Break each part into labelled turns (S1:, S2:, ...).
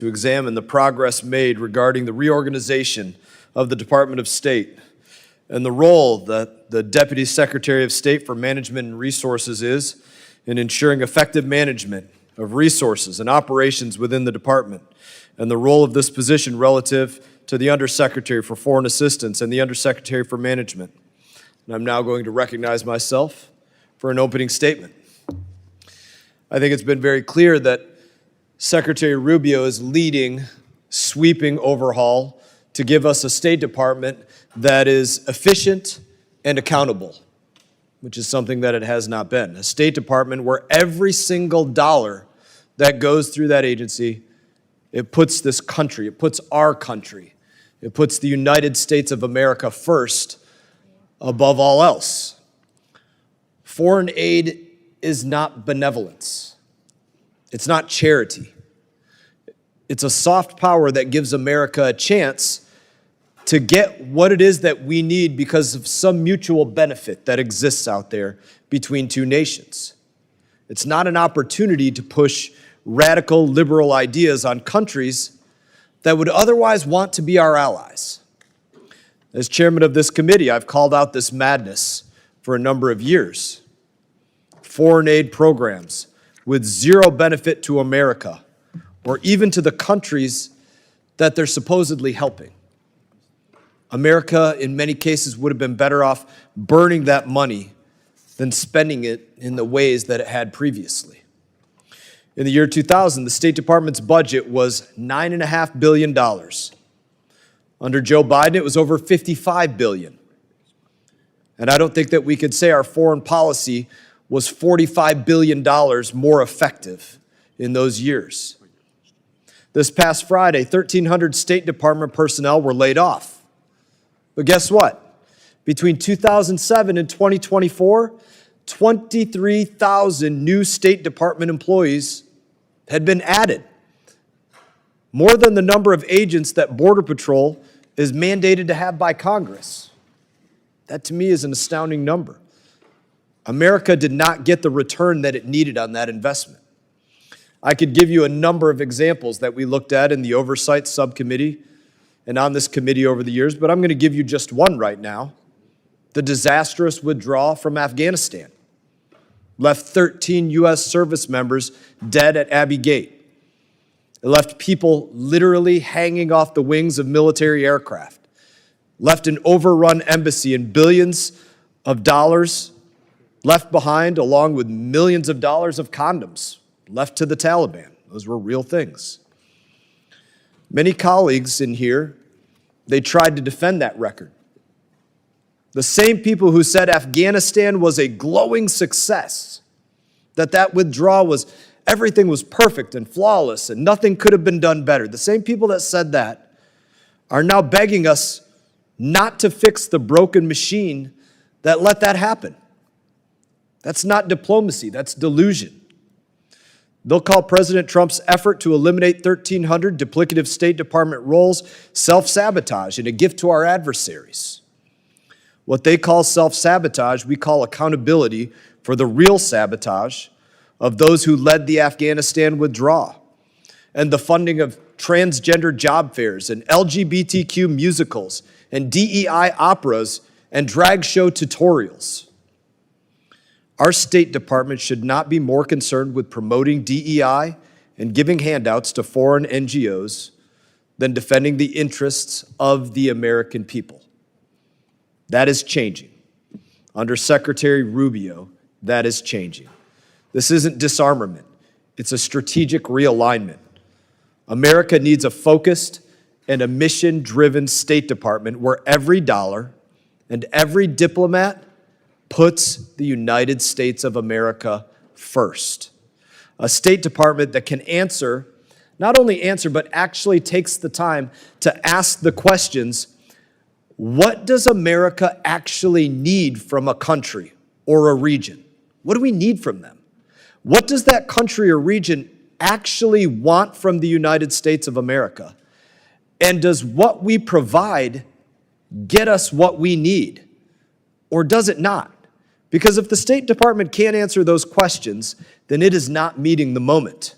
S1: to examine the progress made regarding the reorganization of the Department of State and the role that the Deputy Secretary of State for Management and Resources is in ensuring effective management of resources and operations within the department, and the role of this position relative to the Undersecretary for Foreign Assistance and the Undersecretary for Management. And I'm now going to recognize myself for an opening statement. I think it's been very clear that Secretary Rubio is leading sweeping overhaul to give us a State Department that is efficient and accountable, which is something that it has not been. A State Department where every single dollar that goes through that agency, it puts this country, it puts our country, it puts the United States of America first above all else. Foreign aid is not benevolence. It's not charity. It's a soft power that gives America a chance to get what it is that we need because of some mutual benefit that exists out there between two nations. It's not an opportunity to push radical liberal ideas on countries that would otherwise want to be our allies. As chairman of this committee, I've called out this madness for a number of years. Foreign aid programs with zero benefit to America or even to the countries that they're supposedly helping. America, in many cases, would have been better off burning that money than spending it in the ways that it had previously. In the year 2000, the State Department's budget was $9.5 billion. Under Joe Biden, it was over $55 billion. And I don't think that we could say our foreign policy was $45 billion more effective in those years. This past Friday, 1,300 State Department personnel were laid off. But guess what? Between 2007 and 2024, 23,000 new State Department employees had been added, more than the number of agents that Border Patrol is mandated to have by Congress. That to me is an astounding number. America did not get the return that it needed on that investment. I could give you a number of examples that we looked at in the Oversight Subcommittee and on this committee over the years, but I'm going to give you just one right now. The disastrous withdrawal from Afghanistan left 13 U.S. service members dead at Abbey Gate. It left people literally hanging off the wings of military aircraft, left an overrun embassy and billions of dollars left behind, along with millions of dollars of condoms left to the Taliban. Those were real things. Many colleagues in here, they tried to defend that record. The same people who said Afghanistan was a glowing success, that withdrawal was, everything was perfect and flawless and nothing could have been done better. The same people that said that are now begging us not to fix the broken machine that let that happen. That's not diplomacy, that's delusion. They'll call President Trump's effort to eliminate 1,300 duplicative State Department roles self-sabotage and a gift to our adversaries. What they call self-sabotage, we call accountability for the real sabotage of those who led the Afghanistan withdrawal and the funding of transgender job fairs and LGBTQ musicals and DEI operas and drag show tutorials. Our State Department should not be more concerned with promoting DEI and giving handouts to foreign NGOs than defending the interests of the American people. That is changing. Under Secretary Rubio, that is changing. This isn't disarmament. It's a strategic realignment. America needs a focused and a mission-driven State Department where every dollar and every diplomat puts the United States of America first. A State Department that can answer, not only answer, but actually takes the time to ask the questions, what does America actually need from a country or a region? What do we need from them? What does that country or region actually want from the United States of America? And does what we provide get us what we need? Or does it not? Because if the State Department can't answer those questions, then it is not meeting the moment.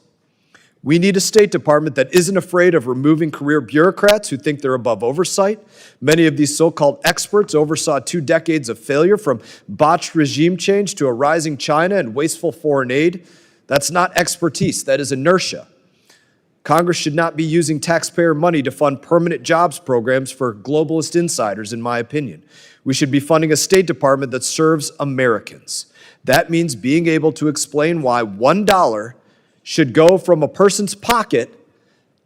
S1: We need a State Department that isn't afraid of removing career bureaucrats who think they're above oversight. Many of these so-called experts oversaw 2 decades of failure, from botched regime change to a rising China and wasteful foreign aid. That's not expertise, that is inertia. Congress should not be using taxpayer money to fund permanent jobs programs for globalist insiders, in my opinion. We should be funding a State Department that serves Americans. That means being able to explain why $1 should go from a person's pocket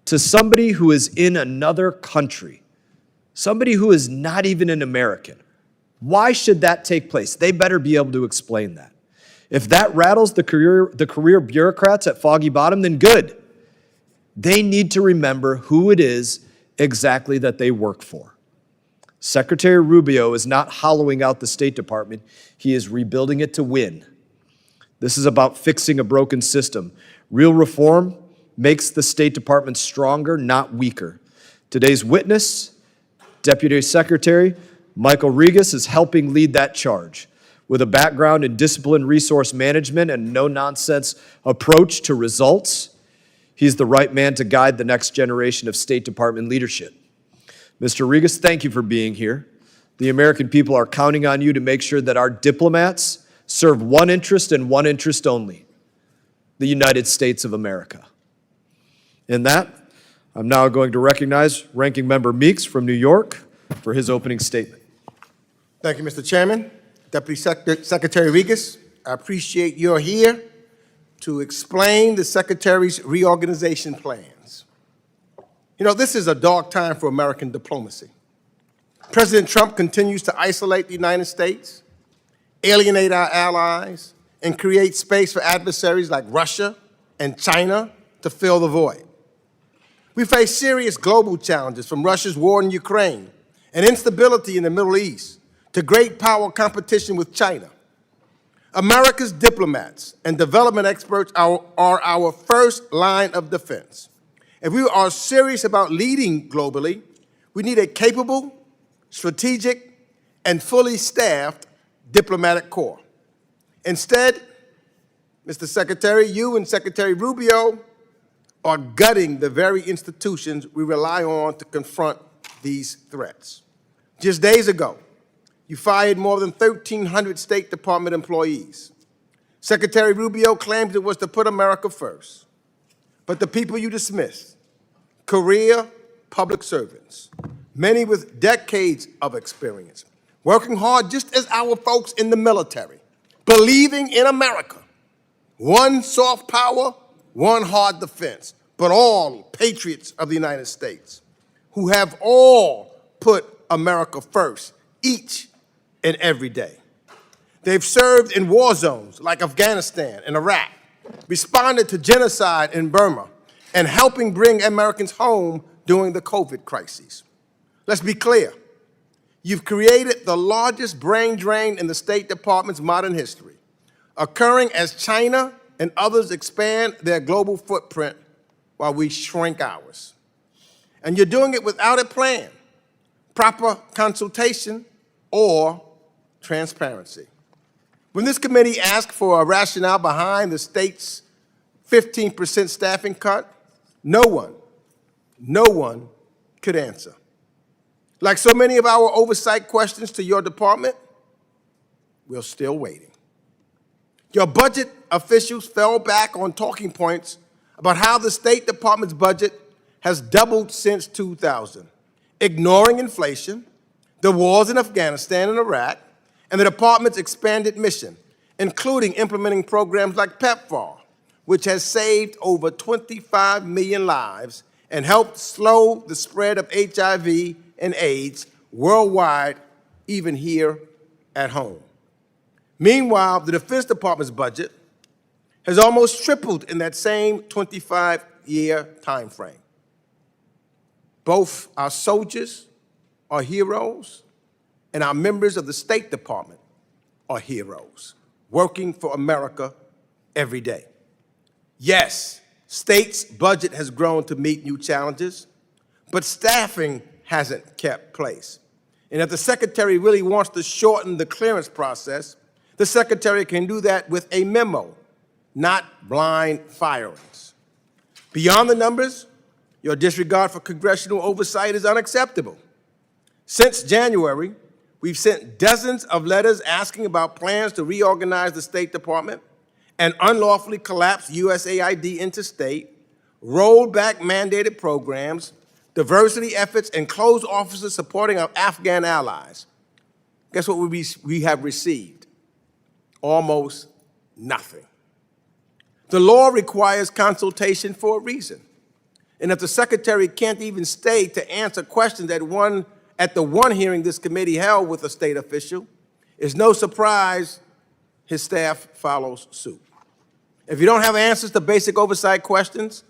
S1: to somebody who is in another country, somebody who is not even an American. Why should that take place? They better be able to explain that. If that rattles the career bureaucrats at Foggy Bottom, then good. They need to remember who it is exactly that they work for. Secretary Rubio is not hollowing out the State Department. He is rebuilding it to win. This is about fixing a broken system. Real reform makes the State Department stronger, not weaker. Today's witness, Deputy Secretary Michael Regas, is helping lead that charge. With a background in disciplined resource management and no-nonsense approach to results, he's the right man to guide the next generation of State Department leadership. Mr. Regas, thank you for being here. The American people are counting on you to make sure that our diplomats serve one interest and one interest only: the United States of America. In that, I'm now going to recognize Ranking Member Meeks from New York for his opening statement.
S2: Thank you, Mr. Chairman. Deputy Secretary Regas, I appreciate you're here to explain the Secretary's reorganization plans. You know, this is a dark time for American diplomacy. President Trump continues to isolate the United States, alienate our allies, and create space for adversaries like Russia and China to fill the void. We face serious global challenges, from Russia's war in Ukraine and instability in the Middle East to great power competition with China. America's diplomats and development experts are our first line of defense. If we are serious about leading globally, we need a capable, strategic, and fully staffed diplomatic corps. Instead, Mr. Secretary, you and Secretary Rubio are gutting the very institutions we rely on to confront these threats. Just days ago, you fired more than 1,300 State Department employees. Secretary Rubio claims it was to put America first. But the people you dismissed, career public servants, many with decades of experience, working hard just as our folks in the military, believing in America, one soft power, one hard defense, but all patriots of the United States, who have all put America first each and every day. They've served in war zones like Afghanistan and Iraq, responded to genocide in Burma, and helping bring Americans home during the COVID crises. Let's be clear. You've created the largest brain drain in the State Department's modern history, occurring as China and others expand their global footprint while we shrink ours. And you're doing it without a plan, proper consultation, or transparency. When this committee asked for a rationale behind the state's 15% staffing cut, no one could answer. Like so many of our oversight questions to your department, we're still waiting. Your budget officials fell back on talking points about how the State Department's budget has doubled since 2000, ignoring inflation, the wars in Afghanistan and Iraq, and the department's expanded mission, including implementing programs like PEPFAR, which has saved over 25 million lives and helped slow the spread of HIV and AIDS worldwide, even here at home. Meanwhile, the Defense Department's budget has almost tripled in that same 25-year time frame. Both our soldiers are heroes, and our members of the State Department are heroes, working for America every day. Yes, state's budget has grown to meet new challenges, but staffing hasn't kept pace. And if the Secretary really wants to shorten the clearance process, the Secretary can do that with a memo, not blind firings. Beyond the numbers, your disregard for congressional oversight is unacceptable. Since January, we've sent dozens of letters asking about plans to reorganize the State Department and unlawfully collapse USAID into state, roll back mandated programs, diversity efforts, and close offices supporting our Afghan allies. Guess what we have received? Almost nothing. The law requires consultation for a reason. And if the Secretary can't even stay to answer questions at the one hearing this committee held with a state official, it's no surprise his staff follows suit. If you don't have answers to basic oversight questions,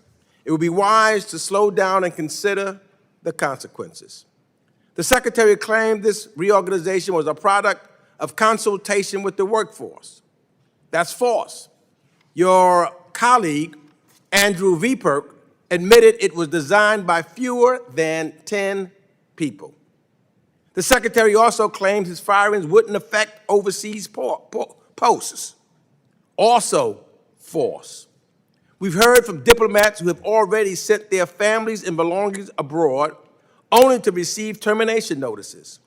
S2: it would be wise to slow down and consider the consequences. The Secretary claimed this reorganization was a product of consultation with the workforce. That's false. Your colleague, Andrew Vperk, admitted it was designed by fewer than 10 people. The Secretary also claimed his firings wouldn't affect overseas posts. Also false. We've heard from diplomats who have already sent their families and belongings abroad only to receive termination notices.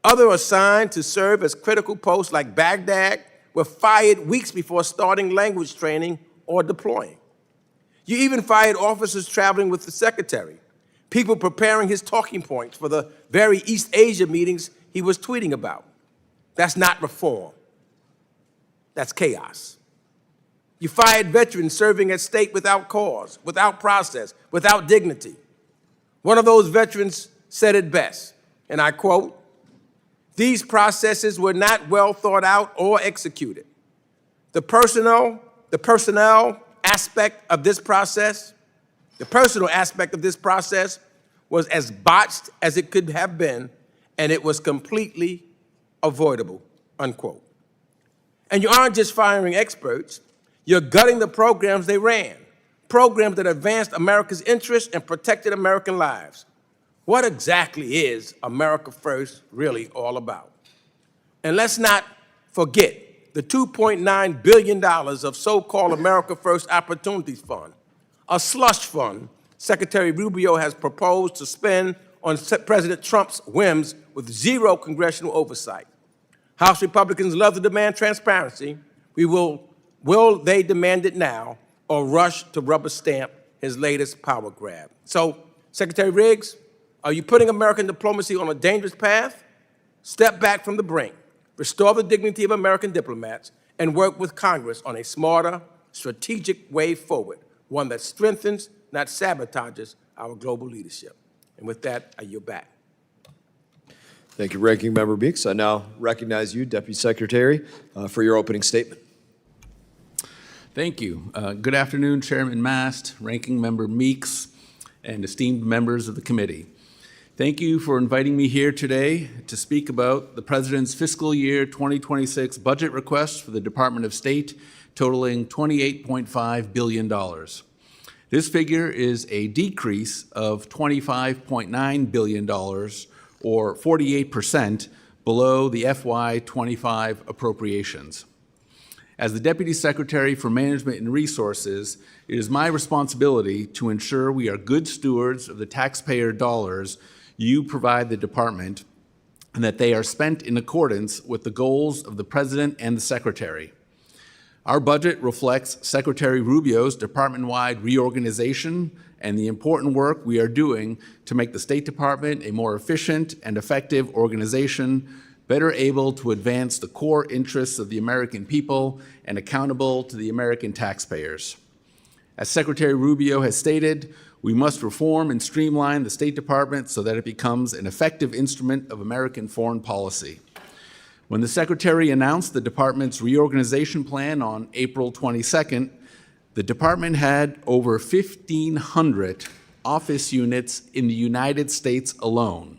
S2: Others assigned to serve as critical posts like Baghdad were fired weeks before starting language training or deploying. You even fired officers traveling with the Secretary, people preparing his talking points for the very East Asia meetings he was tweeting about. That's not reform. That's chaos. You fired veterans serving at state without cause, without process, without dignity. One of those veterans said it best, and I quote, "These processes were not well thought out or executed. The personal aspect of this process, was as botched as it could have been, and it was completely avoidable," unquote. And you aren't just firing experts, you're gutting the programs they ran, programs that advanced America's interests and protected American lives. What exactly is America First really all about? And let's not forget the $2.9 billion of so-called America First Opportunities Fund, a slush fund Secretary Rubio has proposed to spend on President Trump's whims with zero congressional oversight. House Republicans love to demand transparency. Will they demand it now or rush to rubber stamp his latest power grab? So, Secretary Riggs, are you putting American diplomacy on a dangerous path? Step back from the brink, restore the dignity of American diplomats, and work with Congress on a smarter, strategic way forward, one that strengthens, not sabotages, our global leadership. And with that, I yield back.
S1: Thank you, Ranking Member Meeks. I now recognize you, Deputy Secretary, for your opening statement.
S3: Thank you. Good afternoon, Chairman Mast, Ranking Member Meeks, and esteemed members of the committee. Thank you for inviting me here today to speak about the President's fiscal year 2026 budget request for the Department of State, totaling $28.5 billion. This figure is a decrease of $25.9 billion, or 48% below the FY25 appropriations. As the Deputy Secretary for Management and Resources, it is my responsibility to ensure we are good stewards of the taxpayer dollars you provide the department and that they are spent in accordance with the goals of the President and the Secretary. Our budget reflects Secretary Rubio's department-wide reorganization and the important work we are doing to make the State Department a more efficient and effective organization, better able to advance the core interests of the American people and accountable to the American taxpayers. As Secretary Rubio has stated, we must reform and streamline the State Department so that it becomes an effective instrument of American foreign policy. When the Secretary announced the department's reorganization plan on April 22nd, the department had over 1,500 office units in the United States alone.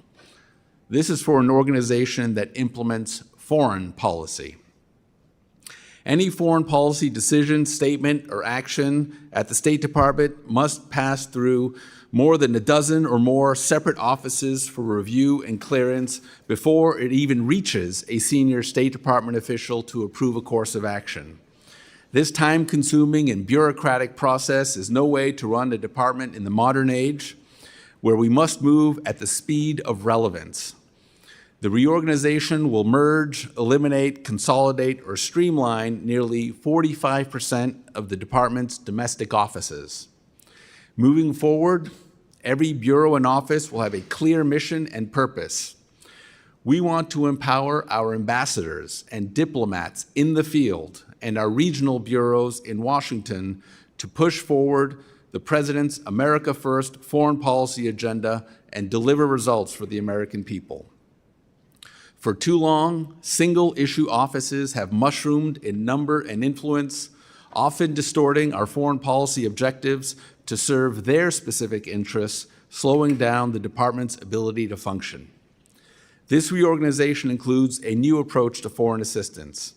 S3: This is for an organization that implements foreign policy. Any foreign policy decision, statement, or action at the State Department must pass through more than a dozen or more separate offices for review and clearance before it even reaches a senior State Department official to approve a course of action. This time-consuming and bureaucratic process is no way to run a department in the modern age, where we must move at the speed of relevance. The reorganization will merge, eliminate, consolidate, or streamline nearly 45% of the department's domestic offices. Moving forward, every bureau and office will have a clear mission and purpose. We want to empower our ambassadors and diplomats in the field and our regional bureaus in Washington to push forward the President's America First foreign policy agenda and deliver results for the American people. For too long, single-issue offices have mushroomed in number and influence, often distorting our foreign policy objectives to serve their specific interests, slowing down the department's ability to function. This reorganization includes a new approach to foreign assistance.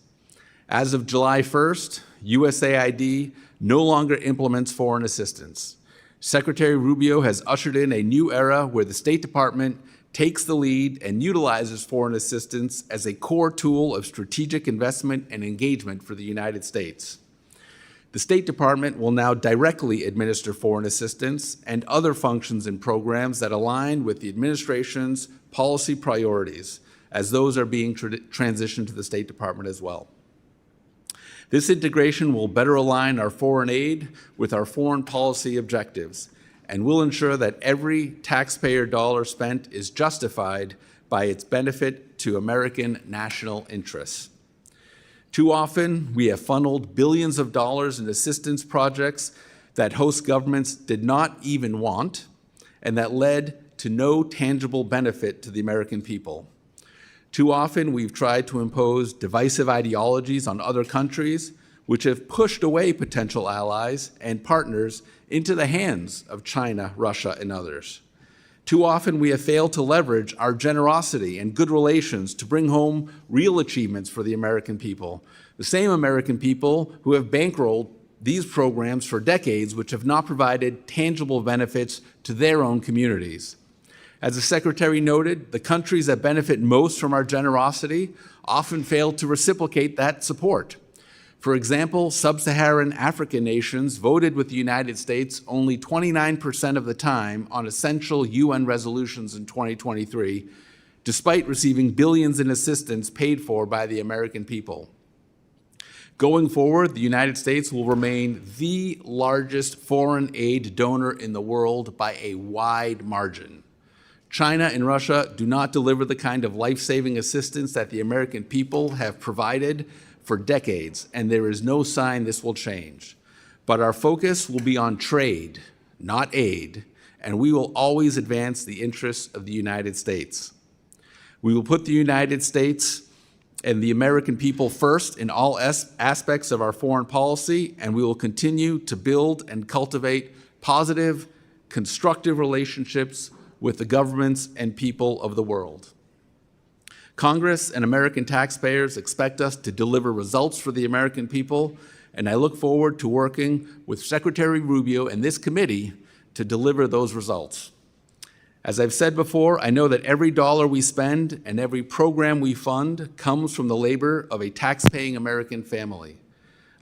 S3: As of July 1st, USAID no longer implements foreign assistance. Secretary Rubio has ushered in a new era where the State Department takes the lead and utilizes foreign assistance as a core tool of strategic investment and engagement for the United States. The State Department will now directly administer foreign assistance and other functions and programs that align with the administration's policy priorities, as those are being transitioned to the State Department as well. This integration will better align our foreign aid with our foreign policy objectives and will ensure that every taxpayer dollar spent is justified by its benefit to American national interests. Too often, we have funneled billions of dollars in assistance projects that host governments did not even want and that led to no tangible benefit to the American people. Too often, we've tried to impose divisive ideologies on other countries, which have pushed away potential allies and partners into the hands of China, Russia, and others. Too often, we have failed to leverage our generosity and good relations to bring home real achievements for the American people, the same American people who have bankrolled these programs for decades, which have not provided tangible benefits to their own communities. As the Secretary noted, the countries that benefit most from our generosity often fail to reciprocate that support. For example, sub-Saharan African nations voted with the United States only 29% of the time on essential UN resolutions in 2023, despite receiving billions in assistance paid for by the American people. Going forward, the United States will remain the largest foreign aid donor in the world by a wide margin. China and Russia do not deliver the kind of life-saving assistance that the American people have provided for decades, and there is no sign this will change. But our focus will be on trade, not aid, and we will always advance the interests of the United States. We will put the United States and the American people first in all aspects of our foreign policy, and we will continue to build and cultivate positive, constructive relationships with the governments and people of the world. Congress and American taxpayers expect us to deliver results for the American people, and I look forward to working with Secretary Rubio and this committee to deliver those results. As I've said before, I know that every dollar we spend and every program we fund comes from the labor of a tax-paying American family.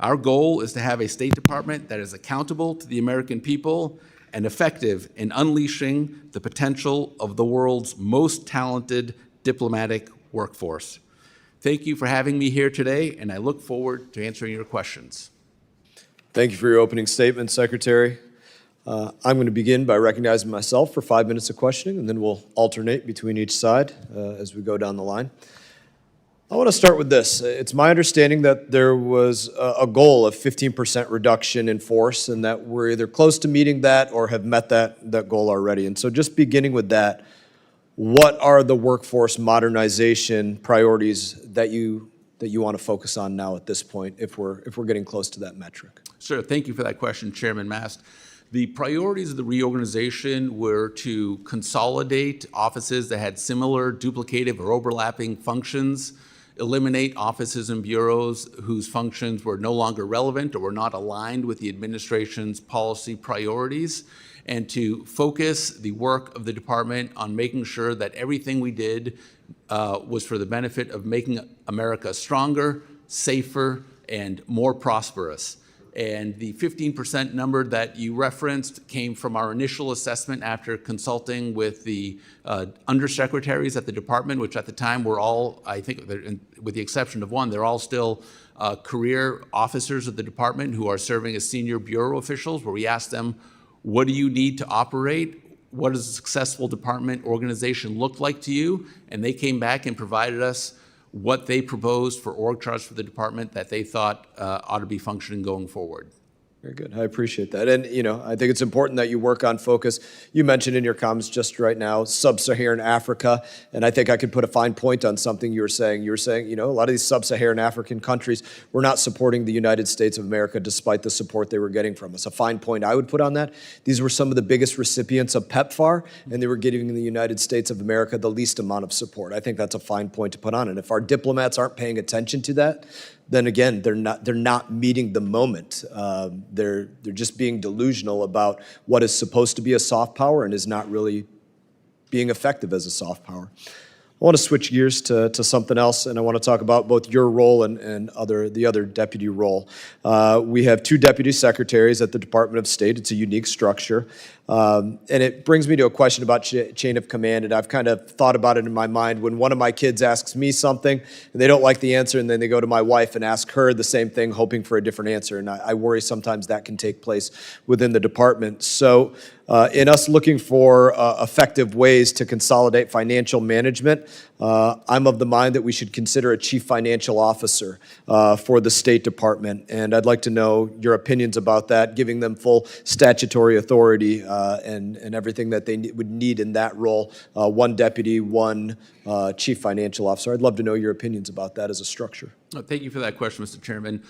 S3: Our goal is to have a State Department that is accountable to the American people and effective in unleashing the potential of the world's most talented diplomatic workforce. Thank you for having me here today, and I look forward to answering your questions.
S1: Thank you for your opening statement, Secretary. I'm going to begin by recognizing myself for 5 minutes of questioning, and then we'll alternate between each side as we go down the line. I want to start with this. It's my understanding that there was a goal of 15% reduction in force, and that we're either close to meeting that or have met that goal already. And so just beginning with that, what are the workforce modernization priorities that you want to focus on now at this point if we're getting close to that metric?
S3: Sure. Thank you for that question, Chairman Mast. The priorities of the reorganization were to consolidate offices that had similar, duplicative, or overlapping functions, eliminate offices and bureaus whose functions were no longer relevant or were not aligned with the administration's policy priorities, and to focus the work of the department on making sure that everything we did was for the benefit of making America stronger, safer, and more prosperous. And the 15% number that you referenced came from our initial assessment after consulting with the undersecretaries at the department, which at the time were all, I think, with the exception of one, they're all still career officers of the department who are serving as senior bureau officials, where we asked them, what do you need to operate? What does a successful department organization look like to you? And they came back and provided us what they proposed for org charts for the department that they thought ought to be functioning going forward.
S1: Very good. I appreciate that. And, I think it's important that you work on focus. You mentioned in your comments just right now, sub-Saharan Africa, and I think I could put a fine point on something you were saying. You were saying, a lot of these sub-Saharan African countries were not supporting the United States of America despite the support they were getting from us. A fine point I would put on that, these were some of the biggest recipients of PEPFAR, and they were giving the United States of America the least amount of support. I think that's a fine point to put on. And if our diplomats aren't paying attention to that, then again, they're not meeting the moment. They're just being delusional about what is supposed to be a soft power and is not really being effective as a soft power. I want to switch gears to something else, and I want to talk about both your role and the other deputy role. We have 2 deputy secretaries at the Department of State. It's a unique structure. And it brings me to a question about chain of command, and I've kind of thought about it in my mind when one of my kids asks me something, and they don't like the answer, and then they go to my wife and ask her the same thing, hoping for a different answer, and I worry sometimes that can take place within the department. So in us looking for effective ways to consolidate financial management, I'm of the mind that we should consider a chief financial officer for the State Department, and I'd like to know your opinions about that, giving them full statutory authority and everything that they would need in that role, 1 deputy, 1 chief financial officer. I'd love to know your opinions about that as a structure.
S3: Thank you for that question, Mr. Chairman.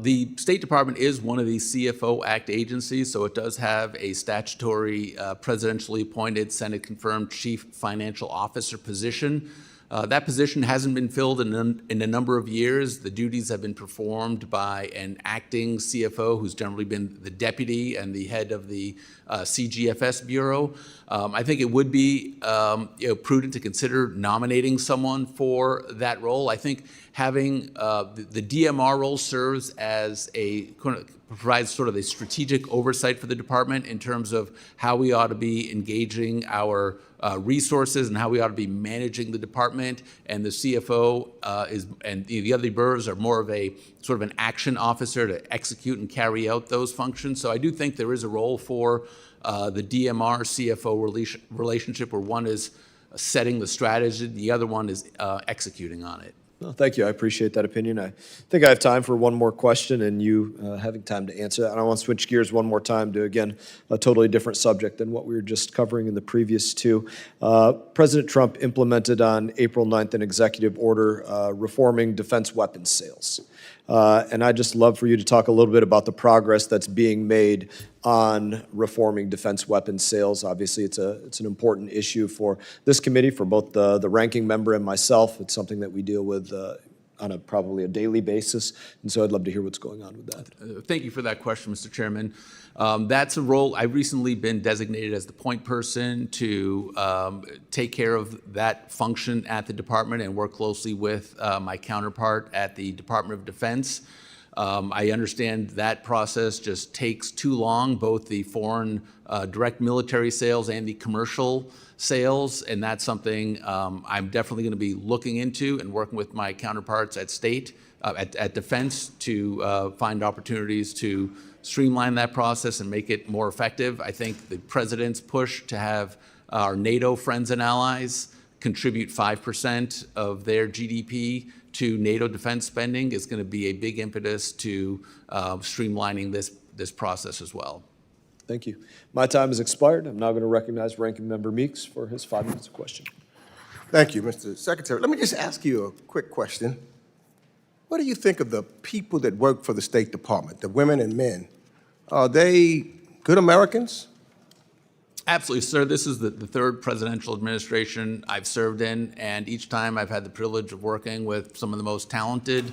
S3: The State Department is one of these CFO Act agencies, so it does have a statutory, presidentially appointed, Senate-confirmed chief financial officer position. That position hasn't been filled in a number of years. The duties have been performed by an acting CFO who's generally been the deputy and the head of the CGFS Bureau. I think it would be prudent to consider nominating someone for that role. I think having the DMR role serves as provides sort of a strategic oversight for the department in terms of how we ought to be engaging our resources and how we ought to be managing the department. And the CFO and the other bureaus are more of a sort of an action officer to execute and carry out those functions. So I do think there is a role for the DMR CFO relationship, where one is setting the strategy, the other one is executing on it.
S1: Well, thank you. I appreciate that opinion. I think I have time for one more question, and you having time to answer that. And I want to switch gears one more time to, again, a totally different subject than what we were just covering in the previous 2. President Trump implemented on April 9th an executive order reforming defense weapons sales. And I'd just love for you to talk a little bit about the progress that's being made on reforming defense weapons sales. Obviously, it's an important issue for this committee, for both the ranking member and myself. It's something that we deal with on probably a daily basis, and so I'd love to hear what's going on with that.
S3: Thank you for that question, Mr. Chairman. That's a role. I've recently been designated as the point person to take care of that function at the department and work closely with my counterpart at the Department of Defense. I understand that process just takes too long, both the foreign direct military sales and the commercial sales, and that's something I'm definitely going to be looking into and working with my counterparts at State, at Defense, to find opportunities to streamline that process and make it more effective. I think the President's push to have our NATO friends and allies contribute 5% of their GDP to NATO defense spending is going to be a big impetus to streamlining this process as well.
S1: Thank you. My time has expired. I'm now going to recognize Ranking Member Meeks for his 5 minutes of question.
S2: Thank you, Mr. Secretary. Let me just ask you a quick question. What do you think of the people that work for the State Department, the women and men? Are they good Americans?
S3: Absolutely, sir. This is the 3rd presidential administration I've served in, and each time I've had the privilege of working with some of the most talented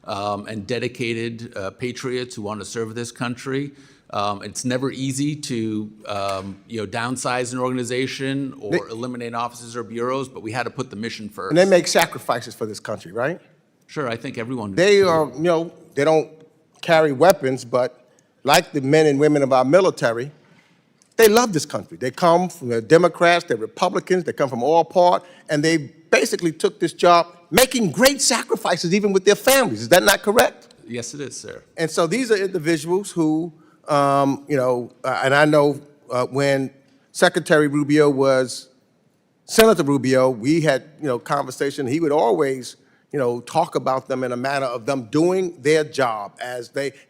S3: and dedicated patriots who want to serve this country. It's never easy to downsize an organization or eliminate offices or bureaus, but we had to put the mission first.
S2: And they make sacrifices for this country, right?
S3: Sure, I think everyone.
S2: They are, they don't carry weapons, but like the men and women of our military, they love this country. They come from the Democrats, they're Republicans, they come from all parts, and they basically took this job making great sacrifices even with their families. Is that not correct?
S3: Yes, it is, sir.
S2: And so these are individuals who, and I know when Secretary Rubio was Senator Rubio, we had, conversation. He would always, talk about them in a manner of them doing their job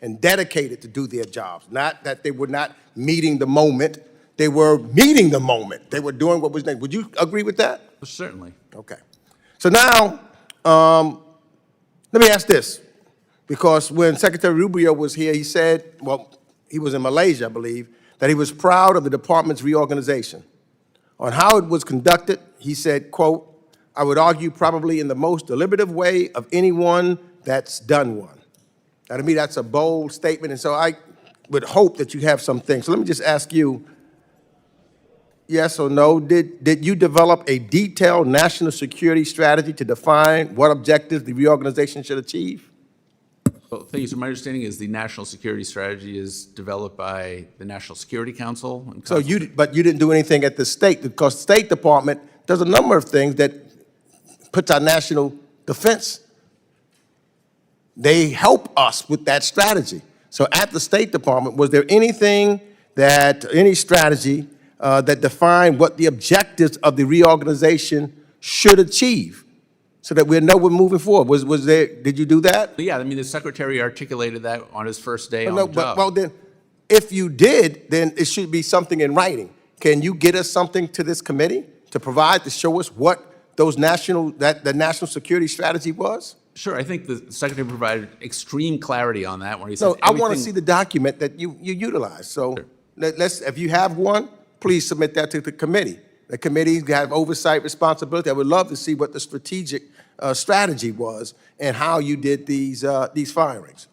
S2: and dedicated to do their jobs. Not that they were not meeting the moment. They were meeting the moment. They were doing what was needed. Would you agree with that?
S3: Certainly.
S2: Okay. So now, let me ask this. Because when Secretary Rubio was here, he said, well, he was in Malaysia, I believe, that he was proud of the department's reorganization. On how it was conducted, he said, quote, I would argue probably in the most deliberative way of anyone that's done one. Now, to me, that's a bold statement, and so I would hope that you have some things. So let me just ask you, yes or no, did you develop a detailed national security strategy to define what objectives the reorganization should achieve?
S3: Well, thank you. So my understanding is the national security strategy is developed by the National Security Council. And
S2: So but you didn't do anything at the state, because the State Department does a number of things that puts our national defense. They help us with that strategy. So at the State Department, was there anything any strategy that defined what the objectives of the reorganization should achieve, so that we know we're moving forward? Did you do that?
S3: Yeah, I mean, the secretary articulated that on his first day on the job.
S2: Well, then, if you did, then it should be something in writing. Can you get us something to this committee to provide, to show us what the national security strategy was?
S3: Sure, I think the secretary provided extreme clarity on that when he said
S2: No, I want to
S3: everything-
S2: see the document that you utilize. So
S3: Sure.
S2: if you have one, please submit that to the committee. The committees have oversight responsibility. I would love to see what the strategic strategy was and how you did these firings.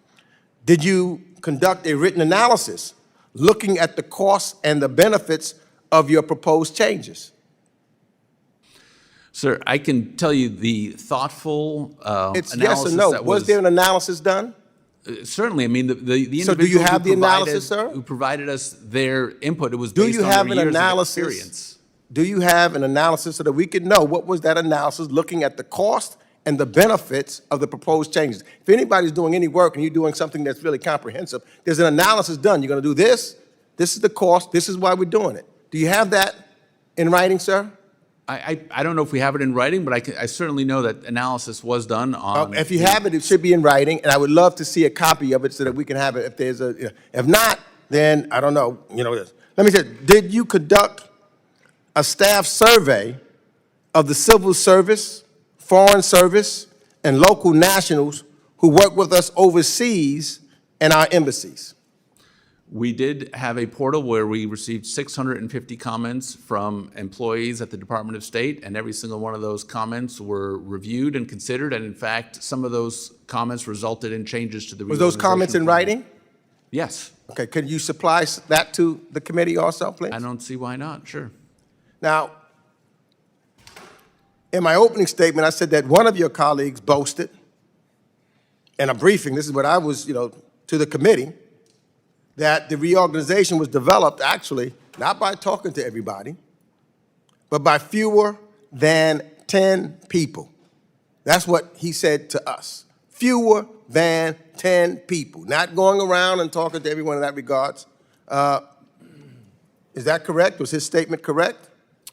S2: Did you conduct a written analysis looking at the costs and the benefits of your proposed changes?
S3: Sir, I can tell you the thoughtful
S2: It's
S3: analysis
S2: yes or no.
S3: that
S2: Was there an analysis done?
S3: Certainly, I mean, the individuals
S2: So do you have
S3: who
S2: the analysis,
S3: provided-
S2: sir?
S3: who provided us their input, it was
S2: Do
S3: based
S2: you
S3: on
S2: have
S3: their
S2: an
S3: years of
S2: analysis?
S3: experience.
S2: Do you have an analysis so that we can know what was that analysis looking at the cost and the benefits of the proposed changes? If anybody's doing any work and you're doing something that's really comprehensive, there's an analysis done. You're going to do this. This is the cost. This is why we're doing it. Do you have that in writing, sir?
S3: I don't know if we have it in writing, but I certainly know that analysis was done on.
S2: If you have it, it should be in writing, and I would love to see a copy of it so that we can have it. If there's if not, then I don't know. Let me say, did you conduct a staff survey of the civil service, foreign service, and local nationals who work with us overseas in our embassies?
S3: We did have a portal where we received 650 comments from employees at the Department of State, and every single one of those comments were reviewed and considered, and in fact, some of those comments resulted in changes to the
S2: Was those comments in
S3: reorganization plan.
S2: writing?
S3: Yes.
S2: Okay, could you supply that to the committee also, please?
S3: I don't see why not, sure.
S2: Now, in my opening statement, I said that one of your colleagues boasted in a briefing, this is what I was, to the committee, that the reorganization was developed actually not by talking to everybody, but by fewer than 10 people. That's what he said to us. Fewer than 10 people. Not going around and talking to everyone in that regards. Is that correct? Was his statement correct?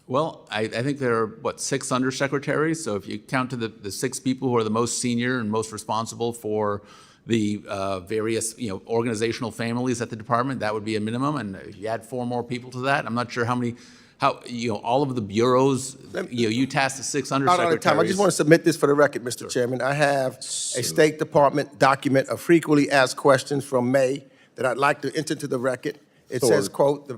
S3: Well, I think there are, 6 undersecretaries? So if you count to the 6 people who are the most senior and most responsible for the various, organizational families at the department, that would be a minimum. And if you add 4 more people to that, I'm not sure how all of the bureaus, you tasked the 6 undersecretaries.
S2: Out of time. I just want to submit this for the record, Mr. Chairman. I have a State Department document of frequently asked questions from May that I'd like to enter to the record. It says, quote, the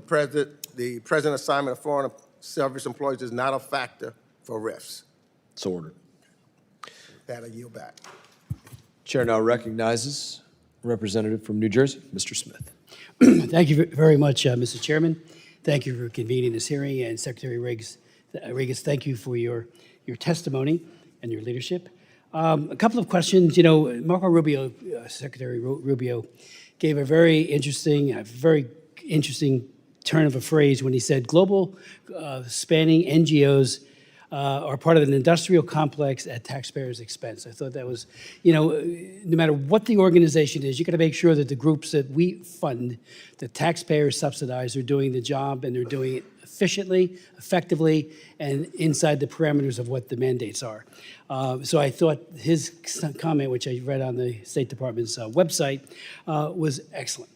S2: present assignment of foreign service employees is not a factor for refs.
S1: So ordered.
S2: That I yield back.
S1: Chair now recognizes Representative from New Jersey, Mr. Smith.
S4: Thank you very much, Mr. Chairman. Thank you for convening this hearing, and Secretary Riggs, thank you for your testimony and your leadership. A couple of questions. You know, Marco Rubio, Secretary Rubio, gave a very interesting turn of a phrase when he said global spanning NGOs are part of an industrial complex at taxpayers' expense. I thought that was, you know, no matter what the organization is, you got to make sure that the groups that we fund, the taxpayers subsidize, are doing the job and they're doing it efficiently, effectively, and inside the parameters of what the mandates are. So I thought his comment, which I read on the State Department's website, was excellent.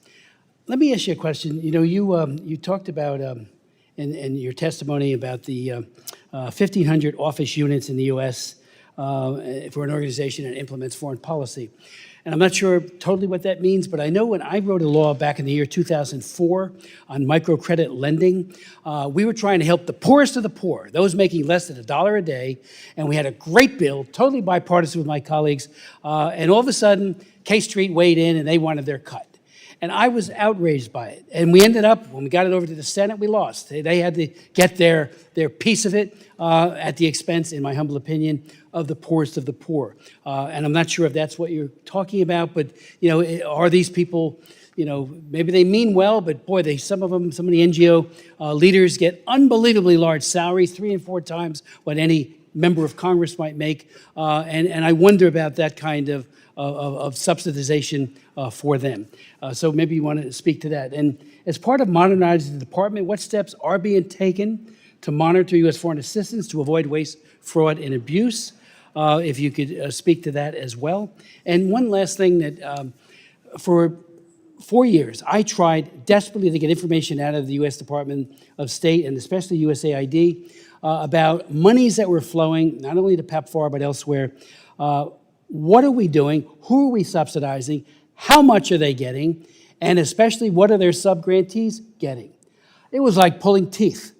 S4: Let me ask you a question. You know, you talked about in your testimony about the 1,500 office units in the U.S. For an organization that implements foreign policy. And I'm not sure totally what that means, but I know when I wrote a law back in the year 2004 on microcredit lending, we were trying to help the poorest of the poor, those making less than $1 a day, and we had a great bill, totally bipartisan with my colleagues, and all of a sudden, K Street weighed in and they wanted their cut. And I was outraged by it. And we ended up, when we got it over to the Senate, we lost. They had to get their piece of it at the expense, in my humble opinion, of the poorest of the poor. And I'm not sure if that's what you're talking about, but, you know, are these people, you know, maybe they mean well, but boy, some of the NGO leaders get unbelievably large salaries, 3 and 4 times what any member of Congress might make. And I wonder about that kind of subsidization for them. So maybe you want to speak to that. And as part of modernizing the department, what steps are being taken to monitor U.S. foreign assistance to avoid waste, fraud, and abuse? If you could speak to that as well. And one last thing that for 4 years, I tried desperately to get information out of the U.S. Department of State and especially USAID about monies that were flowing, not only to PEPFAR, but elsewhere. What are we doing? Who are we subsidizing? How much are they getting? And especially, what are their sub-grantees getting? It was like pulling teeth.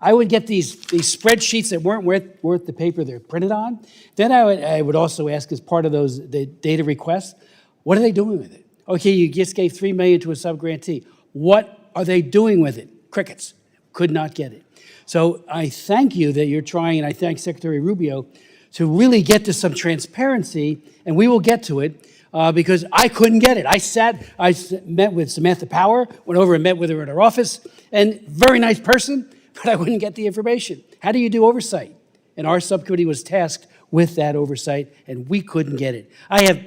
S4: I would get these spreadsheets that weren't worth the paper they're printed on. Then I would also ask, as part of the data requests, what are they doing with it? Okay, you just gave $3 million to a sub-grantee. What are they doing with it? Crickets. Could not get it. So I thank you that you're trying, and I thank Secretary Rubio, to really get to some transparency, and we will get to it, because I couldn't get it. I met with Samantha Power, went over and met with her in her office, and very nice person, but I wouldn't get the information. How do you do oversight? And our subcommittee was tasked with that oversight, and we couldn't get it. I have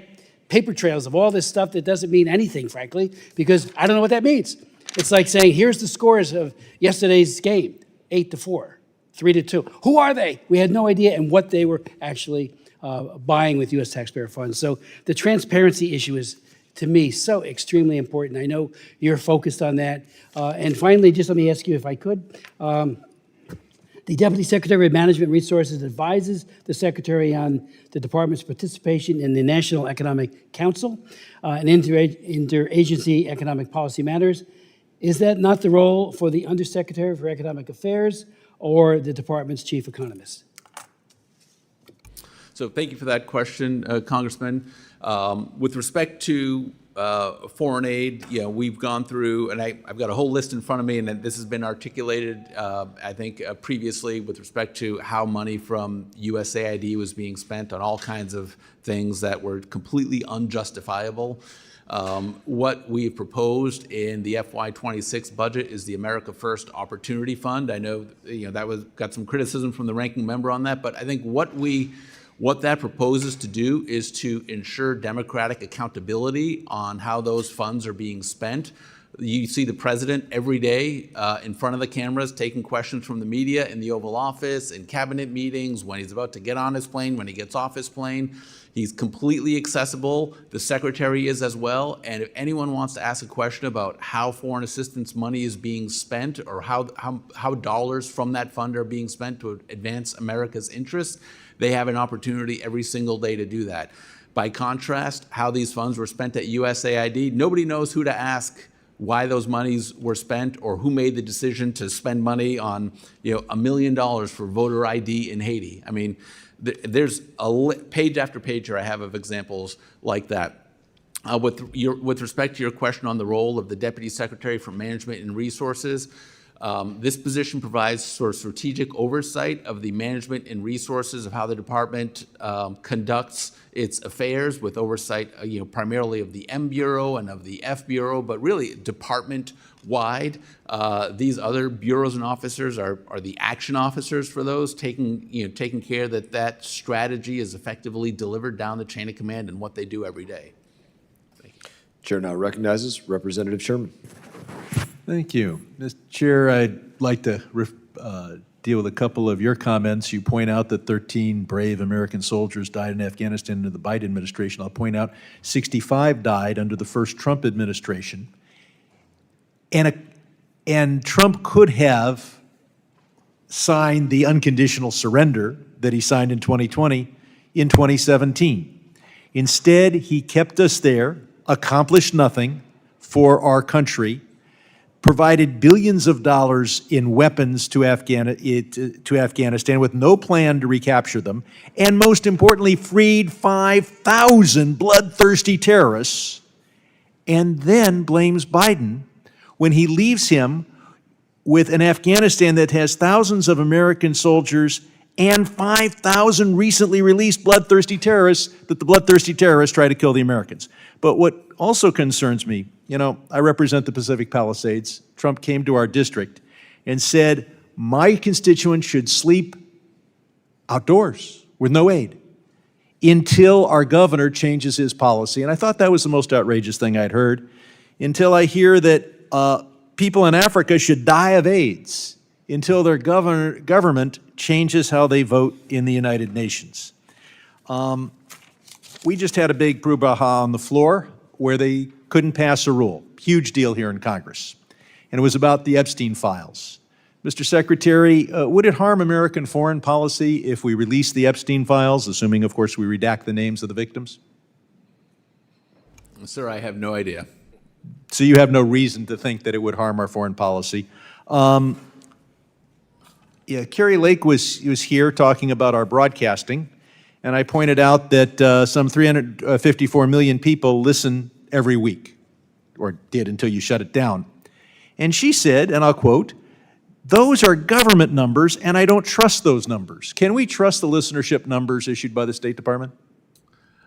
S4: paper trails of all this stuff that doesn't mean anything, frankly, because I don't know what that means. It's like saying, here's the scores of yesterday's game, 8-4. 3-2. Who are they? We had no idea, and what they were actually buying with U.S. taxpayer funds. So the transparency issue is, to me, so extremely important. I know you're focused on that. And finally, just let me ask you if I could. The Deputy Secretary of Management Resources advises the Secretary on the Department's participation in the National Economic Council and interagency economic policy matters. Is that not the role for the Undersecretary for Economic Affairs or the Department's chief economist?
S3: So thank you for that question, Congressman. With respect to foreign aid, you know, we've gone through, and I've got a whole list in front of me, and this has been articulated, I think, previously with respect to how money from USAID was being spent on all kinds of things that were completely unjustifiable. What we've proposed in the FY26 budget is the America First Opportunity Fund. I know, you know, got some criticism from the ranking member on that, but I think what that proposes to do is to ensure democratic accountability on how those funds are being spent. You see the president every day in front of the cameras taking questions from the media in the Oval Office, in cabinet meetings, when he's about to get on his plane, when he gets off his plane. He's completely accessible. The secretary is as well. And if anyone wants to ask a question about how foreign assistance money is being spent or how dollars from that fund are being spent to advance America's interests, they have an opportunity every single day to do that. By contrast, how these funds were spent at USAID, nobody knows who to ask why those monies were spent or who made the decision to spend money on, you know, $1 million for voter ID in Haiti. I mean, there's page after page here I have of examples like that. With respect to your question on the role of the Deputy Secretary for Management and Resources, This position provides sort of strategic oversight of the management and resources of how the department conducts its affairs, with oversight, primarily of the M Bureau and of the F Bureau, but really department-wide. These other bureaus and officers are the action officers for those, taking care that that strategy is effectively delivered down the chain of command in what they do every day.
S1: Chair now recognizes Representative Sherman.
S5: Thank you. Mr. Chair, I'd like to deal with a couple of your comments. You point out that 13 brave American soldiers died in Afghanistan under the Biden administration. I'll point out 65 died under the first Trump administration. And Trump could have signed the unconditional surrender that he signed in 2020 in 2017. Instead, he kept us there, accomplished nothing for our country, provided billions of dollars in weapons to Afghanistan with no plan to recapture them, and most importantly, freed 5,000 bloodthirsty terrorists, and then blames Biden when he leaves him with an Afghanistan that has thousands of American soldiers and 5,000 recently released bloodthirsty terrorists, that the bloodthirsty terrorists try to kill the Americans. But what also concerns me, I represent the Pacific Palisades. Trump came to our district and said, my constituents should sleep outdoors with no aid until our governor changes his policy. And I thought that was the most outrageous thing I'd heard, until I hear that people in Africa should die of AIDS until their government changes how they vote in the United Nations. We just had a big brouhaha on the floor where they couldn't pass a rule. Huge deal here in Congress. And it was about the Epstein files. Mr. Secretary, would it harm American foreign policy if we release the Epstein files, assuming, of course, we redact the names of the victims?
S3: Sir, I have no idea.
S5: So you have no reason to think that it would harm our foreign policy. Carrie Lake was here talking about our broadcasting, and I pointed out that some 354 million people listen every week, or did until you shut it down. And she said, and I'll quote, "Those are government numbers, and I don't trust those numbers." Can we trust the listenership numbers issued by the State Department?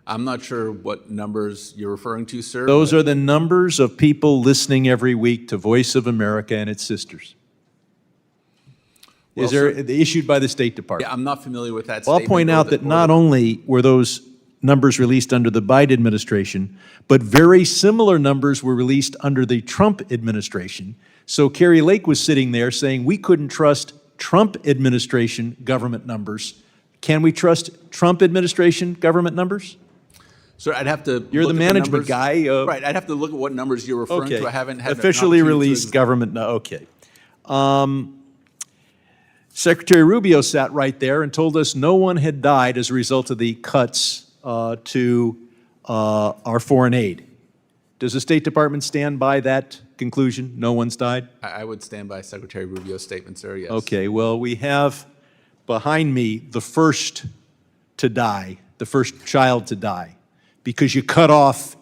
S3: I'm not sure what numbers you're referring to, sir.
S5: Those are the numbers of people listening every week to Voice of America and its sisters.
S3: Well,
S5: Issued by the State Department?
S3: Yeah, I'm not familiar with that
S5: Well, I'll
S3: statement.
S5: point out that not only were those numbers released under the Biden administration, but very similar numbers were released under the Trump administration. So Carrie Lake was sitting there saying we couldn't trust Trump administration government numbers. Can we trust Trump administration government numbers?
S3: Sir, I'd have to.
S5: You're the management guy.
S3: Right, I'd have to look at what numbers you're referring to. I haven't had
S5: officially released government. Okay. Secretary Rubio sat right there and told us no one had died as a result of the cuts to our foreign aid. Does the State Department stand by that conclusion? No one's died?
S3: I would stand by Secretary Rubio's statement, sir, yes.
S5: Okay, well, we have behind me the first to die, the first child to die, because you cut off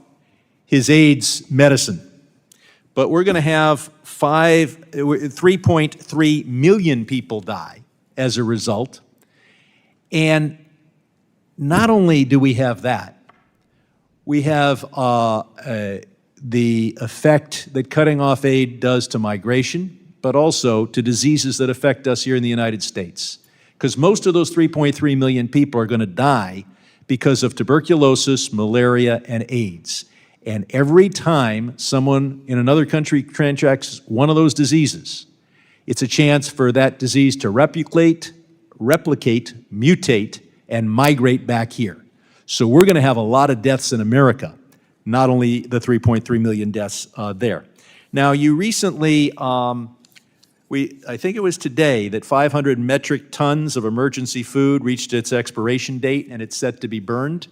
S5: his AIDS medicine. But we're going to have 3.3 million people die as a result. And not only do we have that, we have the effect that cutting off aid does to migration, but also to diseases that affect us here in the United States. Because most of those 3.3 million people are going to die because of tuberculosis, malaria, and AIDS. And every time someone in another country contracts one of those diseases, it's a chance for that disease to replicate, mutate, and migrate back here. So we're going to have a lot of deaths in America, not only the 3.3 million deaths there. Now, you recently, I think it was today, that 500 metric tons of emergency food reached its expiration date, and it's set to be burned.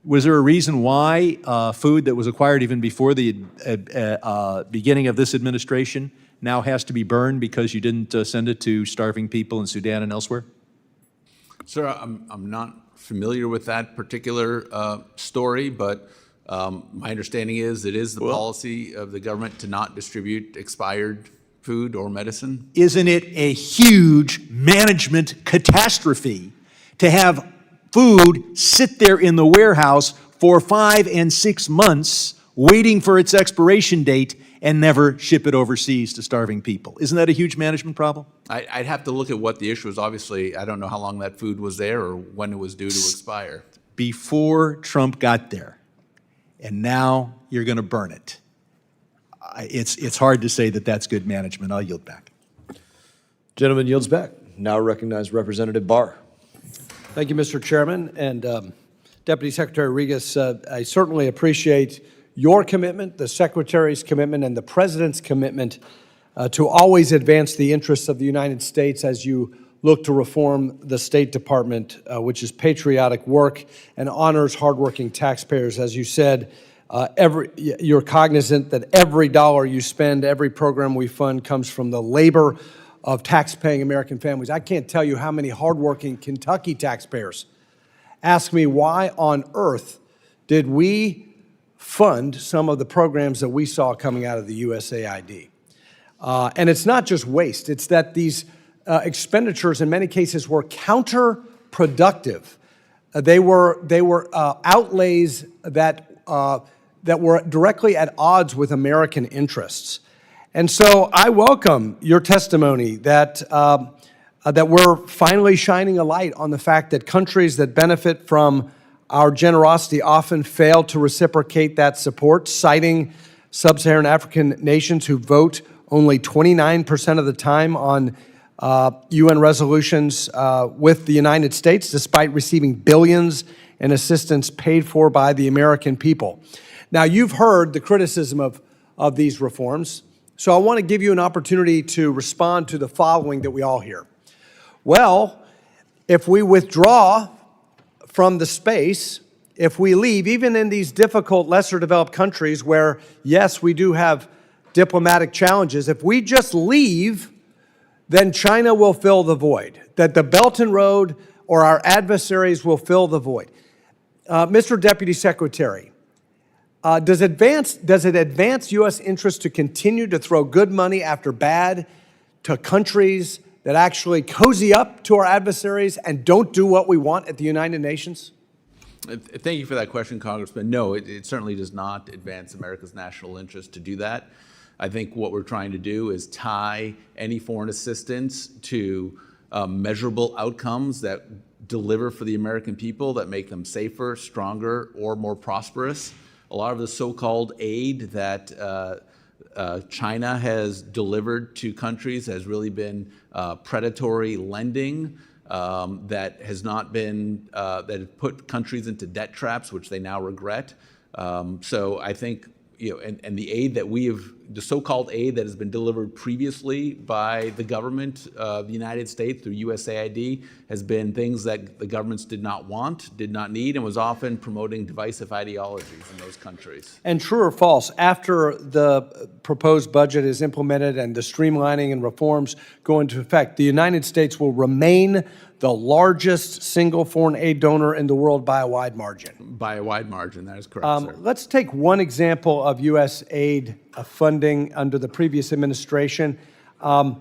S5: Was there a reason why food that was acquired even before the beginning of this administration now has to be burned because you didn't send it to starving people in Sudan and elsewhere?
S3: Sir, I'm not familiar with that particular story, but My understanding is it is the policy of the government to not distribute expired food or medicine.
S5: Isn't it a huge management catastrophe to have food sit there in the warehouse for 5 and 6 months waiting for its expiration date and never ship it overseas to starving people? Isn't that a huge management problem?
S3: I'd have to look at what the issue is. Obviously, I don't know how long that food was there or when it was due to expire.
S5: Before Trump got there, and now you're going to burn it. It's hard to say that that's good management. I'll yield back.
S1: Gentleman yields back. Now recognize Representative Barr.
S6: Thank you, Mr. Chairman. And Deputy Secretary Regas, I certainly appreciate your commitment, the Secretary's commitment, and the President's commitment to always advance the interests of the United States as you look to reform the State Department, which is patriotic work and honors hardworking taxpayers. As you said, you're cognizant that every dollar you spend, every program we fund comes from the labor of tax-paying American families. I can't tell you how many hardworking Kentucky taxpayers ask me why on earth did we fund some of the programs that we saw coming out of the USAID. And it's not just waste, it's that these expenditures in many cases were counterproductive. They were outlays that were directly at odds with American interests. And so I welcome your testimony that we're finally shining a light on the fact that countries that benefit from our generosity often fail to reciprocate that support, citing sub-Saharan African nations who vote only 29% of the time on UN resolutions with the United States, despite receiving billions in assistance paid for by the American people. Now, you've heard the criticism of these reforms, so I want to give you an opportunity to respond to the following that we all hear. Well, if we withdraw from the space, if we leave, even in these difficult, lesser developed countries where, yes, we do have diplomatic challenges, if we just leave, then China will fill the void, that the Belt and Road or our adversaries will fill the void. Mr. Deputy Secretary, does it advance U.S. interests to continue to throw good money after bad to countries that actually cozy up to our adversaries and don't do what we want at the United Nations?
S3: Thank you for that question, Congressman. No, it certainly does not advance America's national interest to do that. I think what we're trying to do is tie any foreign assistance to measurable outcomes that deliver for the American people, that make them safer, stronger, or more prosperous. A lot of the so-called aid that China has delivered to countries has really been predatory lending that has not been, that has put countries into debt traps, which they now regret. So I think, and the aid that we have, the so-called aid that has been delivered previously by the government of the United States through USAID has been things that the governments did not want, did not need, and was often promoting divisive ideologies in those countries.
S6: And true or false, after the proposed budget is implemented and the streamlining and reforms go into effect, the United States will remain the largest single foreign aid donor in the world by a wide margin.
S3: By a wide margin, that is correct, sir.
S6: Let's take one example of U.S. aid funding under the previous administration. Under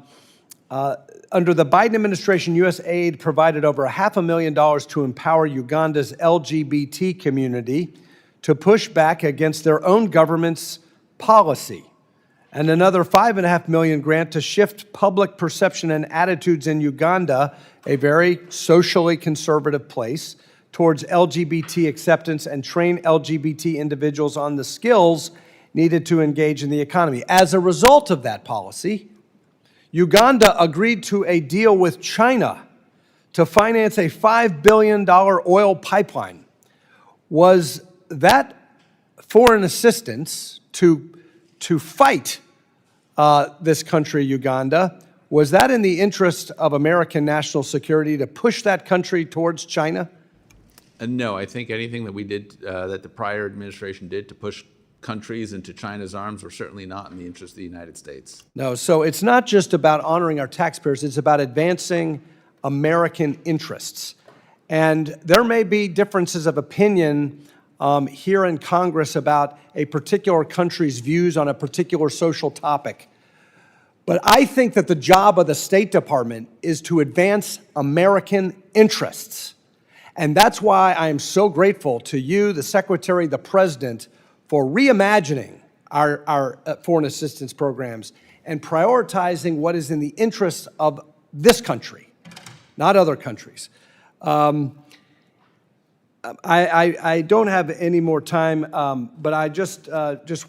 S6: the Biden administration, U.S. aid provided over $500,000 to empower Uganda's LGBT community to push back against their own government's policy, and another $5.5 million grant to shift public perception and attitudes in Uganda, a very socially conservative place, towards LGBT acceptance and train LGBT individuals on the skills needed to engage in the economy. As a result of that policy, Uganda agreed to a deal with China to finance a $5 billion oil pipeline. Was that foreign assistance to fight this country, Uganda, was that in the interest of American national security to push that country towards China?
S3: No, I think anything that we did, that the prior administration did to push countries into China's arms were certainly not in the interest of the United States.
S6: No, so it's not just about honoring our taxpayers, it's about advancing American interests. And there may be differences of opinion here in Congress about a particular country's views on a particular social topic. But I think that the job of the State Department is to advance American interests. And that's why I am so grateful to you, the Secretary, the President, for reimagining our foreign assistance programs and prioritizing what is in the interests of this country, not other countries. I don't have any more time, but I just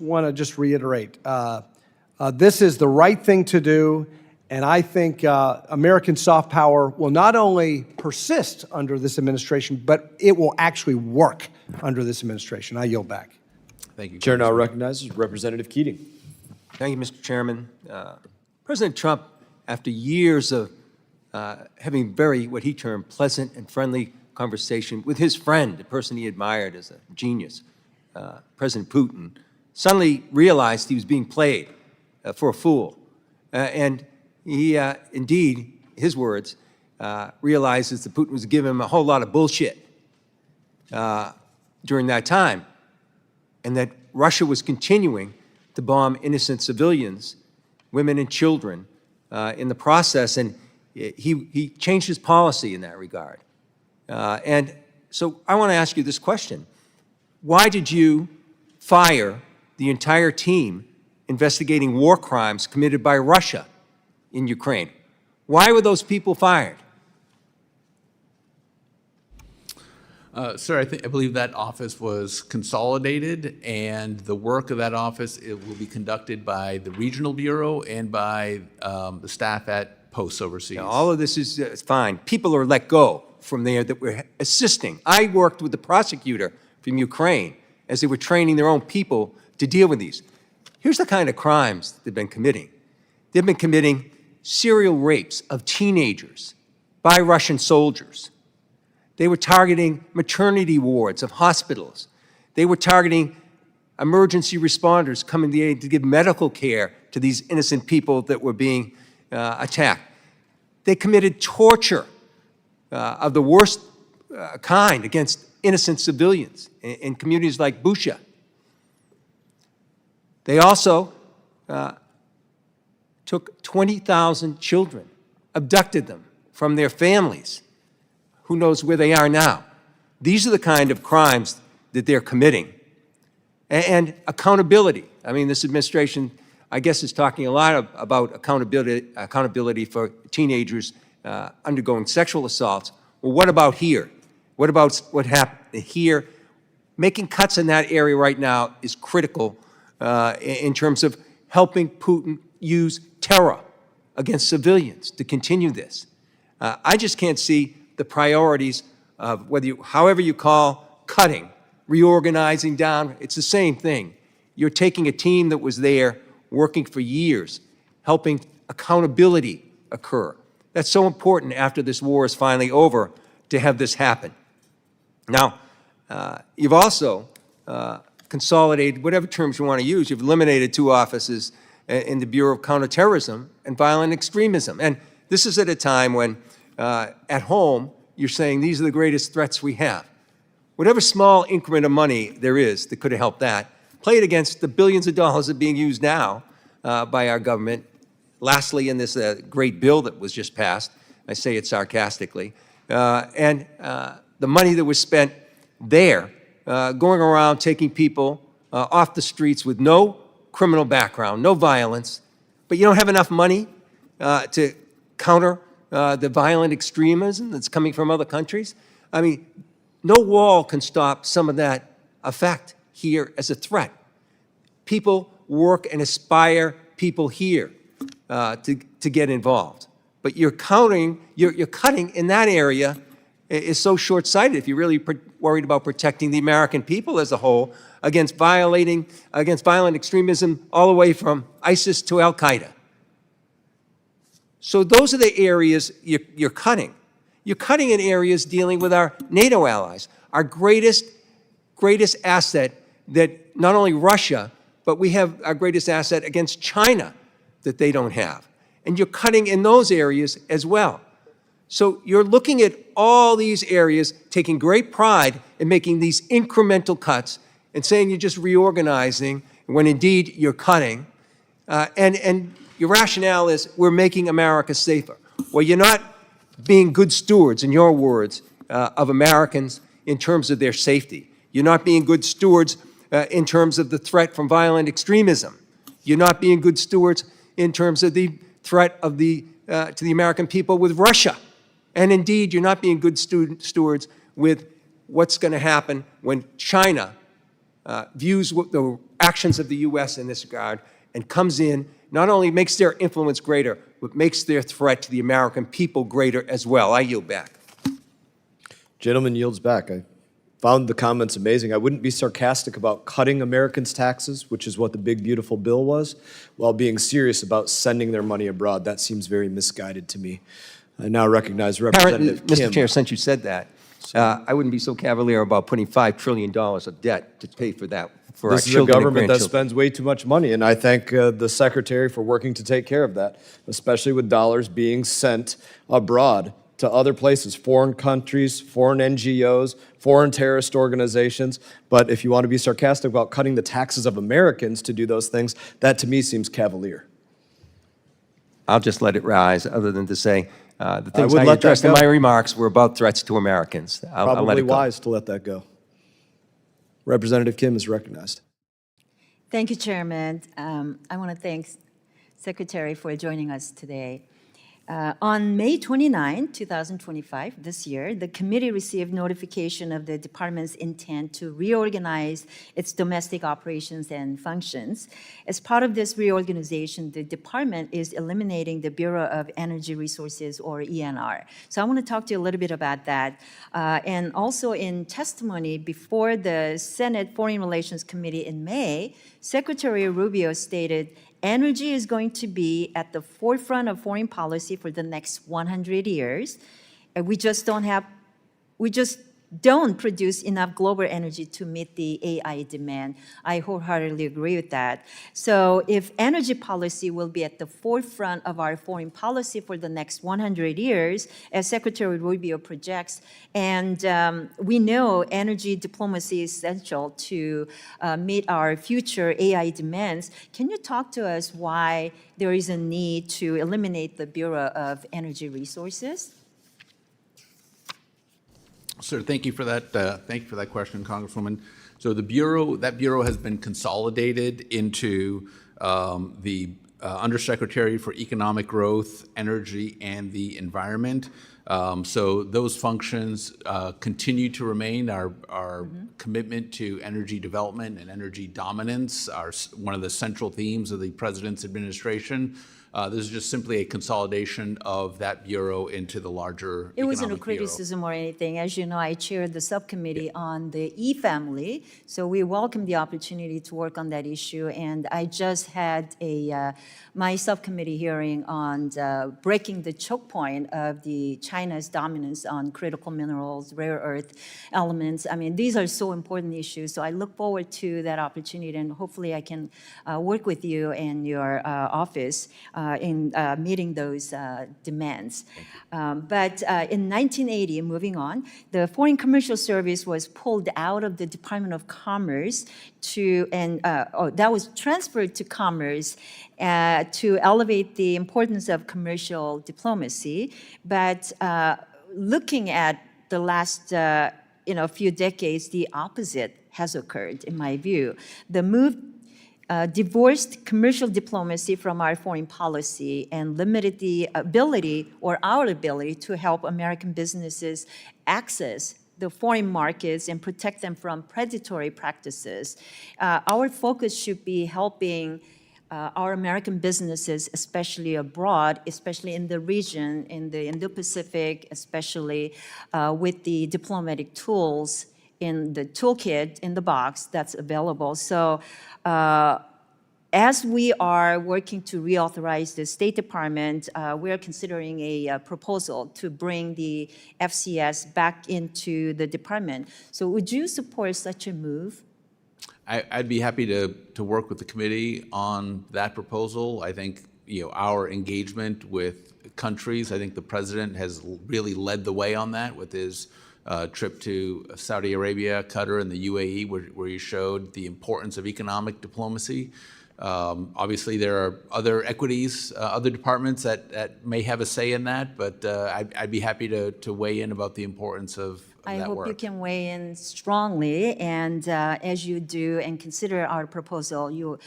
S6: want to reiterate. This is the right thing to do, and I think American soft power will not only persist under this administration, but it will actually work under this administration. I yield back.
S3: Thank you.
S1: Chair now recognizes Representative Keating.
S7: Thank you, Mr. Chairman. President Trump, after years of having what he termed pleasant and friendly conversation with his friend, the person he admired as a genius, President Putin, suddenly realized he was being played for a fool. And he, indeed, his words, realizes that Putin was giving him a whole lot of bullshit during that time, and that Russia was continuing to bomb innocent civilians, women and children, in the process, and he changed his policy in that regard. And so I want to ask you this question. Why did you fire the entire team investigating war crimes committed by Russia in Ukraine? Why were those people fired?
S3: Sir, I believe that office was consolidated, and the work of that office, it will be conducted by the Regional Bureau and by the staff at posts overseas.
S7: Now, all of this is fine. People are let go from there that we're assisting. I worked with the prosecutor from Ukraine as they were training their own people to deal with these. Here's the kind of crimes they've been committing. They've been committing serial rapes of teenagers by Russian soldiers. They were targeting maternity wards of hospitals. They were targeting emergency responders coming to aid to give medical care to these innocent people that were being attacked. They committed torture of the worst kind against innocent civilians in communities like Busha. They also took 20,000 children, abducted them from their families. Who knows where they are now? These are the kind of crimes that they're committing. And accountability. I mean, this administration, I guess, is talking a lot about accountability for teenagers undergoing sexual assaults. Well, what about here? What about what happened here? Making cuts in that area right now is critical in terms of helping Putin use terror against civilians to continue this. I just can't see the priorities of however you call cutting, reorganizing down, it's the same thing. You're taking a team that was there working for years, helping accountability occur. That's so important after this war is finally over to have this happen. Now, you've also consolidated, whatever terms you want to use, you've eliminated 2 offices in the Bureau of Counterterrorism and Violent Extremism. And this is at a time when at home, you're saying these are the greatest threats we have. Whatever small increment of money there is that could have helped that, play it against the billions of dollars that are being used now by our government. Lastly, in this great bill that was just passed, I say it sarcastically, and the money that was spent there, going around taking people off the streets with no criminal background, no violence, but you don't have enough money to counter the violent extremism that's coming from other countries. I mean, no wall can stop some of that effect here as a threat. People work and aspire people here to get involved. But you're cutting in that area is so short-sighted if you're really worried about protecting the American people as a whole against violent extremism all the way from ISIS to Al-Qaeda. So those are the areas you're cutting. You're cutting in areas dealing with our NATO allies, our greatest asset that not only Russia, but we have our greatest asset against China that they don't have. And you're cutting in those areas as well. So you're looking at all these areas, taking great pride in making these incremental cuts and saying you're just reorganizing when indeed you're cutting. And your rationale is we're making America safer. Well, you're not being good stewards, in your words, of Americans in terms of their safety. You're not being good stewards in terms of the threat from violent extremism. You're not being good stewards in terms of the threat of to the American people with Russia. And indeed, you're not being good stewards with what's going to happen when China views the actions of the U.S. in this regard and comes in, not only makes their influence greater, but makes their threat to the American people greater as well. I yield back.
S1: Gentleman yields back. I found the comments amazing. I wouldn't be sarcastic about cutting Americans' taxes, which is what the big, beautiful bill was, while being serious about sending their money abroad. That seems very misguided to me. I now recognize Representative Kim.
S7: Mr. Chair, since you said that, I wouldn't be so cavalier about putting $5 trillion of debt to pay for that for our
S1: This is a
S7: children and
S1: government that
S7: grandchildren.
S1: spends way too much money, and I thank the Secretary for working to take care of that, especially with dollars being sent abroad to other places, foreign countries, foreign NGOs, foreign terrorist organizations. But if you want to be sarcastic about cutting the taxes of Americans to do those things, that to me seems cavalier.
S7: I'll just let it rise, other than to say the things
S1: would
S7: I
S1: let that
S7: addressed in
S1: go.
S7: my remarks were about threats to Americans. I'll let
S1: Probably
S7: it go.
S1: wise to let that go. Representative Kim is recognized.
S8: Thank you, Chairman. I want to thank Secretary for joining us today. On May 29, 2025, this year, the committee received notification of the department's intent to reorganize its domestic operations and functions. As part of this reorganization, the department is eliminating the Bureau of Energy Resources, or ENR. So I want to talk to you a little bit about that. And also in testimony before the Senate Foreign Relations Committee in May, Secretary Rubio stated, energy is going to be at the forefront of foreign policy for the next 100 years. And we just don't produce enough global energy to meet the AI demand. I wholeheartedly agree with that. So if energy policy will be at the forefront of our foreign policy for the next 100 years, as Secretary Rubio projects, and we know energy diplomacy is essential to meet our future AI demands, can you talk to us why there is a need to eliminate the Bureau of Energy Resources?
S3: Sir, thank you for that. Thank you for that question, Congresswoman. So that bureau has been consolidated into the Undersecretary for Economic Growth, Energy, and the Environment. So those functions continue to remain. Our commitment to energy development and energy dominance are one of the central themes of the President's administration. This is just simply a consolidation of that bureau into the larger
S8: It wasn't a
S3: economic bureau.
S8: criticism or anything. As you know, I chaired the subcommittee on the E-family, so we welcome the opportunity to work on that issue. And I just had my subcommittee hearing on breaking the choke point of China's dominance on critical minerals, rare earth elements. I mean, these are so important issues. So I look forward to that opportunity, and hopefully I can work with you and your office in meeting those demands. But in 1980, moving on, the Foreign Commercial Service was pulled out of the Department of Commerce that was transferred to Commerce to elevate the importance of commercial diplomacy. But looking at the last few decades, the opposite has occurred, in my view. The move divorced commercial diplomacy from our foreign policy and limited the ability or our ability to help American businesses access the foreign markets and protect them from predatory practices. Our focus should be helping our American businesses, especially abroad, especially in the region, in the Indo-Pacific, especially with the diplomatic tools in the toolkit, in the box that's available. So as we are working to reauthorize the State Department, we are considering a proposal to bring the FCS back into the department. So would you support such a move?
S3: I'd be happy to work with the committee on that proposal. I think our engagement with countries. I think the president has really led the way on that with his trip to Saudi Arabia, Qatar, and the UAE, where he showed the importance of economic diplomacy. Obviously, there are other equities, other departments that may have a say in that, but I'd be happy to weigh in about the importance of
S8: I
S3: that
S8: hope
S3: work.
S8: you can weigh in strongly, and as you do and consider our proposal, you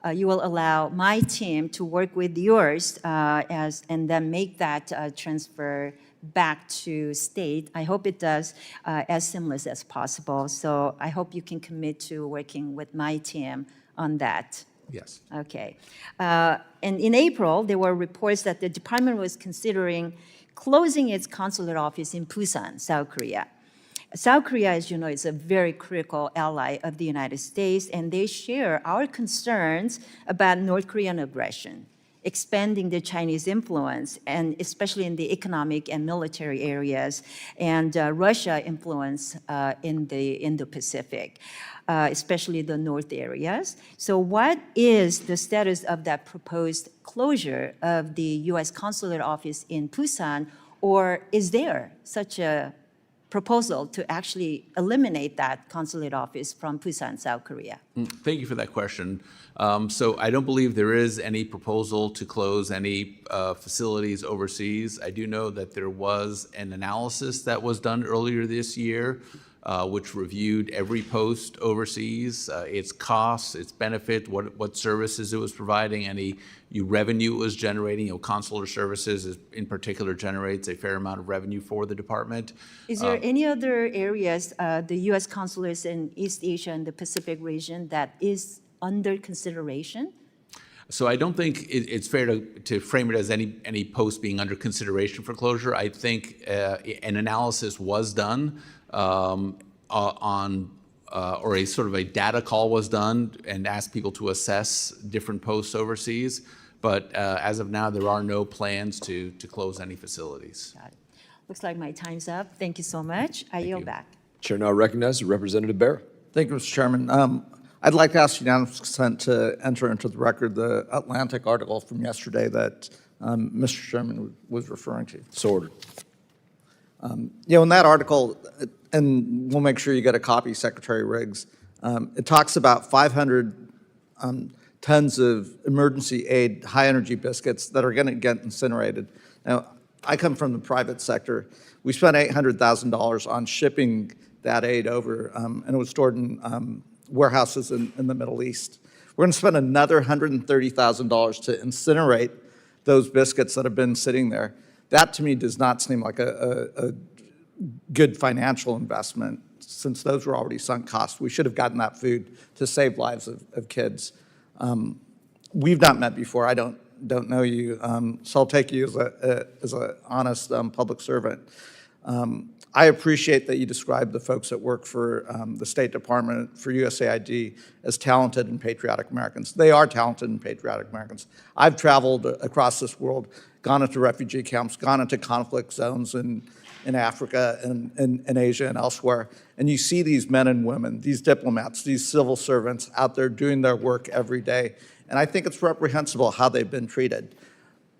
S8: will allow my team to work with yours and then make that transfer back to state. I hope it does as seamless as possible. So I hope you can commit to working with my team on that.
S3: Yes.
S8: Okay. And in April, there were reports that the department was considering closing its consulate office in Busan, South Korea. South Korea, as you know, is a very critical ally of the United States, and they share our concerns about North Korean aggression, expanding the Chinese influence, and especially in the economic and military areas, and Russia influence in the Indo-Pacific, especially the north areas. So what is the status of that proposed closure of the U.S. consulate office in Busan, or is there such a proposal to actually eliminate that consulate office from Busan, South Korea?
S3: Thank you for that question. So I don't believe there is any proposal to close any facilities overseas. I do know that there was an analysis that was done earlier this year, which reviewed every post overseas, its costs, its benefit, what services it was providing, any revenue it was generating. Consular services in particular generates a fair amount of revenue for the department.
S8: Is there any other areas, the U.S. consulates in East Asia and the Pacific region, that is under consideration?
S3: So I don't think it's fair to frame it as any post being under consideration for closure. I think an analysis was done or a sort of a data call was done and asked people to assess different posts overseas. But as of now, there are no plans to close any facilities.
S8: Got it. Looks like my time's up. Thank you so much. I yield
S3: you.
S8: back.
S9: Chair now recognizes Representative Bear.
S10: Thank you, Mr. Chairman. I'd like to ask unanimous consent to enter into the record the Atlantic article from yesterday that Mr. Chairman was referring to.
S9: So ordered.
S10: In that article, and we'll make sure you get a copy, Secretary Riggs, it talks about 500 tons of emergency aid, high-energy biscuits that are going to get incinerated. Now, I come from the private sector. We spent $800,000 on shipping that aid over, and it was stored in warehouses in the Middle East. We're going to spend another $130,000 to incinerate those biscuits that have been sitting there. That, to me, does not seem like a good financial investment, since those were already sunk costs. We should have gotten that food to save lives of kids. We've not met before. I don't know you, so I'll take you as an honest public servant. I appreciate that you describe the folks that work for the State Department, for USAID, as talented and patriotic Americans. They are talented and patriotic Americans. I've traveled across this world, gone into refugee camps, gone into conflict zones in Africa and in Asia and elsewhere, and you see these men and women, these diplomats, these civil servants out there doing their work every day, and I think it's reprehensible how they've been treated.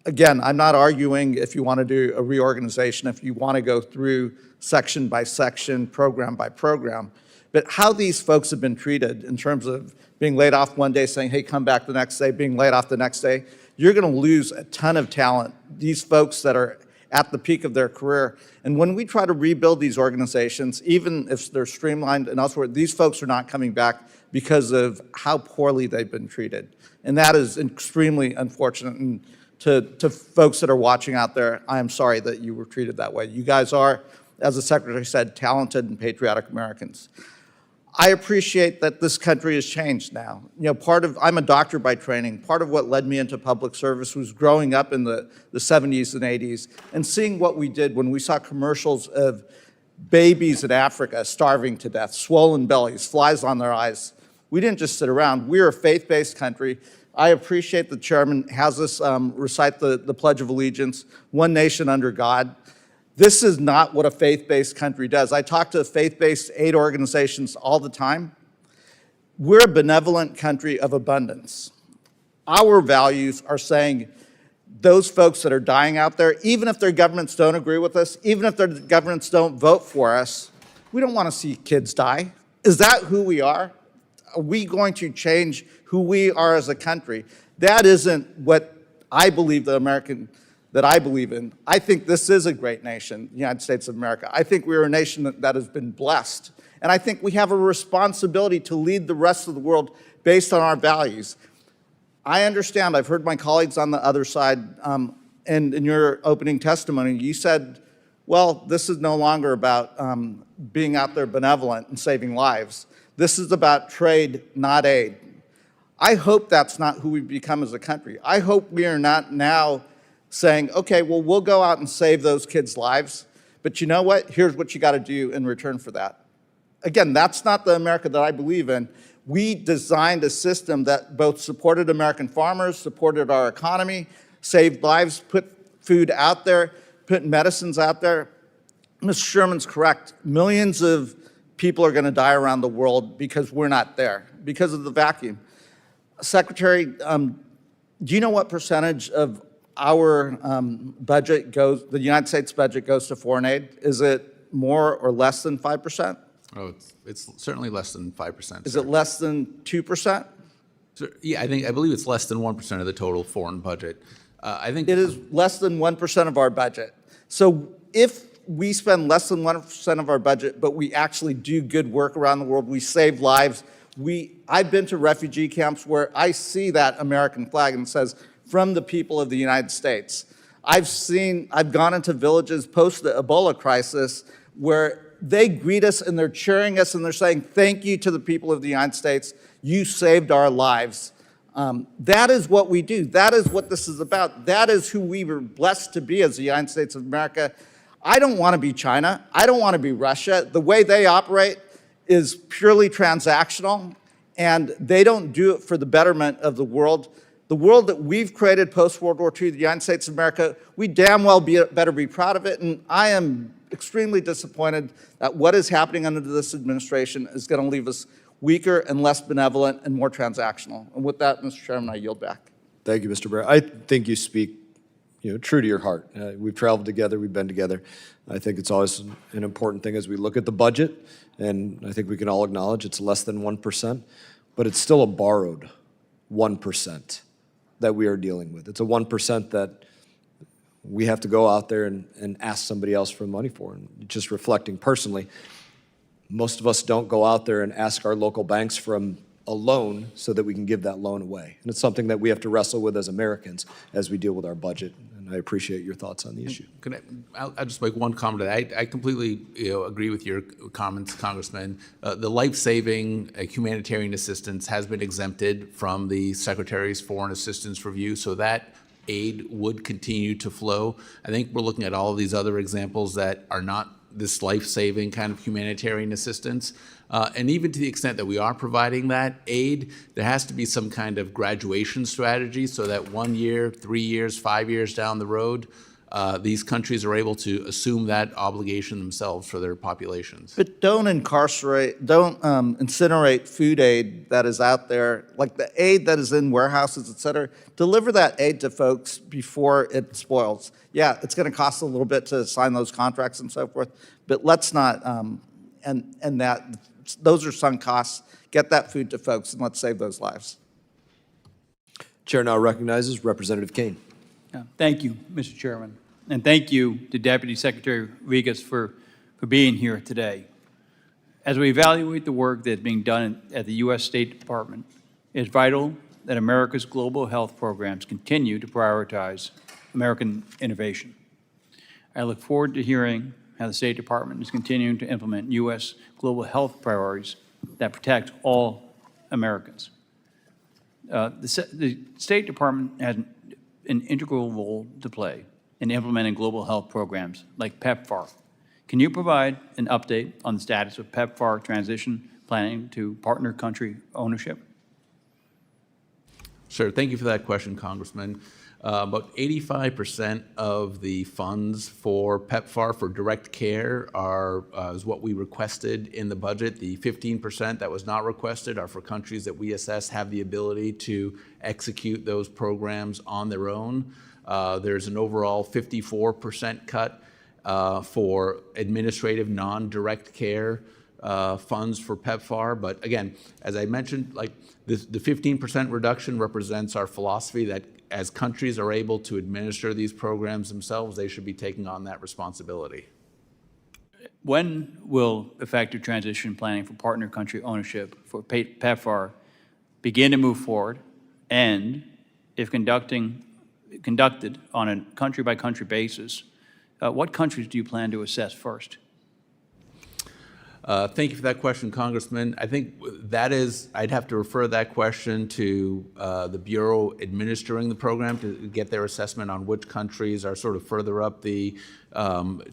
S10: Again, I'm not arguing if you want to do a reorganization, if you want to go through section by section, program by program, but how these folks have been treated in terms of being laid off one day, saying, hey, come back the next day, being laid off the next day, you're going to lose a ton of talent, these folks that are at the peak of their career. And when we try to rebuild these organizations, even if they're streamlined and elsewhere, these folks are not coming back because of how poorly they've been treated. And that is extremely unfortunate. And to folks that are watching out there, I am sorry that you were treated that way. You guys are, as the Secretary said, talented and patriotic Americans. I appreciate that this country has changed now. I'm a doctor by training. Part of what led me into public service was growing up in the 70s and 80s and seeing what we did when we saw commercials of babies in Africa starving to death, swollen bellies, flies on their eyes. We didn't just sit around. We're a faith-based country. I appreciate the chairman has us recite the Pledge of Allegiance, one nation under God. This is not what a faith-based country does. I talk to faith-based aid organizations all the time. We're a benevolent country of abundance. Our values are saying those folks that are dying out there, even if their governments don't agree with us, even if their governments don't vote for us, we don't want to see kids die. Is that who we are? Are we going to change who we are as a country? That isn't what I believe that I believe in. I think this is a great nation, the United States of America. I think we're a nation that has been blessed. And I think we have a responsibility to lead the rest of the world based on our values. I understand, I've heard my colleagues on the other side, and in your opening testimony, you said, well, this is no longer about being out there benevolent and saving lives. This is about trade, not aid. I hope that's not who we become as a country. I hope we are not now saying, okay, well, we'll go out and save those kids' lives, but you know what? Here's what you got to do in return for that. Again, that's not the America that I believe in. We designed a system that both supported American farmers, supported our economy, saved lives, put food out there, put medicines out there. Mr. Sherman's correct. Millions of people are going to die around the world because we're not there, because of the vacuum. Secretary, do you know what percentage of our budget goes, the United States budget goes to foreign aid? Is it more or less than 5%?
S3: Oh, it's certainly less than 5%.
S10: Is it less than 2%?
S3: So, yeah, I believe it's less than 1% of the total foreign budget. I think
S10: It is less than 1% of our budget. So if we spend less than 1% of our budget, but we actually do good work around the world, we save lives. I've been to refugee camps where I see that American flag and it says, from the people of the United States. I've gone into villages post the Ebola crisis where they greet us and they're cheering us and they're saying, thank you to the people of the United States. You saved our lives. That is what we do. That is what this is about. That is who we were blessed to be as the United States of America. I don't want to be China. I don't want to be Russia. The way they operate is purely transactional, and they don't do it for the betterment of the world. The world that we've created post-World War II, the United States of America, we damn well better be proud of it, and I am extremely disappointed that what is happening under this administration is going to leave us weaker and less benevolent and more transactional. And with that, Mr. Chairman, I yield back.
S9: Thank you, Mr. Bear. I think you speak, true to your heart. We've traveled together, we've been together. I think it's always an important thing as we look at the budget, and I think we can all acknowledge it's less than 1%, but it's still a borrowed 1% that we are dealing with. It's a 1% that we have to go out there and ask somebody else for money for. And just reflecting personally, most of us don't go out there and ask our local banks for a loan so that we can give that loan away. And it's something that we have to wrestle with as Americans as we deal with our budget. And I appreciate your thoughts on the issue.
S3: I'll just make one comment. I completely agree with your comments, Congressman. The life-saving humanitarian assistance has been exempted from the Secretary's Foreign Assistance Review, so that aid would continue to flow. I think we're looking at all of these other examples that are not this life-saving kind of humanitarian assistance. And even to the extent that we are providing that aid, there has to be some kind of graduation strategy so that 1 year, 3 years, 5 years down the road, these countries are able to assume that obligation themselves for their populations.
S10: But don't incinerate food aid that is out there, like the aid that is in warehouses, et cetera. Deliver that aid to folks before it spoils. Yeah, it's going to cost a little bit to sign those contracts and so forth, but let's not, those are sunk costs. Get that food to folks and let's save those lives.
S9: Chair now recognizes Representative Kane.
S11: Thank you, Mr. Chairman. And thank you to Deputy Secretary Regas for being here today. As we evaluate the work that's being done at the U.S. State Department, it's vital that America's global health programs continue to prioritize American innovation. I look forward to hearing how the State Department is continuing to implement U.S. global health priorities that protect all Americans. The State Department has an integral role to play in implementing global health programs like PEPFAR. Can you provide an update on the status of PEPFAR transition planning to partner country ownership?
S3: Sure. Thank you for that question, Congressman. About 85% of the funds for PEPFAR for direct care is what we requested in the budget. The 15% that was not requested are for countries that we assess have the ability to execute those programs on their own. There's an overall 54% cut for administrative non-direct care funds for PEPFAR. But again, as I mentioned, like the 15% reduction represents our philosophy that as countries are able to administer these programs themselves, they should be taking on that responsibility.
S11: When will effective transition planning for partner country ownership for PEPFAR begin to move forward? And if conducted on a country-by-country basis, what countries do you plan to assess first?
S3: Thank you for that question, Congressman. I think that is, I'd have to refer that question to the Bureau administering the program to get their assessment on which countries are sort of further up the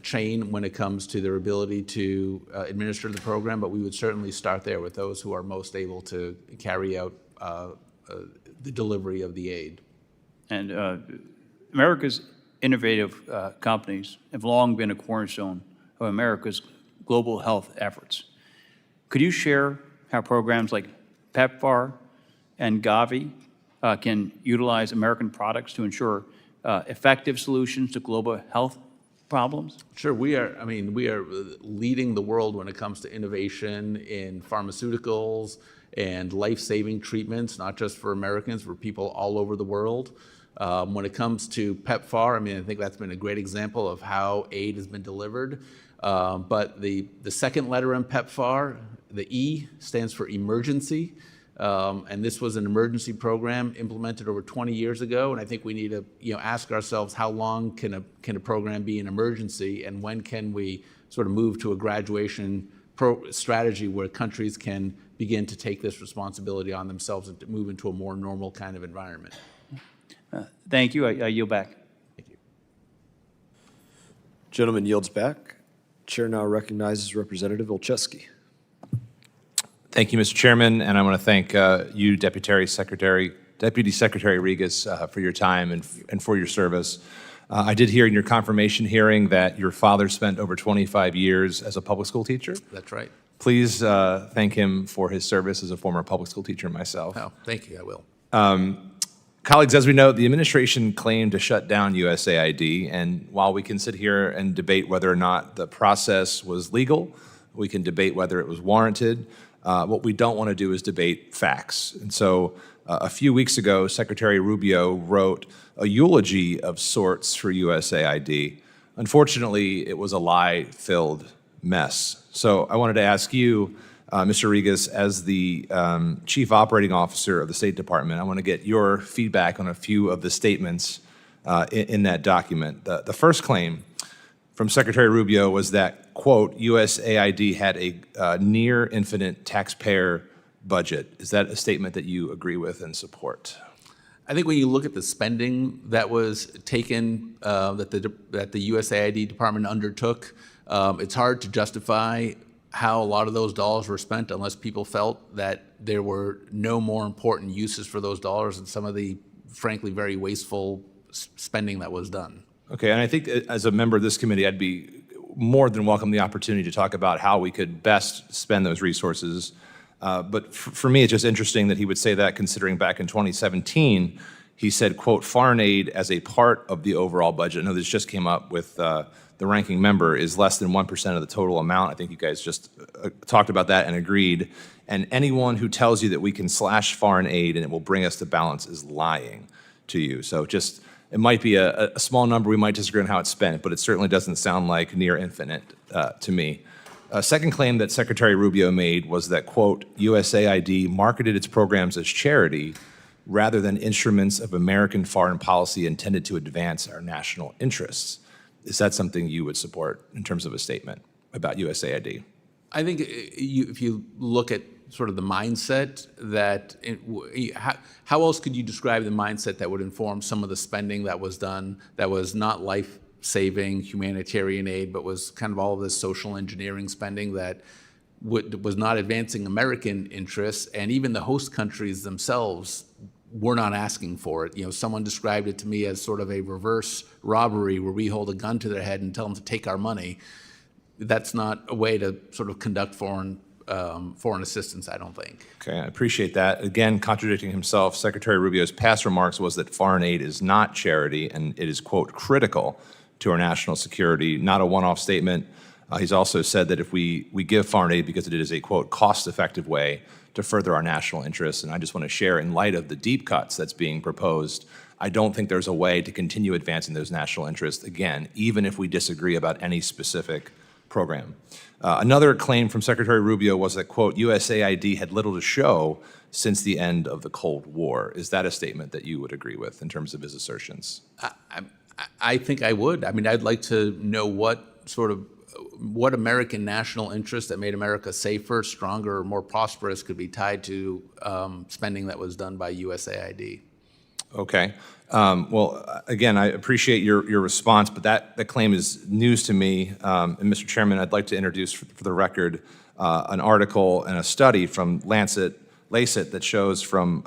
S3: chain when it comes to their ability to administer the program, but we would certainly start there with those who are most able to carry out the delivery of the aid.
S11: And America's innovative companies have long been a cornerstone of America's global health efforts. Could you share how programs like PEPFAR and Gavi can utilize American products to ensure effective solutions to global health problems?
S3: Sure, we are leading the world when it comes to innovation in pharmaceuticals and life-saving treatments, not just for Americans, for people all over the world. When it comes to PEPFAR, I think that's been a great example of how aid has been delivered. But the second letter in PEPFAR, the E, stands for emergency. And this was an emergency program implemented over 20 years ago. And I think we need to ask ourselves, how long can a program be an emergency, and when can we sort of move to a graduation strategy where countries can begin to take this responsibility on themselves and to move into a more normal kind of environment.
S11: Thank you. I yield back.
S3: Thank you.
S9: Gentleman yields back. Chair now recognizes Representative Olszewski.
S12: Thank you, Mr. Chairman, and I want to thank you, Deputy Secretary Regas, for your time and for your service. I did hear in your confirmation hearing that your father spent over 25 years as a public school teacher.
S3: That's right.
S12: Please thank him for his service as a former public school teacher myself.
S3: Oh, thank you, I will.
S12: Colleagues, as we know, the administration claimed to shut down USAID, and while we can sit here and debate whether or not the process was legal, we can debate whether it was warranted, what we don't want to do is debate facts. And so a few weeks ago, Secretary Rubio wrote a eulogy of sorts for USAID. Unfortunately, it was a lie-filled mess. So I wanted to ask you, Mr. Regas, as the Chief Operating Officer of the State Department, I want to get your feedback on a few of the statements in that document. The first claim from Secretary Rubio was that, quote, USAID had a near infinite taxpayer budget. Is that a statement that you agree with and support?
S3: I think when you look at the spending that was taken, that the USAID department undertook, it's hard to justify how a lot of those dollars were spent unless people felt that there were no more important uses for those dollars than some of the, frankly, very wasteful spending that was done.
S12: Okay, and I think as a member of this committee, I'd be more than welcome the opportunity to talk about how we could best spend those resources. But for me, it's just interesting that he would say that, considering back in 2017, he said, quote, foreign aid as a part of the overall budget. I know this just came up with the ranking member, is less than 1% of the total amount. I think you guys just talked about that and agreed. And anyone who tells you that we can slash foreign aid and it will bring us to balance is lying to you. So just, it might be a small number, we might disagree on how it's spent, but it certainly doesn't sound like near infinite to me. A second claim that Secretary Rubio made was that, quote, USAID marketed its programs as charity rather than instruments of American foreign policy intended to advance our national interests. Is that something you would support in terms of a statement about USAID?
S3: I think if you look at sort of the mindset that, how else could you describe the mindset that would inform some of the spending that was done that was not life-saving humanitarian aid, but was kind of all of this social engineering spending that was not advancing American interests, and even the host countries themselves were not asking for it. Someone described it to me as sort of a reverse robbery where we hold a gun to their head and tell them to take our money. That's not a way to sort of conduct foreign foreign assistance, I don't think.
S12: Okay, I appreciate that. Again, contradicting himself, Secretary Rubio's past remarks was that foreign aid is not charity and it is, quote, critical to our national security, not a one-off statement. He's also said that if we give foreign aid because it is a, quote, cost-effective way to further our national interests. And I just want to share, in light of the deep cuts that's being proposed, I don't think there's a way to continue advancing those national interests, again, even if we disagree about any specific program. Another claim from Secretary Rubio was that, quote, USAID had little to show since the end of the Cold War. Is that a statement that you would agree with in terms of his assertions?
S3: I think I would. I mean, I'd like to know what American national interest that made America safer, stronger, or more prosperous could be tied to spending that was done by USAID.
S12: Okay. Well, again, I appreciate your response, but that claim is news to me. And Mr. Chairman, I'd like to introduce for the record an article and a study from Lancet that shows from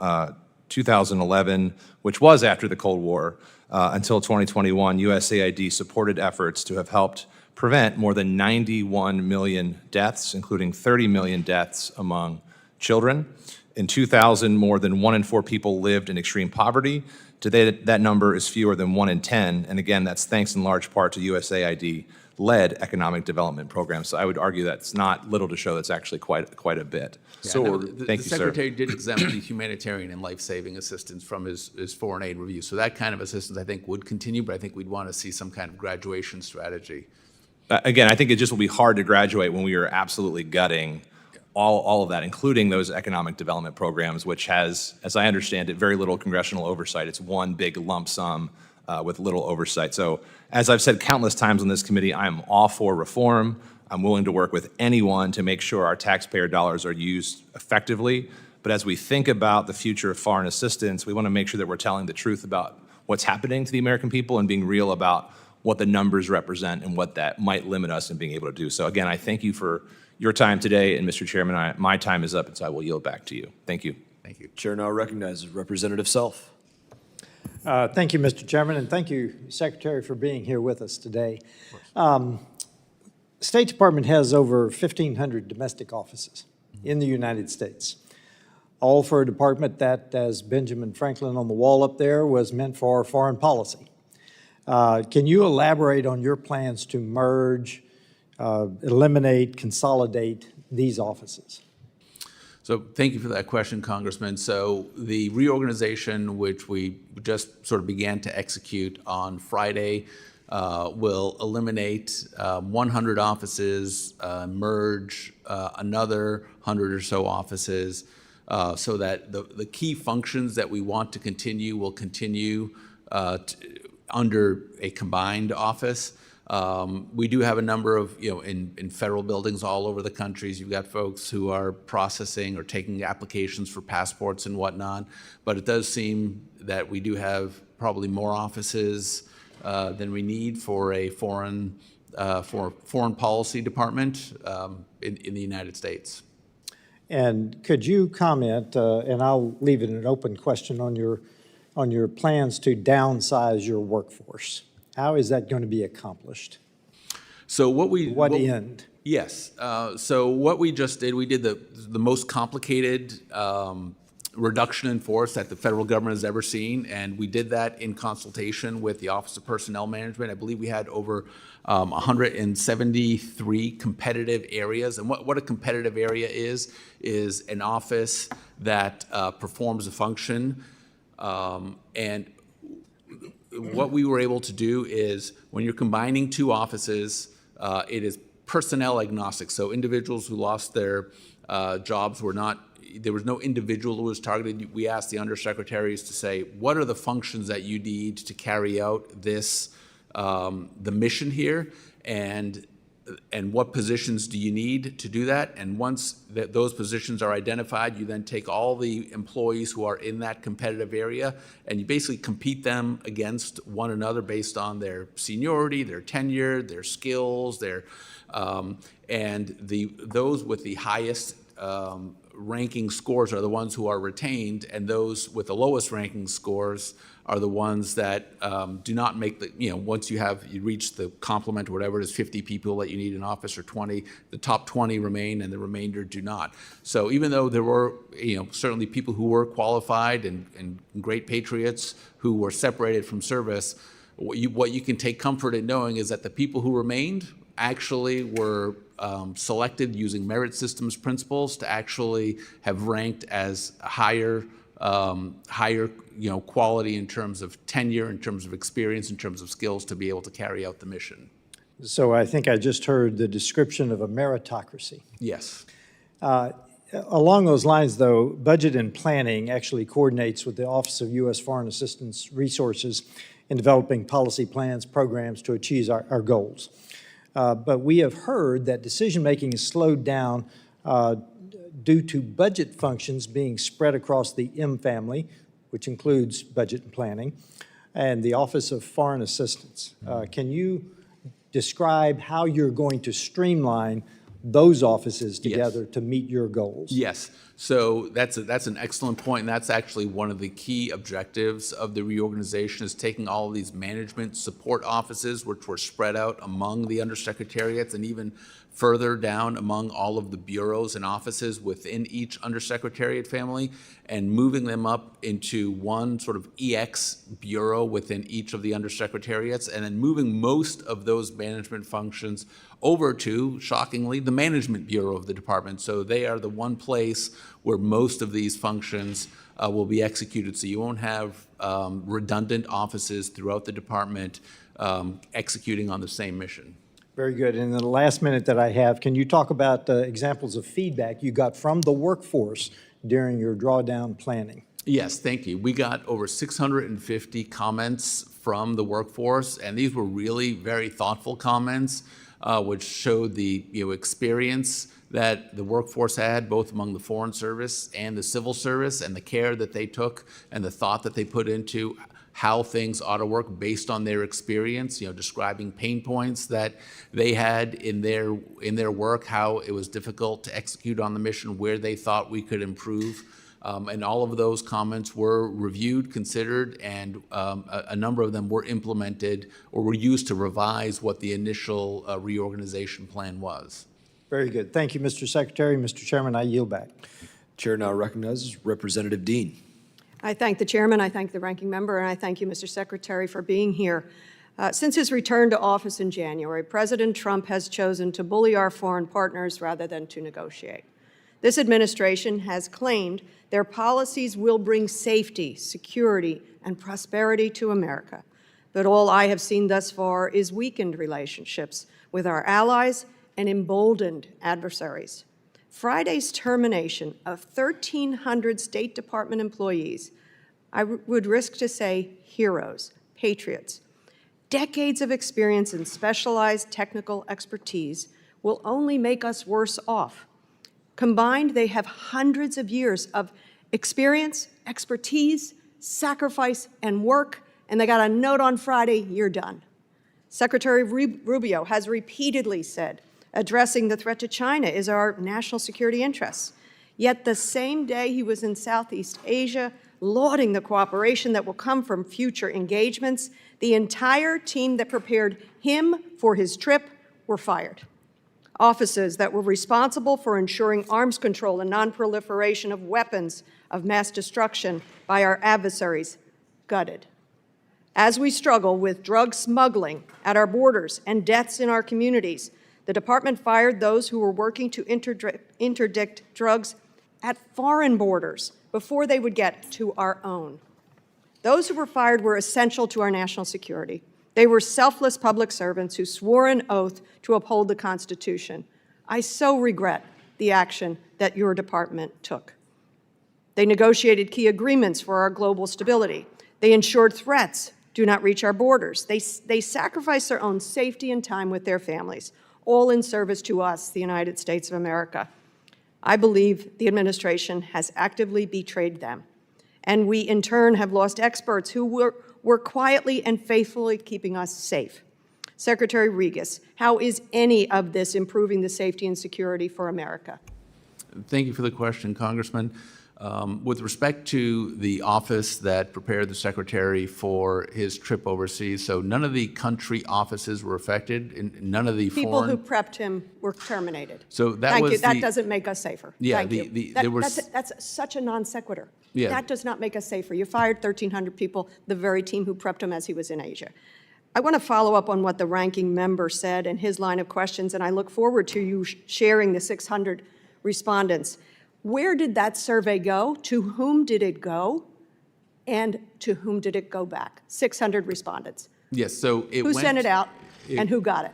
S12: 2011, which was after the Cold War, until 2021, USAID supported efforts to have helped prevent more than 91 million deaths, including 30 million deaths among children. In 2000, more than 1 in 4 people lived in extreme poverty. Today, that number is fewer than 1 in 10. And again, that's thanks in large part to USAID-led economic development programs. So I would argue that's not little to show, that's actually quite a bit.
S3: Yeah,
S12: So
S3: no,
S12: thank you, sir.
S3: The Secretary did exempt the humanitarian and life-saving assistance from his foreign aid review. So that kind of assistance, I think, would continue, but I think we'd want to see some kind of graduation strategy.
S12: Again, I think it just will be hard to graduate when we are absolutely gutting all of that, including those economic development programs, which has, as I understand it, very little congressional oversight. It's one big lump sum with little oversight. So as I've said countless times on this committee, I am all for reform. I'm willing to work with anyone to make sure our taxpayer dollars are used effectively. But as we think about the future of foreign assistance, we want to make sure that we're telling the truth about what's happening to the American people and being real about what the numbers represent and what that might limit us in being able to do. So again, I thank you for your time today, and Mr. Chairman, my time is up, and so I will yield back to you. Thank you.
S3: Thank you.
S1: Chair now recognizes Representative Self.
S13: Thank you, Mr. Chairman, and thank you, Secretary, for being here with us today. State Department has over 1,500 domestic offices in the United States, all for a department that, as Benjamin Franklin on the wall up there, was meant for foreign policy. Can you elaborate on your plans to merge, eliminate, consolidate these offices?
S3: So thank you for that question, Congressman. So the reorganization, which we just sort of began to execute on Friday, will eliminate 100 offices, merge another 100 or so offices, so that the key functions that we want to continue will continue under a combined office. We do have a number of, in federal buildings all over the countries, you've got folks who are processing or taking applications for passports and whatnot, but it does seem that we do have probably more offices than we need for a foreign policy department in the United States.
S13: And could you comment, and I'll leave it an open question, on your plans to downsize your workforce? How is that going to be accomplished?
S3: So what
S13: end?
S3: Yes. So what we just did, we did the most complicated reduction in force that the federal government has ever seen, and we did that in consultation with the Office of Personnel Management. I believe we had over 173 competitive areas. And what a competitive area is an office that performs a function. And what we were able to do is, when you're combining two offices, it is personnel agnostic. So individuals who lost their jobs there was no individual who was targeted. We asked the undersecretaries to say, what are the functions that you need to carry out this, the mission here, and what positions do you need to do that? And once those positions are identified, you then take all the employees who are in that competitive area and you basically compete them against one another based on their seniority, their tenure, their skills, and those with the highest ranking scores are the ones who are retained, and those with the lowest ranking scores are the ones that do not make the, once you reach the complement or whatever it is, 50 people that you need in office or 20, the top 20 remain and the remainder do not. So even though there were, certainly people who were qualified and great patriots who were separated from service, what you can take comfort in knowing is that the people who remained actually were selected using merit systems principles to actually have ranked as higher quality in terms of tenure, in terms of experience, in terms of skills to be able to carry out the mission.
S13: So I think I just heard the description of a meritocracy.
S3: Yes.
S13: Along those lines, though, budget and planning actually coordinates with the Office of U.S. Foreign Assistance Resources in developing policy plans, programs to achieve our goals. But we have heard that decision-making is slowed down due to budget functions being spread across the M family, which includes budget and planning, and the Office of Foreign Assistance. Can you describe how you're going to streamline those offices together to meet your goals?
S3: Yes. So that's an excellent point, and that's actually one of the key objectives of the reorganization is taking all of these management support offices, which were spread out among the undersecretariats and even further down among all of the bureaus and offices within each undersecretariat family, and moving them up into one sort of EX bureau within each of the undersecretariats, and then moving most of those management functions over to, shockingly, the management bureau of the department. So they are the one place where most of these functions will be executed. So you won't have redundant offices throughout the department executing on the same mission.
S13: Very good. And in the last minute that I have, can you talk about examples of feedback you got from the workforce during your drawdown planning?
S3: Yes, thank you. We got over 650 comments from the workforce, and these were really very thoughtful comments, which showed the experience that the workforce had, both among the Foreign Service and the Civil Service, and the care that they took and the thought that they put into how things ought to work based on their experience, describing pain points that they had in their work, how it was difficult to execute on the mission, where they thought we could improve. And all of those comments were reviewed, considered, and a number of them were implemented or were used to revise what the initial reorganization plan was.
S13: Very good. Thank you, Mr. Secretary. Mr. Chairman, I yield back.
S1: Chair now recognizes Representative Dean.
S14: I thank the chairman, I thank the ranking member, and I thank you, Mr. Secretary, for being here. Since his return to office in January, President Trump has chosen to bully our foreign partners rather than to negotiate. This administration has claimed their policies will bring safety, security, and prosperity to America. But all I have seen thus far is weakened relationships with our allies and emboldened adversaries. Friday's termination of 1,300 State Department employees, I would risk to say heroes, patriots, decades of experience and specialized technical expertise will only make us worse off. Combined, they have hundreds of years of experience, expertise, sacrifice, and work, and they got a note on Friday, you're done. Secretary Rubio has repeatedly said, addressing the threat to China is our national security interests. Yet the same day he was in Southeast Asia, lauding the cooperation that will come from future engagements, the entire team that prepared him for his trip were fired. Offices that were responsible for ensuring arms control and nonproliferation of weapons of mass destruction by our adversaries, gutted. As we struggle with drug smuggling at our borders and deaths in our communities, the department fired those who were working to interdict drugs at foreign borders before they would get to our own. Those who were fired were essential to our national security. They were selfless public servants who swore an oath to uphold the Constitution. I so regret the action that your department took. They negotiated key agreements for our global stability. They ensured threats do not reach our borders. They sacrificed their own safety and time with their families, all in service to us, the United States of America. I believe the administration has actively betrayed them, and we in turn have lost experts who were quietly and faithfully keeping us safe. Secretary Regas, how is any of this improving the safety and security for America?
S3: Thank you for the question, Congressman. With respect to the office that prepared the secretary for his trip overseas, so none of the country offices were affected, and none of the
S14: People who
S3: foreign.
S14: prepped him were terminated.
S3: So that
S14: Thank you.
S3: was
S14: That
S3: the-
S14: doesn't make us safer.
S3: Yeah,
S14: Thank you.
S3: there was.
S14: That's such a non sequitur.
S3: Yeah.
S14: That does not make us safer. You fired 1,300 people, the very team who prepped him as he was in Asia. I want to follow up on what the ranking member said in his line of questions, and I look forward to you sharing the 600 respondents. Where did that survey go? To whom did it go? And to whom did it go back? 600 respondents.
S3: Yes, so it
S14: Who
S3: went.
S14: sent it out and who got it?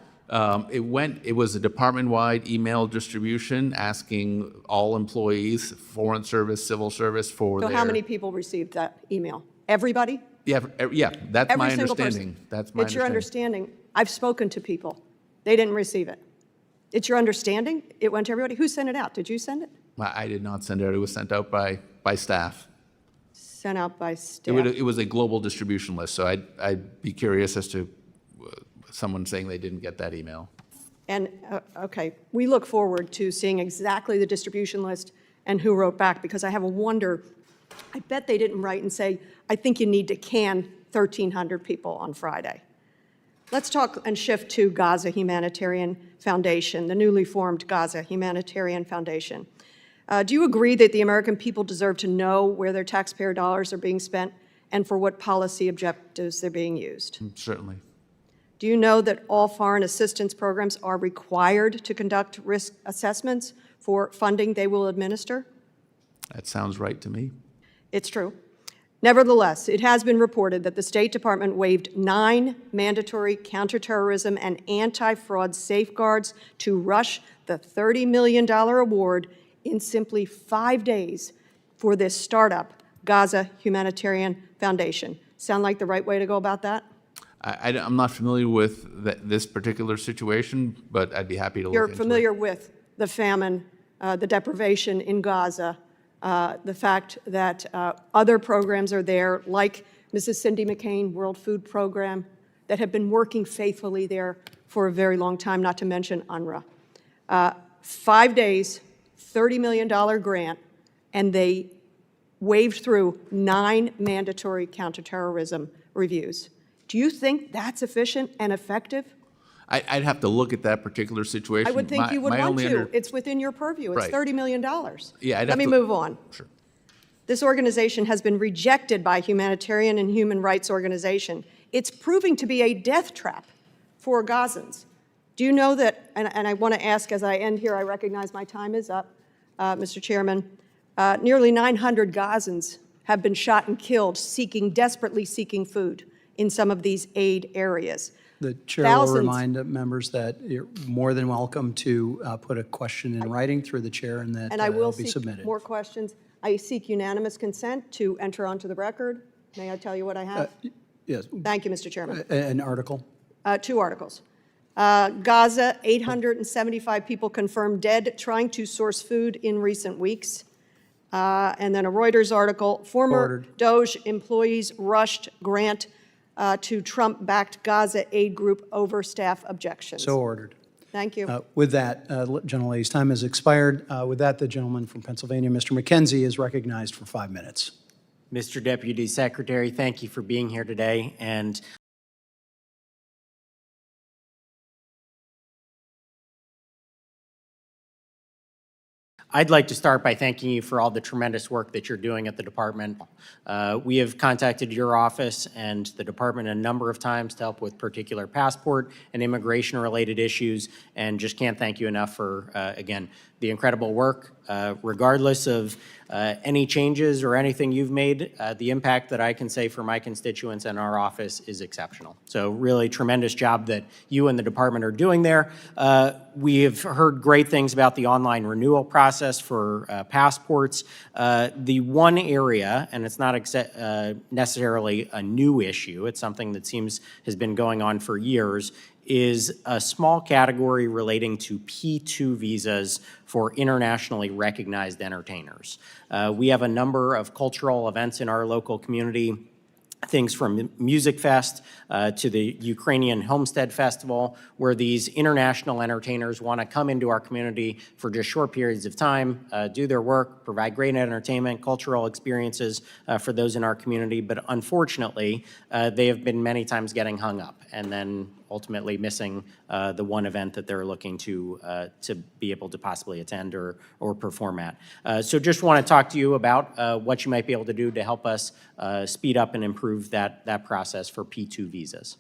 S3: It was a department-wide email distribution asking all employees, foreign service, civil service for
S14: So
S3: their.
S14: how many people received that email? Everybody?
S3: Yeah, that's
S14: Every
S3: my
S14: single person?
S3: understanding. That's my
S14: It's your
S3: understanding.
S14: understanding. I've spoken to people. They didn't receive it. It's your understanding? It went to everybody? Who sent it out? Did you send it?
S3: I did not send it out. It was sent out by staff.
S14: Sent out by
S3: It
S14: staff.
S3: was a global distribution list, so I'd be curious as to someone saying they didn't get that email.
S14: And, okay, we look forward to seeing exactly the distribution list and who wrote back, because I have a wonder, I bet they didn't write and say, I think you need to can 1,300 people on Friday. Let's talk and shift to Gaza Humanitarian Foundation, the newly formed Gaza Humanitarian Foundation. Do you agree that the American people deserve to know where their taxpayer dollars are being spent and for what policy objectives they're being used?
S3: Certainly.
S14: Do you know that all foreign assistance programs are required to conduct risk assessments for funding they will administer?
S3: That sounds right to me.
S14: It's true. Nevertheless, it has been reported that the State Department waived 9 mandatory counterterrorism and anti-fraud safeguards to rush the $30 million award in simply 5 days for this startup, Gaza Humanitarian Foundation. Sound like the right way to go about that?
S3: I'm not familiar with this particular situation, but I'd be happy to look into it.
S14: You're familiar with the famine, the deprivation in Gaza, the fact that other programs are there, like Mrs. Cindy McCain World Food Program, that have been working faithfully there for a very long time, not to mention UNRWA. 5 days, $30 million grant, and they waved through 9 mandatory counterterrorism reviews. Do you think that's efficient and effective?
S3: I'd have to look at that particular situation.
S14: I would think you would
S3: My
S14: want
S3: only
S14: to. It's within your purview. It's
S3: Right.
S14: $30 million.
S3: Yeah, I'd
S14: Let
S3: have
S14: me
S3: to-
S14: move on.
S3: Sure.
S14: This organization has been rejected by humanitarian and human rights organization. It's proving to be a death trap for Gazans. Do you know that, and I want to ask as I end here, I recognize my time is up, Mr. Chairman, nearly 900 Gazans have been shot and killed desperately seeking food in some of these aid areas.
S15: The chair
S14: Thousands.
S15: will remind members that you're more than welcome to put a question in writing through the chair, and that
S14: And I will
S15: will be
S14: seek
S15: submitted.
S14: more questions. I seek unanimous consent to enter onto the record. May I tell you what I have?
S15: Yes,
S14: Thank you, Mr. Chairman.
S15: an article.
S14: 2 articles. Gaza, 875 people confirmed dead trying to source food in recent weeks. And then a Reuters article, former
S15: Ordered.
S14: Doge employees rushed grant to Trump-backed Gaza aid group over staff objections.
S15: So ordered.
S14: Thank you.
S15: With that, gentlelady's time has expired. With that, the gentleman from Pennsylvania, Mr. McKenzie, is recognized for 5 minutes.
S16: Mr. Deputy Secretary, thank you for being here today. And I'd like to start by thanking you for all the tremendous work that you're doing at the department. We have contacted your office and the department a number of times to help with particular passport and immigration-related issues, and just can't thank you enough for, again, the incredible work. Regardless of any changes or anything you've made, the impact that I can say for my constituents and our office is exceptional. So really tremendous job that you and the department are doing there. We have heard great things about the online renewal process for passports. The one area, and it's not necessarily a new issue, it's something that has been going on for years, is a small category relating to P2 visas for internationally recognized entertainers. We have a number of cultural events in our local community things from Music Fest to the Ukrainian Homestead Festival, where these international entertainers want to come into our community for just short periods of time, do their work, provide great entertainment, cultural experiences for those in our community. But unfortunately, they have been many times getting hung up and then ultimately missing the one event that they're looking to be able to possibly attend or perform at. So just want to talk to you about what you might be able to do to help us speed up and improve that process for P2 visas.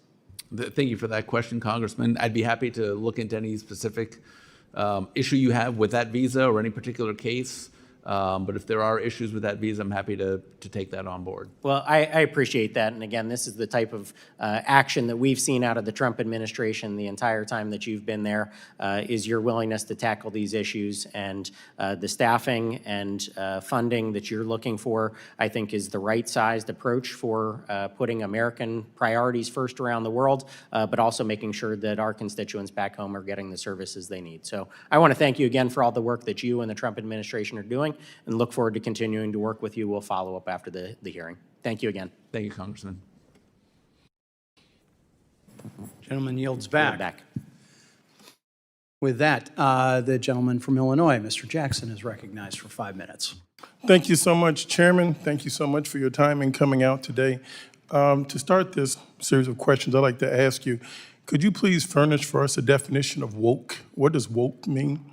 S3: Thank you for that question, Congressman. I'd be happy to look into any specific issue you have with that visa or any particular case. But if there are issues with that visa, I'm happy to take that on board.
S16: Well, I appreciate that. And again, this is the type of action that we've seen out of the Trump administration the entire time that you've been there, is your willingness to tackle these issues. And the staffing and funding that you're looking for, I think, is the right-sized approach for putting American priorities first around the world, but also making sure that our constituents back home are getting the services they need. So I want to thank you again for all the work that you and the Trump administration are doing, and look forward to continuing to work with you. We'll follow up after the hearing. Thank you again.
S3: Thank you, Congressman.
S15: Gentleman yields back. With that, the gentleman from Illinois, Mr. Jackson, is recognized for 5 minutes.
S17: Thank you so much, Chairman. Thank you so much for your time in coming out today. To start this series of questions, I'd like to ask you, could you please furnish for us a definition of woke? What does woke mean?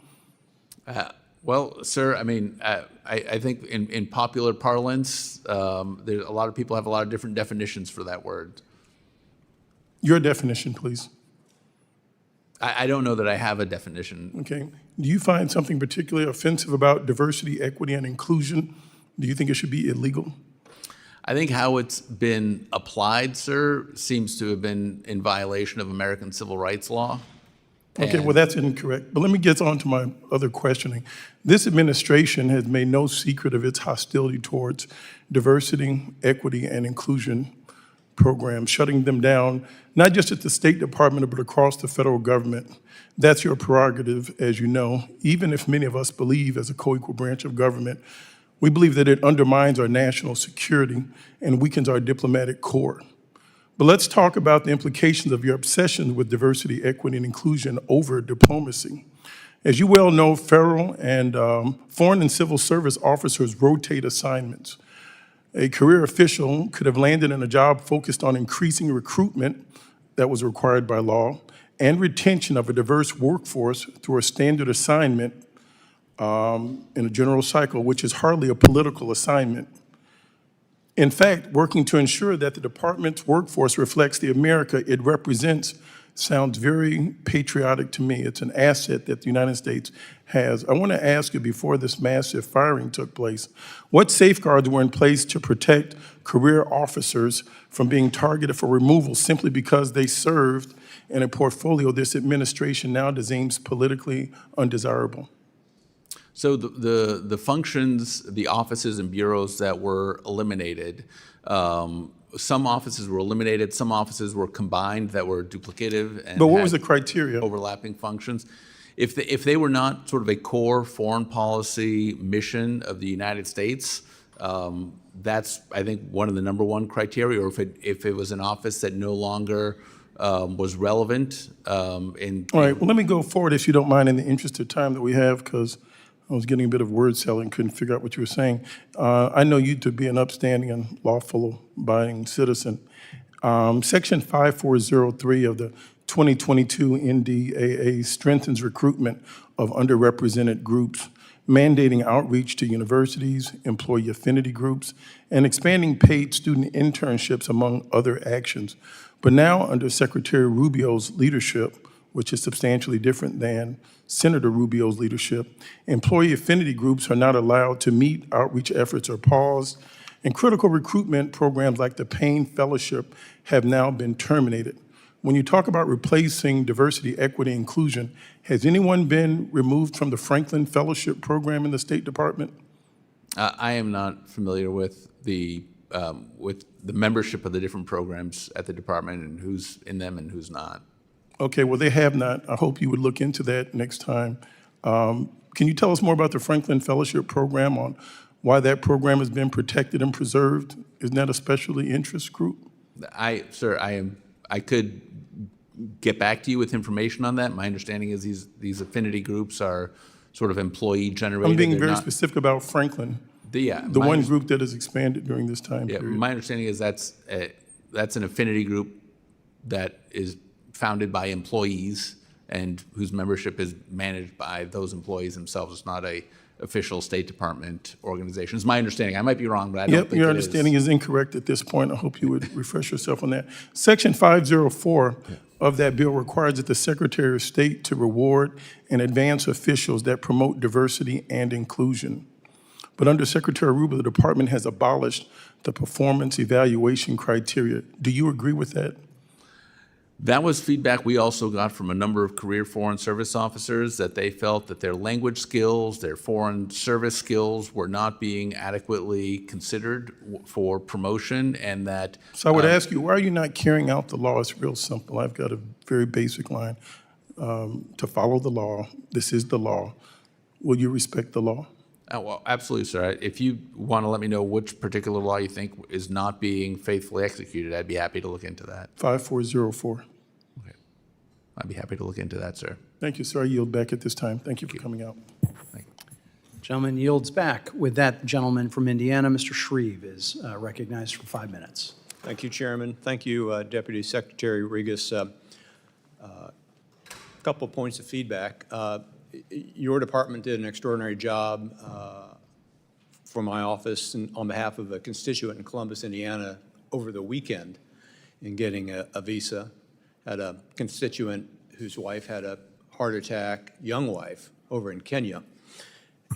S3: Well, sir, I mean, I think in popular parlance, there's a lot of people have a lot of different definitions for that word.
S17: Your definition, please.
S3: I don't know that I have a definition.
S17: Okay. Do you find something particularly offensive about diversity, equity, and inclusion? Do you think it should be illegal?
S3: I think how it's been applied, sir, seems to have been in violation of American civil rights law.
S17: Okay, well, that's incorrect. But let me get on to my other questioning. This administration has made no secret of its hostility towards diversity, equity, and inclusion programs, shutting them down, not just at the State Department, but across the federal government. That's your prerogative, as you know, even if many of us believe as a co-equal branch of government, we believe that it undermines our national security and weakens our diplomatic corps. But let's talk about the implications of your obsession with diversity, equity, and inclusion over diplomacy. As you well know, federal and foreign and civil service officers rotate assignments. A career official could have landed in a job focused on increasing recruitment that was required by law and retention of a diverse workforce through a standard assignment in a general cycle, which is hardly a political assignment. In fact, working to ensure that the department's workforce reflects the America it represents sounds very patriotic to me. It's an asset that the United States has. I want to ask you, before this massive firing took place, what safeguards were in place to protect career officers from being targeted for removal simply because they served in a portfolio this administration now deems politically undesirable?
S3: So the functions, the offices and bureaus that were eliminated, some offices were eliminated, some offices were combined that were duplicative and
S17: But what was the criteria?
S3: Overlapping functions. If they were not sort of a core foreign policy mission of the United States, that's, I think, one of the #1 criteria, or if it was an office that no longer was relevant. All
S17: right, well, let me go forward, if you don't mind, in the interest of time that we have, because I was getting a bit of word salad and couldn't figure out what you were saying. I know you to be an upstanding and lawful abiding citizen. Section 5403 of the 2022 NDAA strengthens recruitment of underrepresented groups, mandating outreach to universities, employee affinity groups, and expanding paid student internships, among other actions. But now, under Secretary Rubio's leadership, which is substantially different than Senator Rubio's leadership, employee affinity groups are not allowed to meet, outreach efforts are paused, and critical recruitment programs like the Payne Fellowship have now been terminated. When you talk about replacing diversity, equity, inclusion, has anyone been removed from the Franklin Fellowship program in the State Department?
S3: I am not familiar with the membership of the different programs at the department and who's in them and who's not.
S17: Okay, well, they have not. I hope you would look into that next time. Can you tell us more about the Franklin Fellowship program, on why that program has been protected and preserved? Isn't that a special interest group?
S3: Sir, I could get back to you with information on that. My understanding is these affinity groups are sort of employee generated.
S17: I'm being
S3: They're
S17: very
S3: not-
S17: specific about Franklin, the
S3: my
S17: one
S3: under-
S17: group that has expanded during this time
S3: Yeah,
S17: period.
S3: my understanding is that's an affinity group that is founded by employees and whose membership is managed by those employees themselves. It's not a official State Department organization. It's my understanding. I might be wrong, but I don't
S17: Yep,
S3: think
S17: your
S3: it
S17: understanding is incorrect at this point. I hope you would refresh yourself on that. Section 504 of that bill requires that the Secretary of State to reward and advance officials that promote diversity and inclusion. But under Secretary Ruber, the department has abolished the performance evaluation criteria. Do you agree with that?
S3: That was feedback we also got from a number of career foreign service officers, that they felt that their language skills, their foreign service skills were not being adequately considered for promotion, and that...
S17: So I would ask you, why are you not carrying out the law? It's real simple. I've got a very basic line. To follow the law, this is the law. Will you respect the law?
S3: Well, absolutely, sir. If you want to let me know which particular law you think is not being faithfully executed, I'd be happy to look into that.
S17: 5404.
S3: Okay. I'd be happy to look into that, sir.
S17: Thank you, sir. I yield back at this time. Thank you for coming out.
S15: Gentleman yields back. With that, the gentleman from Indiana, Mr. Shreve, is recognized for 5 minutes.
S18: Thank you, Chairman. Thank you, Deputy Secretary Regas. A couple of points of feedback. Your department did an extraordinary job for my office and on behalf of a constituent in Columbus, Indiana, over the weekend in getting a visa. Had a constituent whose wife had a heart attack, young wife, over in Kenya.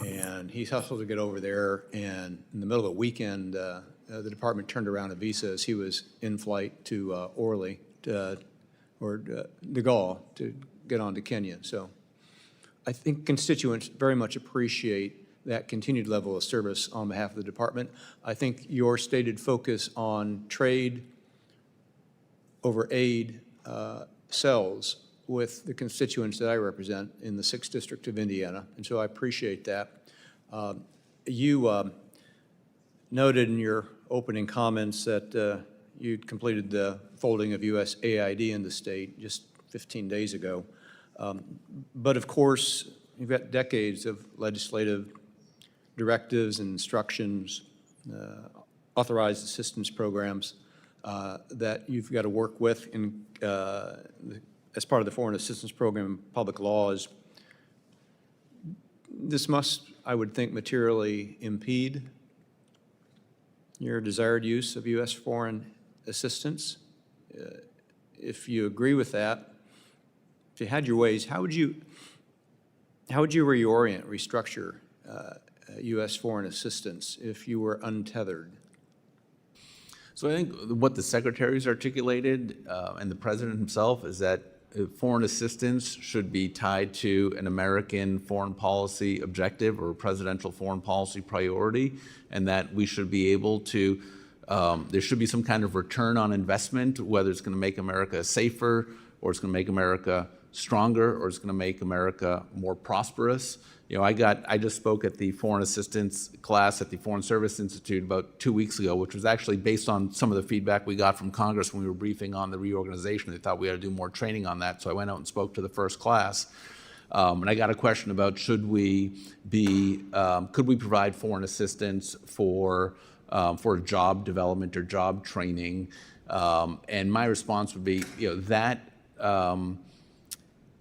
S18: And he hustled to get over there, and in the middle of the weekend, the department turned around a visa as he was in flight to Orly, or Nagal, to get on to Kenya. So I think constituents very much appreciate that continued level of service on behalf of the department. I think your stated focus on trade over aid sells with the constituents that I represent in the 6th District of Indiana, and so I appreciate that. You noted in your opening comments that you'd completed the folding of USAID in the state just 15 days ago. But of course, you've got decades of legislative directives and instructions, authorized assistance programs that you've got to work with in, as part of the Foreign Assistance Program public laws. This must, I would think, materially impede your desired use of U.S. foreign assistance. If you agree with that, if you had your ways, how would you reorient, restructure U.S. foreign assistance if you were untethered?
S3: So I think what the Secretary's articulated and the President himself is that foreign assistance should be tied to an American foreign policy objective or a presidential foreign policy priority, and that we should be able to, there should be some kind of return on investment, whether it's going to make America safer or it's going to make America stronger or it's going to make America more prosperous. You know, I just spoke at the Foreign Assistance class at the Foreign Service Institute about 2 weeks ago, which was actually based on some of the feedback we got from Congress when we were briefing on the reorganization. They thought we had to do more training on that, so I went out and spoke to the first class. And I got a question about could we provide foreign assistance for job development or job training? And my response would be,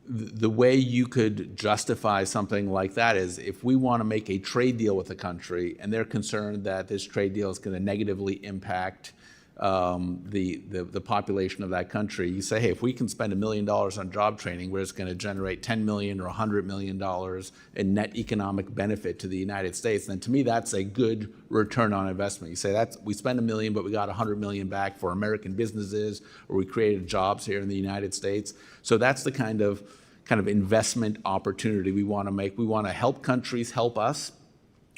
S3: the way you could justify something like that is if we want to make a trade deal with a country and they're concerned that this trade deal is going to negatively impact the population of that country, you say, hey, if we can spend $1 million on job training, where it's going to generate $10 million or $100 million in net economic benefit to the United States, then to me that's a good return on investment. You say we spend $1 million, but we got $100 million back for American businesses, or we created jobs here in the United States. So that's the kind of investment opportunity we want to make. We want to help countries help us,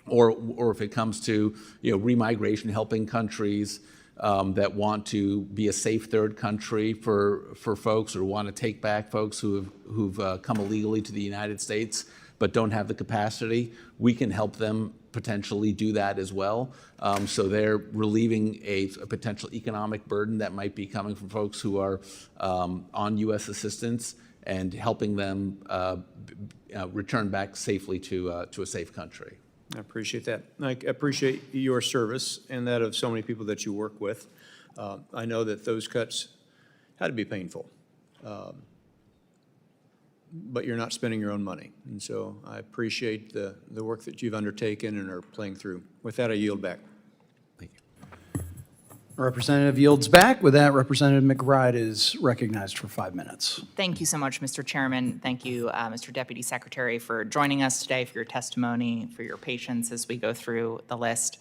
S3: or if it comes to remigration, helping countries that want to be a safe third country for folks, or want to take back folks who've come illegally to the United States but don't have the capacity, we can help them potentially do that as well. So they're relieving a potential economic burden that might be coming from folks who are on U.S. assistance and helping them return back safely to a safe country.
S18: I appreciate that. I appreciate your service and that of so many people that you work with. I know that those cuts had to be painful, but you're not spending your own money. And so I appreciate the work that you've undertaken and are playing through. With that, I yield back.
S15: Representative yields back. With that, Representative McBride is recognized for 5 minutes.
S19: Thank you so much, Mr. Chairman. Thank you, Mr. Deputy Secretary, for joining us today, for your testimony, for your patience as we go through the list.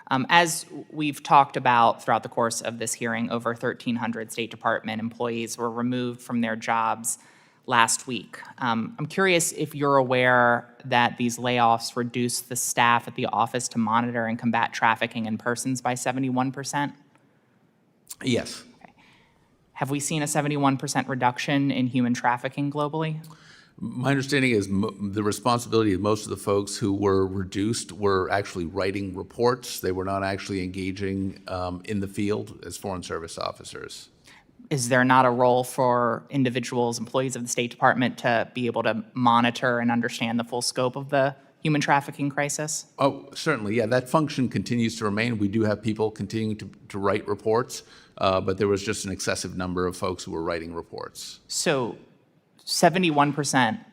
S19: As we've talked about throughout the course of this hearing, over 1,300 State Department employees were removed from their jobs last week. I'm curious if you're aware that these layoffs reduced the staff at the Office to Monitor and Combat Trafficking in Persons by 71%?
S3: Yes.
S19: Okay. Have we seen a 71% reduction in human trafficking globally?
S3: My understanding is the responsibility of most of the folks who were reduced were actually writing reports. They were not actually engaging in the field as Foreign Service officers.
S19: Is there not a role for individuals, employees of the State Department, to be able to monitor and understand the full scope of the human trafficking crisis?
S3: Oh, certainly, yeah, that function continues to remain. We do have people continuing to write reports, but there was just an excessive number of folks who were writing reports.
S19: So 71%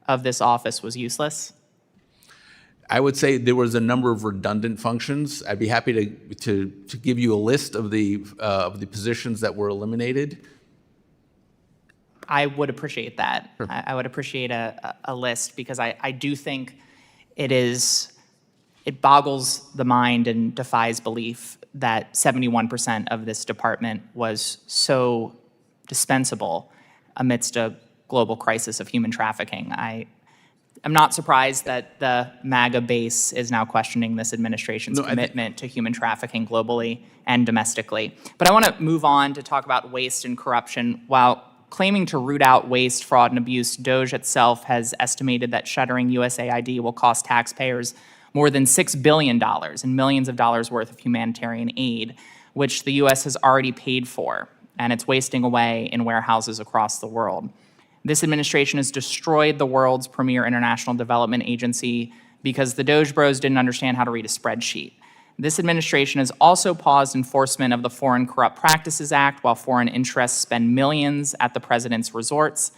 S19: of this office was useless?
S3: I would say there was a number of redundant functions. I'd be happy to give you a list of the positions that were eliminated.
S19: I would appreciate that.
S3: Sure.
S19: I would appreciate a list, because I do think it boggles the mind and defies belief that 71% of this department was so dispensable amidst a global crisis of human trafficking. I'm not surprised that the MAGA base is now questioning this administration's commitment to human trafficking globally and domestically. But I want to move on to talk about waste and corruption. While claiming to root out waste, fraud, and abuse, DOGE itself has estimated that shuttering USAID will cost taxpayers more than $6 billion and millions of dollars worth of humanitarian aid, which the U.S. has already paid for, and it's wasting away in warehouses across the world. This administration has destroyed the world's premier international development agency because the Doge Bros didn't understand how to read a spreadsheet. This administration has also paused enforcement of the Foreign Corrupt Practices Act while foreign interests spend millions at the president's resorts.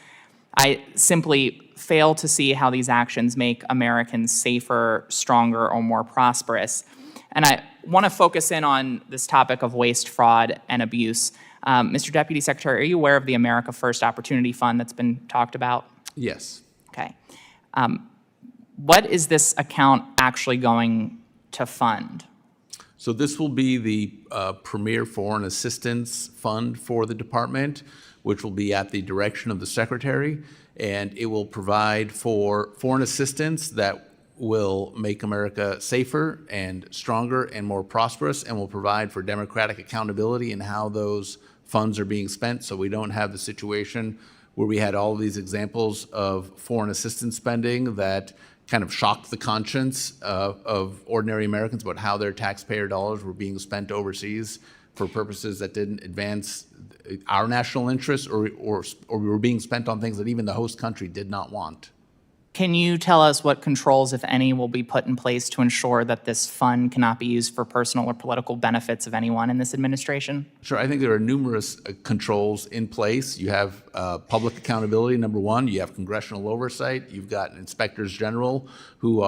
S19: I simply fail to see how these actions make Americans safer, stronger, or more prosperous. And I want to focus in on this topic of waste, fraud, and abuse. Mr. Deputy Secretary, are you aware of the America First Opportunity Fund that's been talked about?
S3: Yes.
S19: Okay. What is this account actually going to fund?
S3: So this will be the premier foreign assistance fund for the department, which will be at the direction of the Secretary, and it will provide for foreign assistance that will make America safer and stronger and more prosperous, and will provide for democratic accountability in how those funds are being spent, so we don't have the situation where we had all of these examples of foreign assistance spending that kind of shocked the conscience of ordinary Americans about how their taxpayer dollars were being spent overseas for purposes that didn't advance our national interests, or were being spent on things that even the host country did not want.
S19: Can you tell us what controls, if any, will be put in place to ensure that this fund cannot be used for personal or political benefits of anyone in this administration?
S3: Sure, I think there are numerous controls in place. You have public accountability, number one. You have congressional oversight. You've got inspectors general who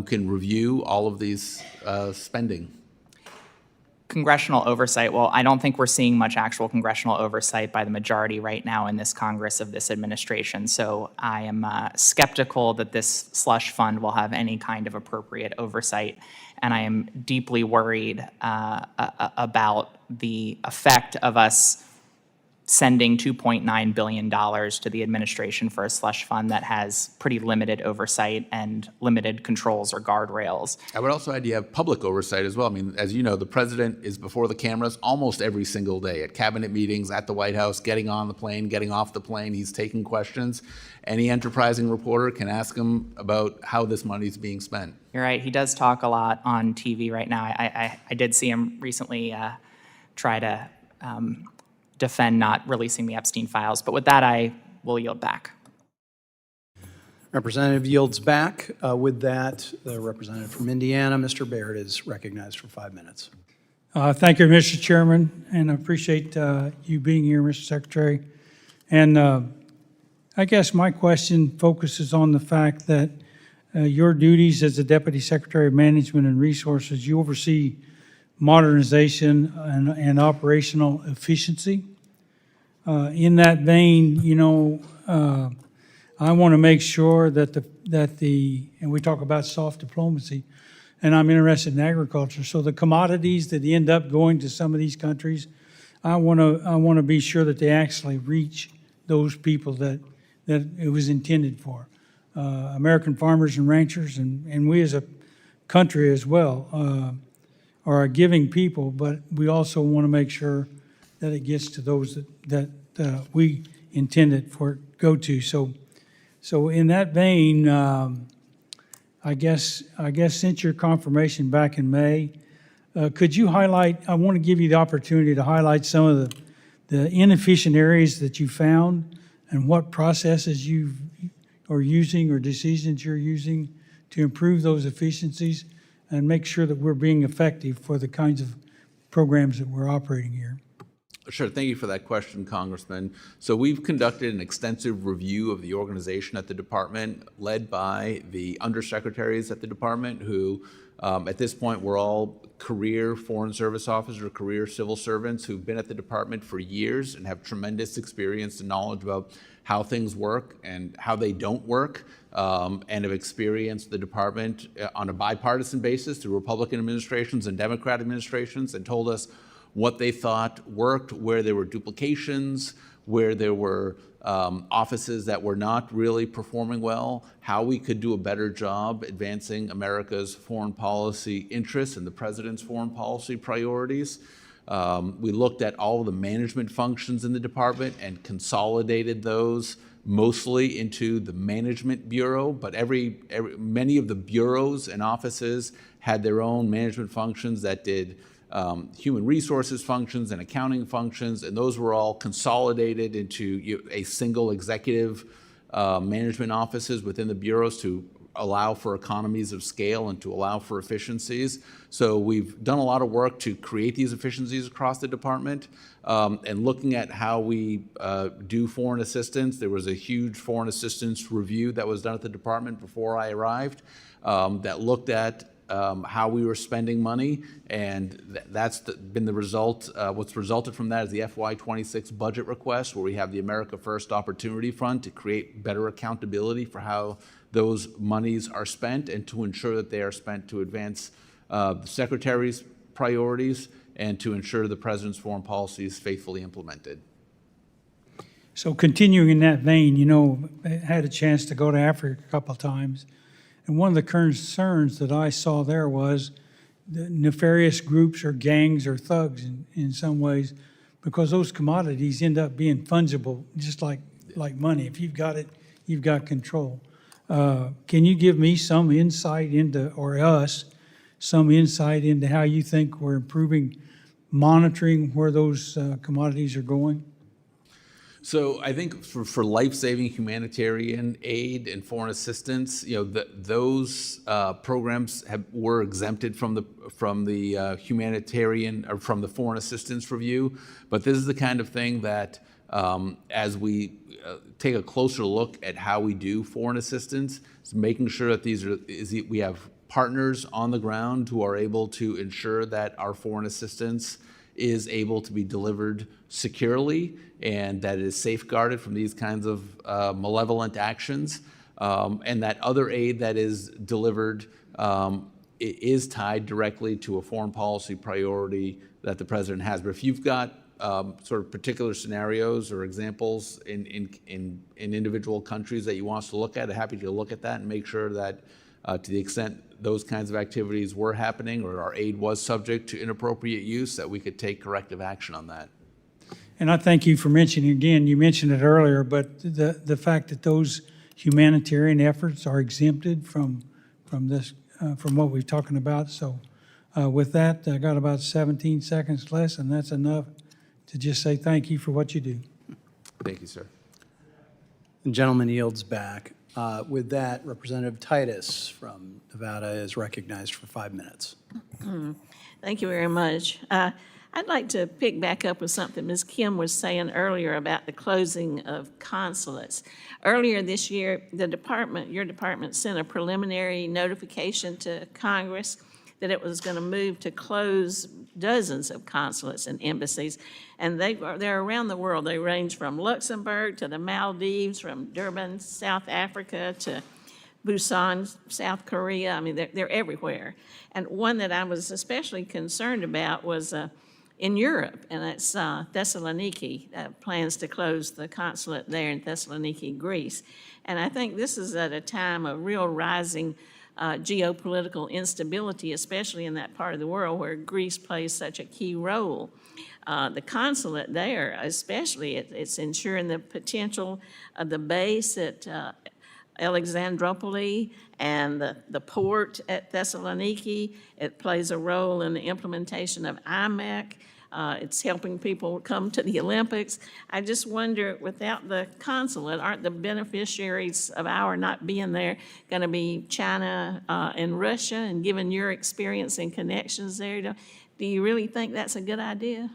S3: can review all of these spending.
S19: Congressional oversight, well, I don't think we're seeing much actual congressional oversight by the majority right now in this Congress of this administration. So I am skeptical that this slush fund will have any kind of appropriate oversight. And I am deeply worried about the effect of us sending $2.9 billion to the administration for a slush fund that has pretty limited oversight and limited controls or guardrails.
S3: I would also add you have public oversight as well. I mean, as you know, the president is before the cameras almost every single day at cabinet meetings, at the White House, getting on the plane, getting off the plane. He's taking questions. Any enterprising reporter can ask him about how this money is being spent.
S19: You're right. He does talk a lot on TV right now. I did see him recently try to defend not releasing the Epstein files. But with that, I will yield back.
S15: Representative yields back. With that, the representative from Indiana, Mr. Baird, is recognized for 5 minutes.
S20: Thank you, Mr. Chairman, and I appreciate you being here, Mr. Secretary. And I guess my question focuses on the fact that your duties as the Deputy Secretary of Management and Resources, you oversee modernization and operational efficiency. In that vein, you know, I want to make sure that and we talk about soft diplomacy, and I'm interested in agriculture. So the commodities that end up going to some of these countries, I want to be sure that they actually reach those people that it was intended for. American farmers and ranchers, and we as a country as well, are a giving people, but we also want to make sure that it gets to those that we intended for it to go to. So in that vein, I guess since your confirmation back in May, could you highlight? I want to give you the opportunity to highlight some of the inefficient areas that you found and what processes you are using or decisions you're using to improve those efficiencies and make sure that we're being effective for the kinds of programs that we're operating here.
S3: Sure. Thank you for that question, Congressman. So we've conducted an extensive review of the organization at the department, led by the undersecretaries at the department who, at this point, were all career Foreign Service officers or career civil servants who've been at the department for years and have tremendous experience and knowledge about how things work and how they don't work, and have experienced the department on a bipartisan basis through Republican administrations and Democrat administrations, and told us what they thought worked, where there were duplications, where there were offices that were not really performing well, how we could do a better job advancing America's foreign policy interests and the president's foreign policy priorities. We looked at all of the management functions in the department and consolidated those mostly into the Management Bureau, but many of the bureaus and offices had their own management functions that did human resources functions and accounting functions, and those were all consolidated into a single executive management offices within the bureaus to allow for economies of scale and to allow for efficiencies. So we've done a lot of work to create these efficiencies across the department, and looking at how we do foreign assistance. There was a huge foreign assistance review that was done at the department before I arrived that looked at how we were spending money, and that's been the result. What's resulted from that is the FY26 budget request, where we have the America First Opportunity Fund to create better accountability for how those monies are spent and to ensure that they are spent to advance the Secretary's priorities and to ensure the President's foreign policy is faithfully implemented.
S20: So continuing in that vein, you know, I had a chance to go to Africa a couple of times. And one of the concerns that I saw there was the nefarious groups or gangs or thugs in some ways, because those commodities end up being fungible, just like money. If you've got it, you've got control. Can you give me some insight into, or us, some insight into how you think we're improving monitoring where those commodities are going?
S3: So I think for life-saving humanitarian aid and foreign assistance, you know, those programs were exempted from the humanitarian or from the foreign assistance review. But this is the kind of thing that, as we take a closer look at how we do foreign assistance, is making sure that we have partners on the ground who are able to ensure that our foreign assistance is able to be delivered securely and that it is safeguarded from these kinds of malevolent actions, and that other aid that is delivered is tied directly to a foreign policy priority that the president has. But if you've got sort of particular scenarios or examples in individual countries that you want us to look at, I'm happy to look at that and make sure that to the extent those kinds of activities were happening or our aid was subject to inappropriate use, that we could take corrective action on that.
S20: And I thank you for mentioning, again, you mentioned it earlier, but the fact that those humanitarian efforts are exempted from this, from what we're talking about. So with that, I got about 17 seconds less, and that's enough to just say thank you for what you do.
S3: Thank you, sir.
S15: The gentleman yields back. With that, Representative Titus from Nevada is recognized for 5 minutes.
S21: Thank you very much. I'd like to pick back up with something Ms. Kim was saying earlier about the closing of consulates. Earlier this year, your department sent a preliminary notification to Congress that it was going to move to close dozens of consulates and embassies, and they're around the world. They range from Luxembourg to the Maldives, from Durban, South Africa, to Busan, South Korea. I mean, they're everywhere. And one that I was especially concerned about was in Europe, and that's Thessaloniki, plans to close the consulate there in Thessaloniki, Greece. And I think this is at a time of real rising geopolitical instability, especially in that part of the world where Greece plays such a key role. The consulate there, especially, it's ensuring the potential of the base at Alexandropoli and the port at Thessaloniki. It plays a role in the implementation of IMEC. It's helping people come to the Olympics. I just wonder, without the consulate, aren't the beneficiaries of our not being there going to be China and Russia? And given your experience and connections there, do you really think that's a good idea?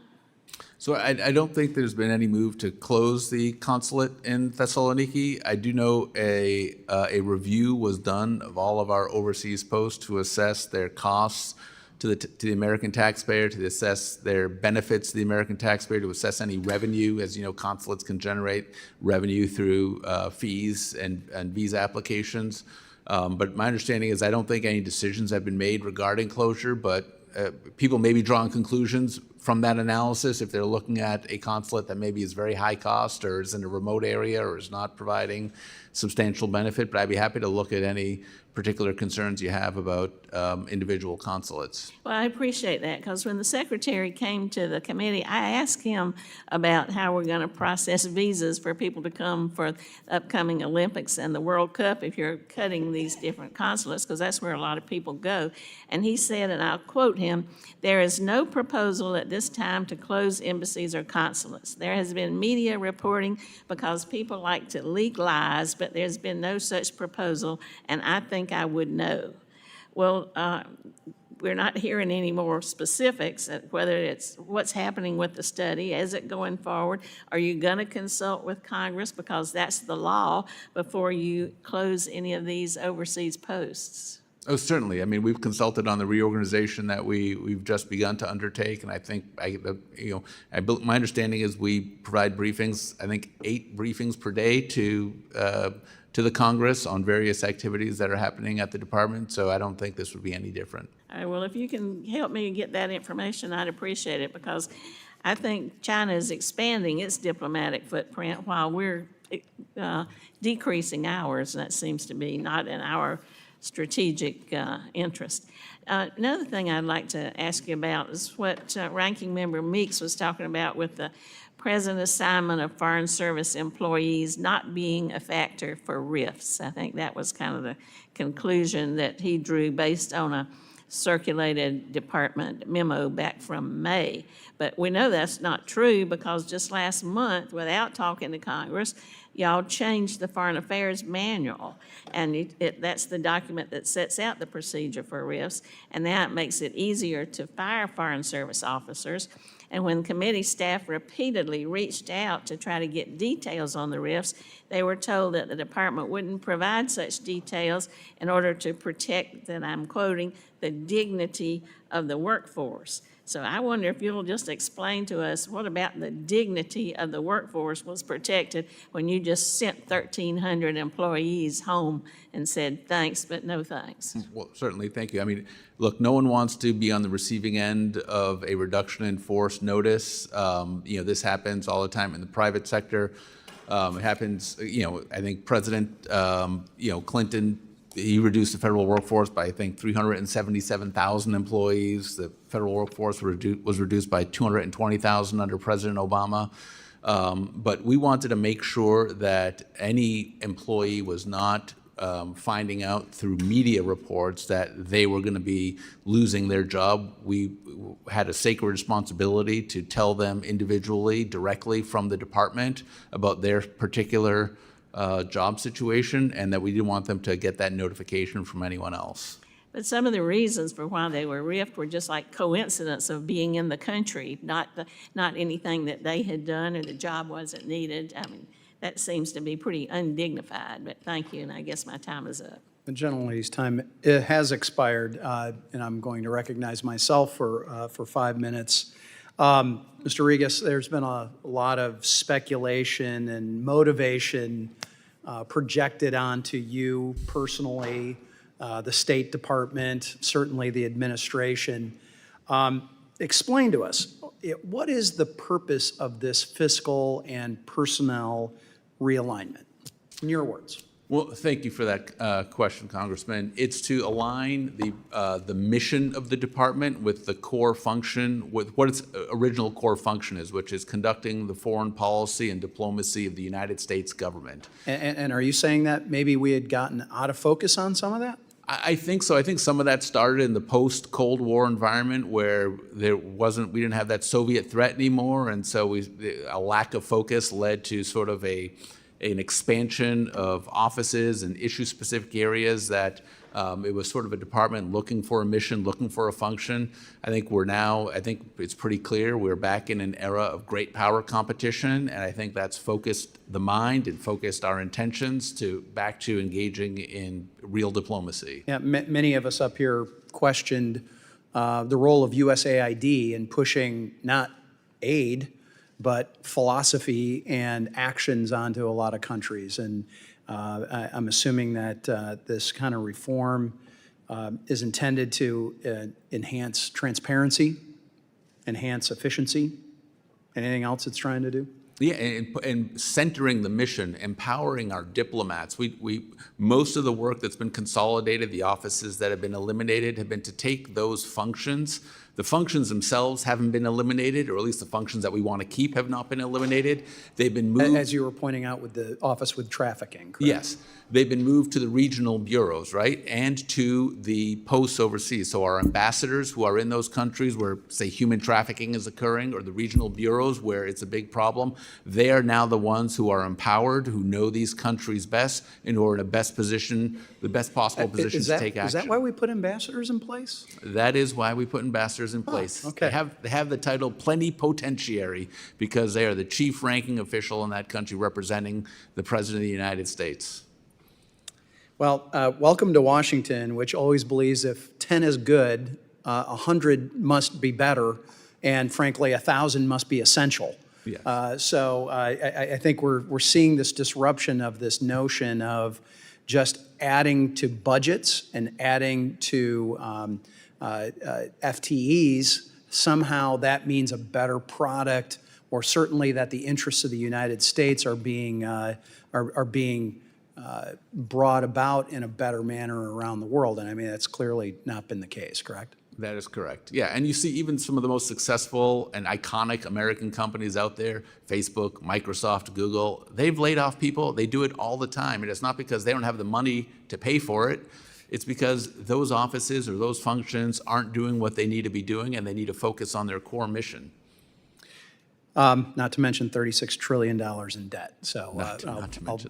S3: So I don't think there's been any move to close the consulate in Thessaloniki. I do know a review was done of all of our overseas posts to assess their costs to the American taxpayer, to assess their benefits to the American taxpayer, to assess any revenue. As you know, consulates can generate revenue through fees and visa applications. But my understanding is I don't think any decisions have been made regarding closure, but people may be drawing conclusions from that analysis if they're looking at a consulate that maybe is very high cost or is in a remote area or is not providing substantial benefit. But I'd be happy to look at any particular concerns you have about individual consulates.
S21: Well, I appreciate that, because when the secretary came to the committee, I asked him about how we're going to process visas for people to come for the upcoming Olympics and the World Cup if you're cutting these different consulates, because that's where a lot of people go. And he said, and I'll quote him, "There is no proposal at this time to close embassies or consulates. There has been media reporting because people like to leak lies, but there's been no such proposal, and I think I would know." Well, we're not hearing any more specifics, whether it's what's happening with the study, is it going forward? Are you going to consult with Congress, because that's the law, before you close any of these overseas posts?
S3: Oh, certainly. I mean, we've consulted on the reorganization that we've just begun to undertake, and I think my understanding is we provide briefings. I think 8 briefings per day to the Congress on various activities that are happening at the department. So I don't think this would be any different.
S21: All right, well, if you can help me get that information, I'd appreciate it, because I think China is expanding its diplomatic footprint while we're decreasing ours, and that seems to be not in our strategic interest. Another thing I'd like to ask you about is what Ranking Member Meeks was talking about with the present assignment of Foreign Service employees not being a factor for RIFs. I think that was kind of the conclusion that he drew based on a circulated department memo back from May. But we know that's not true, because just last month, without talking to Congress, y'all changed the Foreign Affairs Manual, and that's the document that sets out the procedure for RIFs, and now it makes it easier to fire Foreign Service officers. And when committee staff repeatedly reached out to try to get details on the RIFs, they were told that the department wouldn't provide such details in order to protect, and I'm quoting, the dignity of the workforce. So I wonder if you'll just explain to us, what about the dignity of the workforce was protected when you just sent 1,300 employees home and said thanks, but no thanks.
S3: Well, certainly, thank you. I mean, look, no one wants to be on the receiving end of a reduction in force notice. This happens all the time in the private sector. It happens, I think President, Clinton, he reduced the federal workforce by, I think, 377,000 employees. The federal workforce was reduced by 220,000 under President Obama. But we wanted to make sure that any employee was not finding out through media reports that they were going to be losing their job. We had a sacred responsibility to tell them individually, directly from the department about their particular job situation, and that we didn't want them to get that notification from anyone else.
S21: But some of the reasons for why they were riffed were just like coincidence of being in the country, not anything that they had done or the job wasn't needed. I mean, that seems to be pretty undignified, but thank you, and I guess my time is up.
S15: The gentlelady's time has expired, and I'm going to recognize myself for 5 minutes. Mr. Regas, there's been a lot of speculation and motivation projected onto you personally, the State Department, certainly the administration. Explain to us, what is the purpose of this fiscal and personnel realignment? In your words.
S3: Well, thank you for that question, Congressman. It's to align the mission of the department with the core function, with what its original core function is, which is conducting the foreign policy and diplomacy of the United States government.
S15: And are you saying that maybe we had gotten out of focus on some of that?
S3: I think so. I think some of that started in the post-Cold War environment where we didn't have that Soviet threat anymore, and so a lack of focus led to sort of an expansion of offices and issue-specific areas that it was sort of a department looking for a mission, looking for a function. I think it's pretty clear we're back in an era of great power competition, and I think that's focused the mind and focused our intentions back to engaging in real diplomacy.
S15: Yeah, many of us up here questioned the role of USAID in pushing not aid, but philosophy and actions onto a lot of countries. And I'm assuming that this kind of reform is intended to enhance transparency, enhance efficiency. Anything else it's trying to do?
S3: Yeah, and centering the mission, empowering our diplomats. Most of the work that's been consolidated, the offices that have been eliminated, have been to take those functions. The functions themselves haven't been eliminated, or at least the functions that we want to keep have not been eliminated. They've been moved.
S15: As you were pointing out with the office with trafficking, correct?
S3: Yes. They've been moved to the regional bureaus, right? And to the posts overseas. So our ambassadors who are in those countries where, say, human trafficking is occurring, or the regional bureaus where it's a big problem, they are now the ones who are empowered, who know these countries best, and who are in the best possible position to take action.
S15: Is that why we put ambassadors in place?
S3: That is why we put ambassadors in place.
S15: Okay.
S3: They have the title plenipotentiary because they are the chief ranking official in that country representing the President of the United States.
S15: Well, welcome to Washington, which always believes if 10 is good, 100 must be better, and frankly, 1,000 must be essential.
S3: Yes.
S15: So I think we're seeing this disruption of this notion of just adding to budgets and adding to FTEs. Somehow that means a better product, or certainly that the interests of the United States are being brought about in a better manner around the world. And I mean, that's clearly not been the case, correct?
S3: That is correct. Yeah, and you see even some of the most successful and iconic American companies out there, Facebook, Microsoft, Google, they've laid off people. They do it all the time. And it's not because they don't have the money to pay for it. It's because those offices or those functions aren't doing what they need to be doing, and they need to focus on their core mission.
S15: Not to mention $36 trillion in debt. So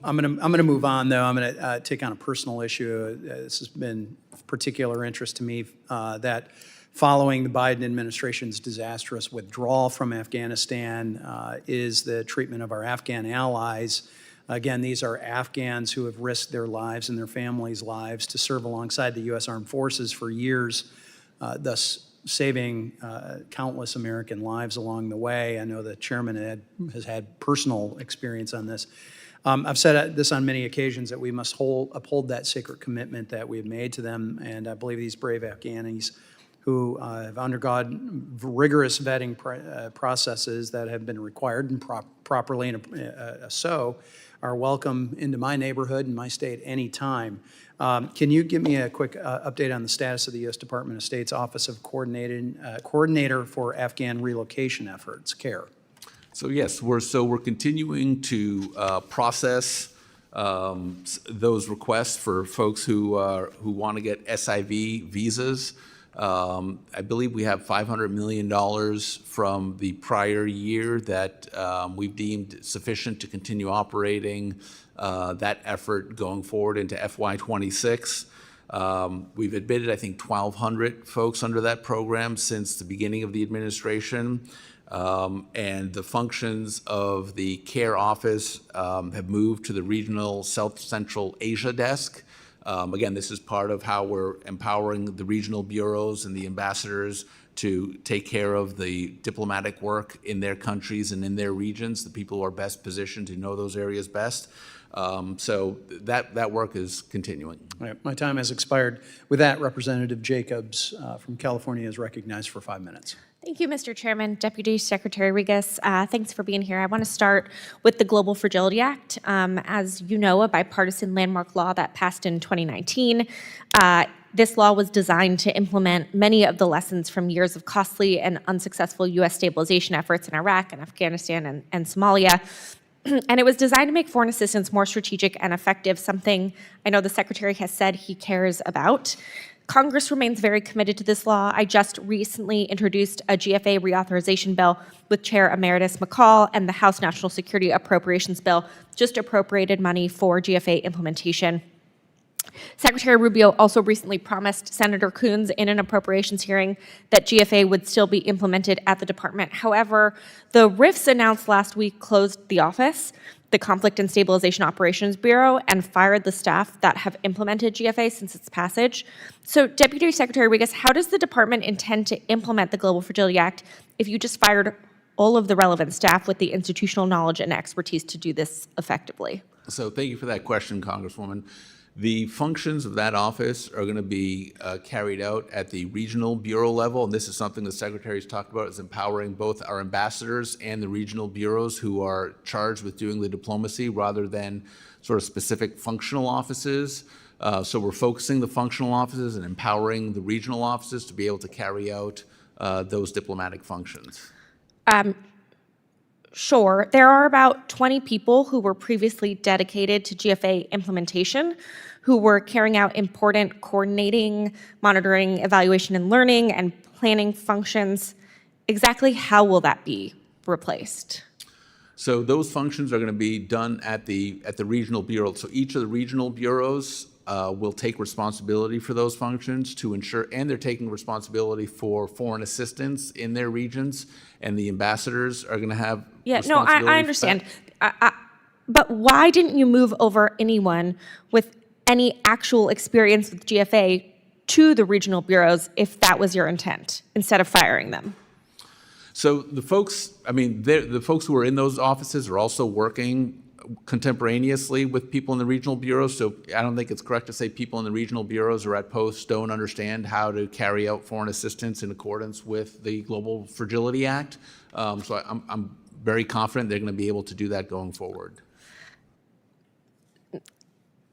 S15: I'm going to move on, though. I'm going to take on a personal issue. This has been of particular interest to me, that following the Biden administration's disastrous withdrawal from Afghanistan is the treatment of our Afghan allies. Again, these are Afghans who have risked their lives and their families' lives to serve alongside the U.S. Armed Forces for years, thus saving countless American lives along the way. I know the chairman has had personal experience on this. I've said this on many occasions, that we must uphold that sacred commitment that we have made to them, and I believe these brave Afghanis who have undergone rigorous vetting processes that have been required and properly and so are welcome into my neighborhood and my state anytime. Can you give me a quick update on the status of the U.S. Department of State's Office of Coordinator for Afghan Relocation Efforts, CARE?
S3: So yes, we're continuing to process those requests for folks who want to get SIV visas. I believe we have $500 million from the prior year that we've deemed sufficient to continue operating that effort going forward into FY26. We've admitted, I think, 1,200 folks under that program since the beginning of the administration. And the functions of the CARE office have moved to the regional South Central Asia desk. Again, this is part of how we're empowering the regional bureaus and the ambassadors to take care of the diplomatic work in their countries and in their regions, the people who are best positioned to know those areas best. So that work is continuing.
S15: All right, my time has expired. With that, Representative Jacobs from California is recognized for 5 minutes.
S2: Thank you, Mr. Chairman. Deputy Secretary Regas, thanks for being here. I want to start with the Global Fragility Act. As you know, a bipartisan landmark law that passed in 2019. This law was designed to implement many of the lessons from years of costly and unsuccessful U.S. stabilization efforts in Iraq and Afghanistan and Somalia. And it was designed to make foreign assistance more strategic and effective, something I know the Secretary has said he cares about. Congress remains very committed to this law. I just recently introduced a GFA reauthorization bill with Chair Emeritus McCall, and the House National Security Appropriations Bill just appropriated money for GFA implementation. Secretary Rubio also recently promised Senator Coons in an appropriations hearing that GFA would still be implemented at the department. However, the RIFs announced last week closed the office, the Conflict and Stabilization Operations Bureau, and fired the staff that have implemented GFA since its passage. So, Deputy Secretary Regas, how does the department intend to implement the Global Fragility Act if you just fired all of the relevant staff with the institutional knowledge and expertise to do this effectively?
S3: So thank you for that question, Congresswoman. The functions of that office are going to be carried out at the regional bureau level, and this is something the Secretary's talked about, is empowering both our ambassadors and the regional bureaus who are charged with doing the diplomacy rather than sort of specific functional offices. So we're focusing the functional offices and empowering the regional offices to be able to carry out those diplomatic functions.
S2: Sure. There are about 20 people who were previously dedicated to GFA implementation who were carrying out important coordinating, monitoring, evaluation and learning, and planning functions. Exactly how will that be replaced?
S3: So those functions are going to be done at the regional bureau. So each of the regional bureaus will take responsibility for those functions to ensure, and they're taking responsibility for foreign assistance in their regions, and the ambassadors are going to have responsibility.
S2: I understand. But why didn't you move over anyone with any actual experience with GFA to the regional bureaus if that was your intent, instead of firing them?
S3: So the folks, the folks who are in those offices are also working contemporaneously with people in the regional bureaus. So I don't think it's correct to say people in the regional bureaus or at posts don't understand how to carry out foreign assistance in accordance with the Global Fragility Act. So I'm very confident they're going to be able to do that going forward.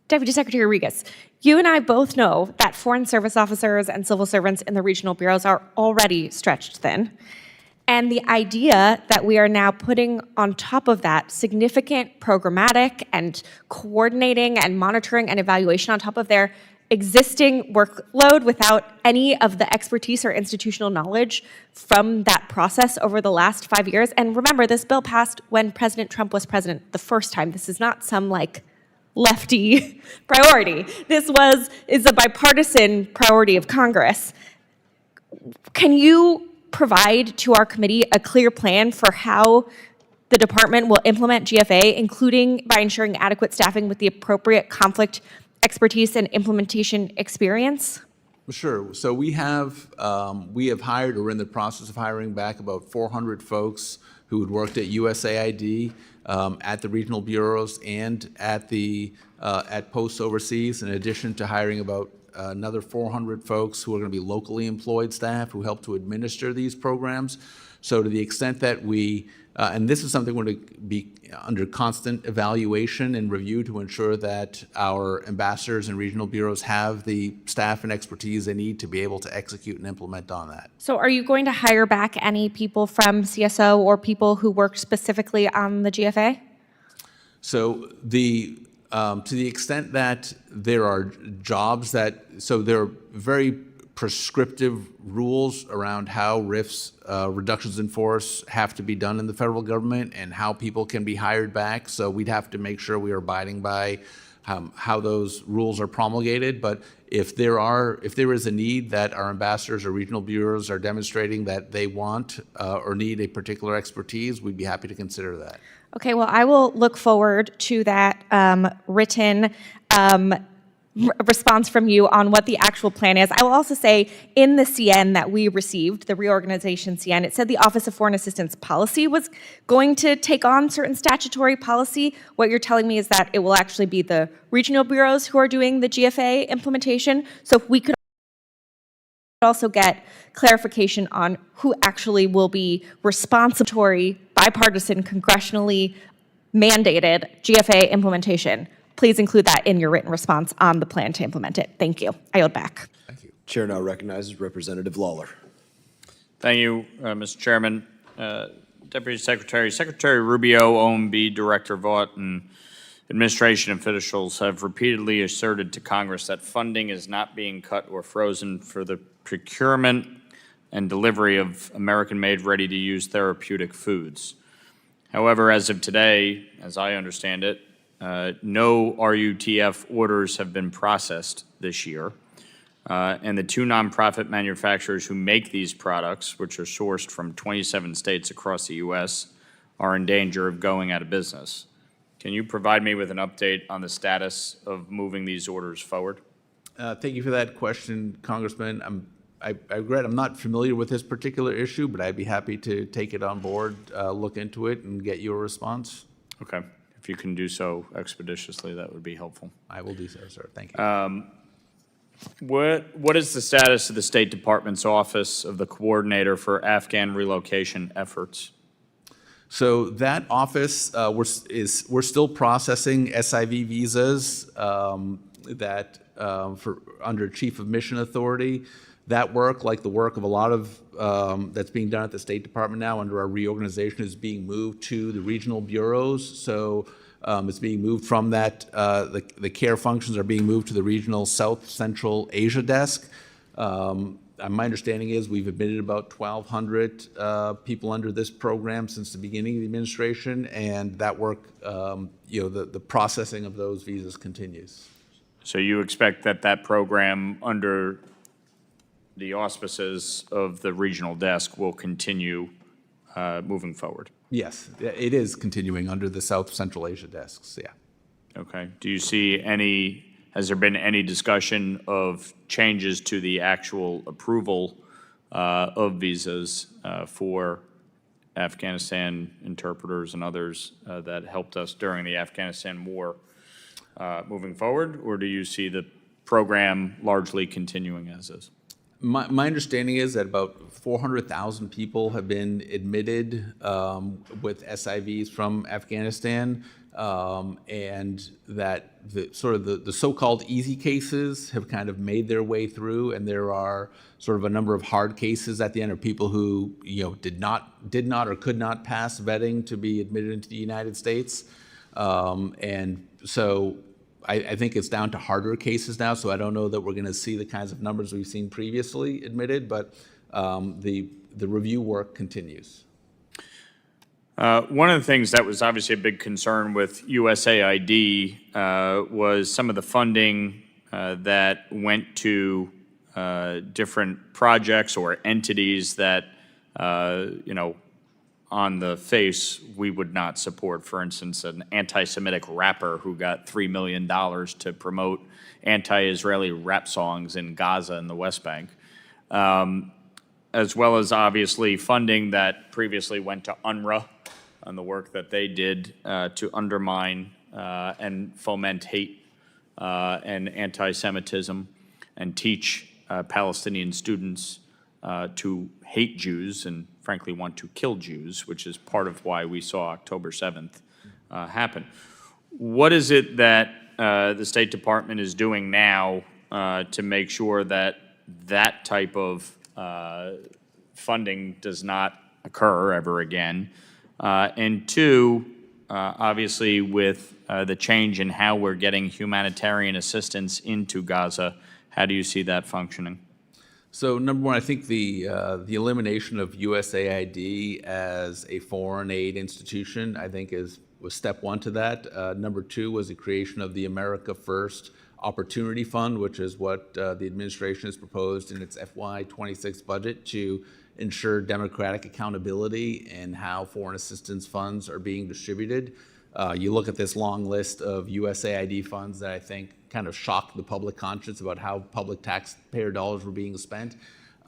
S2: Deputy Secretary Regas, you and I both know that foreign service officers and civil servants in the regional bureaus are already stretched thin. And the idea that we are now putting on top of that significant programmatic and coordinating and monitoring and evaluation on top of their existing workload without any of the expertise or institutional knowledge from that process over the last 5 years. And remember, this bill passed when President Trump was president the first time. This is not some lefty priority. This is a bipartisan priority of Congress. Can you provide to our committee a clear plan for how the department will implement GFA, including by ensuring adequate staffing with the appropriate conflict expertise and implementation experience?
S3: Sure. So we have hired, or in the process of hiring back, about 400 folks who had worked at USAID, at the regional bureaus, and at posts overseas, in addition to hiring about another 400 folks who are going to be locally employed staff who help to administer these programs. So to the extent that we, and this is something we're going to be under constant evaluation and review to ensure that our ambassadors and regional bureaus have the staff and expertise they need to be able to execute and implement on that.
S2: So are you going to hire back any people from CSO or people who worked specifically on the GFA?
S3: So to the extent that there are jobs so there are very prescriptive rules around how RIFs, reductions in force, have to be done in the federal government and how people can be hired back. So we'd have to make sure we are abiding by how those rules are promulgated. But if there is a need that our ambassadors or regional bureaus are demonstrating that they want or need a particular expertise, we'd be happy to consider that.
S2: Okay, well, I will look forward to that written response from you on what the actual plan is. I will also say in the CN that we received, the reorganization CN, it said the Office of Foreign Assistance Policy was going to take on certain statutory policy. What you're telling me is that it will actually be the regional bureaus who are doing the GFA implementation. So if we could also get clarification on who actually will be responsible, bipartisan, congressionally mandated GFA implementation. Please include that in your written response on the plan to implement it. Thank you. I yield back.
S9: Thank you. Chair now recognizes Representative Lawler.
S4: Thank you, Mr. Chairman. Deputy Secretary, Secretary Rubio, OMB Director Vaught, and administration officials have repeatedly asserted to Congress that funding is not being cut or frozen for the procurement and delivery of American-made, ready-to-use therapeutic foods. However, as of today, as I understand it, no RUTF orders have been processed this year, and the two nonprofit manufacturers who make these products, which are sourced from 27 states across the U.S., are in danger of going out of business. Can you provide me with an update on the status of moving these orders forward?
S3: Thank you for that question, Congressman. I regret I'm not familiar with this particular issue, but I'd be happy to take it on board, look into it, and get you a response.
S4: Okay. If you can do so expeditiously, that would be helpful.
S3: I will do so, sir. Thank you.
S4: What is the status of the State Department's Office of the Coordinator for Afghan Relocation Efforts?
S3: So that office, we're still processing SIV visas under Chief of Mission Authority. That work, like the work of a lot of that's being done at the State Department now under our reorganization, is being moved to the regional bureaus. So it's being moved from that, the care functions are being moved to the regional South Central Asia desk. My understanding is we've admitted about 1,200 people under this program since the beginning of the administration, and that work, the processing of those visas continues.
S4: So you expect that program under the auspices of the regional desk will continue moving forward?
S3: Yes, it is continuing under the South Central Asia desks, yeah.
S4: Okay. Do you see has there been any discussion of changes to the actual approval of visas for Afghanistan interpreters and others that helped us during the Afghanistan war moving forward, or do you see the program largely continuing as is?
S3: My understanding is that about 400,000 people have been admitted with SIVs from Afghanistan, and that the so-called easy cases have kind of made their way through, and there are sort of a number of hard cases at the end of people who did not or could not pass vetting to be admitted into the United States, and so I think it's down to harder cases now, so I don't know that we're going to see the kinds of numbers we've seen previously admitted, but the review work continues.
S4: One of the things that was obviously a big concern with USAID was some of the funding that went to different projects or entities that, on the face, we would not support. For instance, an anti-Semitic rapper who got $3 million to promote anti-Israeli rap songs in Gaza and the West Bank, as well as obviously funding that previously went to UNRWA on the work that they did to undermine and foment hate and anti-Semitism and teach Palestinian students to hate Jews and frankly want to kill Jews, which is part of why we saw October 7th happen. What is it that the State Department is doing now to make sure that that type of funding does not occur ever again? And two, obviously with the change in how we're getting humanitarian assistance into Gaza, how do you see that functioning?
S3: So number one, I think the elimination of USAID as a foreign aid institution, I think was step one to that. Number two was the creation of the America First Opportunity Fund, which is what the administration has proposed in its FY26 budget to ensure democratic accountability in how foreign assistance funds are being distributed. You look at this long list of USAID funds that I think kind of shocked the public conscience about how public taxpayer dollars were being spent.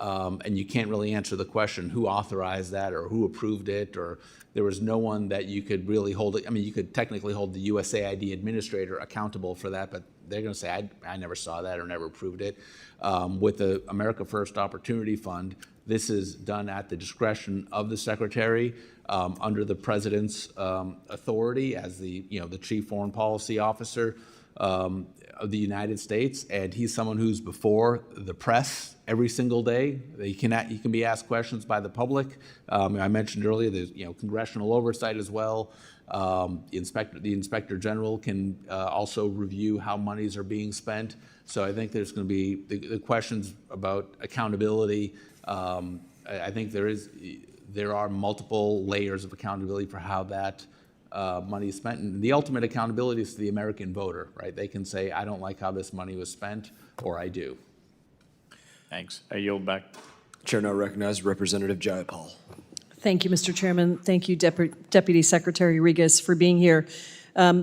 S3: And you can't really answer the question who authorized that or who approved it, or there was no one that you could really hold it. I mean, you could technically hold the USAID administrator accountable for that, but they're going to say, I never saw that or never approved it. With the America First Opportunity Fund, this is done at the discretion of the secretary under the president's authority as the chief foreign policy officer of the United States, and he's someone who's before the press every single day. He can be asked questions by the public. I mentioned earlier there's congressional oversight as well. The inspector general can also review how monies are being spent. So I think there's going to be the questions about accountability. I think there are multiple layers of accountability for how that money is spent. And the ultimate accountability is to the American voter, right? They can say, I don't like how this money was spent, or I do.
S4: Thanks. I yield back.
S1: Chair now recognizes Representative Jayapal.
S5: Thank you, Mr. Chairman. Thank you, Deputy Secretary Regas, for being here.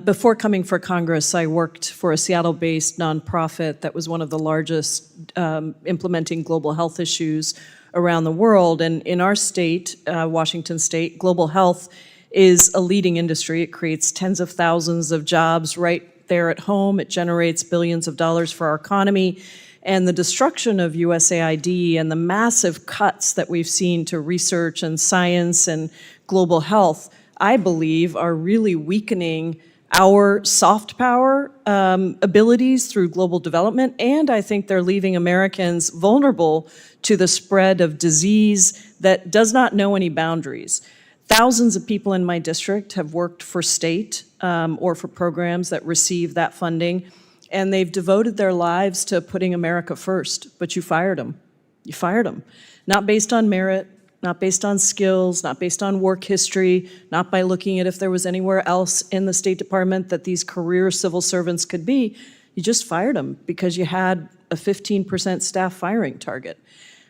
S5: Before coming for Congress, I worked for a Seattle-based nonprofit that was one of the largest implementing global health issues around the world. And in our state, Washington State, global health is a leading industry. It creates tens of thousands of jobs right there at home. It generates billions of dollars for our economy. And the destruction of USAID and the massive cuts that we've seen to research and science and global health, I believe, are really weakening our soft power abilities through global development. And I think they're leaving Americans vulnerable to the spread of disease that does not know any boundaries. Thousands of people in my district have worked for state or for programs that receive that funding, and they've devoted their lives to putting America first, but you fired them. You fired them. Not based on merit, not based on skills, not based on work history, not by looking at if there was anywhere else in the State Department that these career civil servants could be. You just fired them because you had a 15% staff firing target.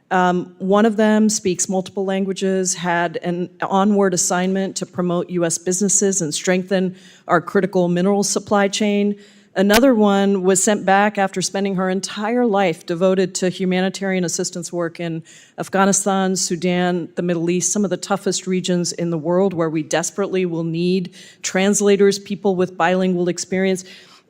S5: One of them speaks multiple languages, had an onward assignment to promote U.S. businesses and strengthen our critical mineral supply chain. Another one was sent back after spending her entire life devoted to humanitarian assistance work in Afghanistan, Sudan, the Middle East, some of the toughest regions in the world where we desperately will need translators, people with bilingual experience.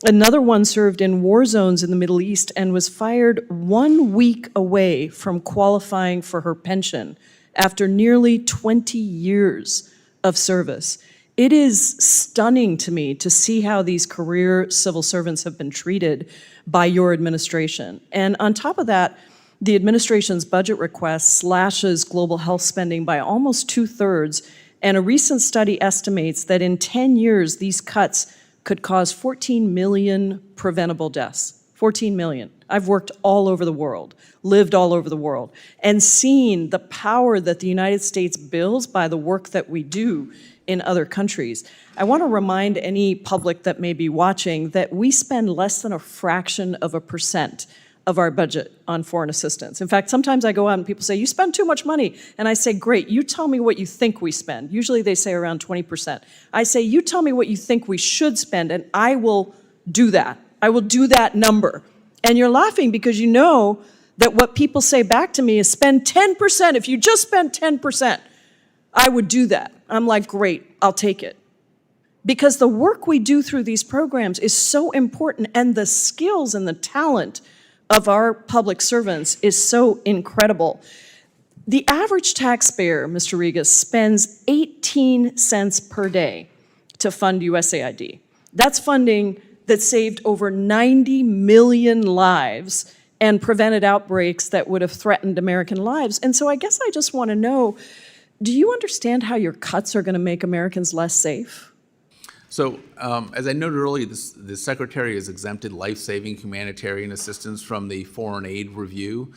S5: Another one served in war zones in the Middle East and was fired 1 week away from qualifying for her pension after nearly 20 years of service. It is stunning to me to see how these career civil servants have been treated by your administration. And on top of that, the administration's budget request slashes global health spending by almost 2/3, and a recent study estimates that in 10 years, these cuts could cause 14 million preventable deaths. 14 million. I've worked all over the world, lived all over the world, and seen the power that the United States builds by the work that we do in other countries. I want to remind any public that may be watching that we spend less than a fraction of a percent of our budget on foreign assistance. In fact, sometimes I go out and people say, you spend too much money. And I say, great, you tell me what you think we spend. Usually they say around 20%. I say, you tell me what you think we should spend, and I will do that. I will do that number. And you're laughing because you know that what people say back to me is spend 10%. If you just spend 10%, I would do that. I'm like, great, I'll take it. Because the work we do through these programs is so important, and the skills and the talent of our public servants is so incredible. The average taxpayer, Mr. Regas, spends 18 cents per day to fund USAID. That's funding that saved over 90 million lives and prevented outbreaks that would have threatened American lives. And so I guess I just want to know, do you understand how your cuts are going to make Americans less safe?
S3: So, as I noted earlier, the Secretary has exempted life-saving humanitarian assistance from the foreign aid review.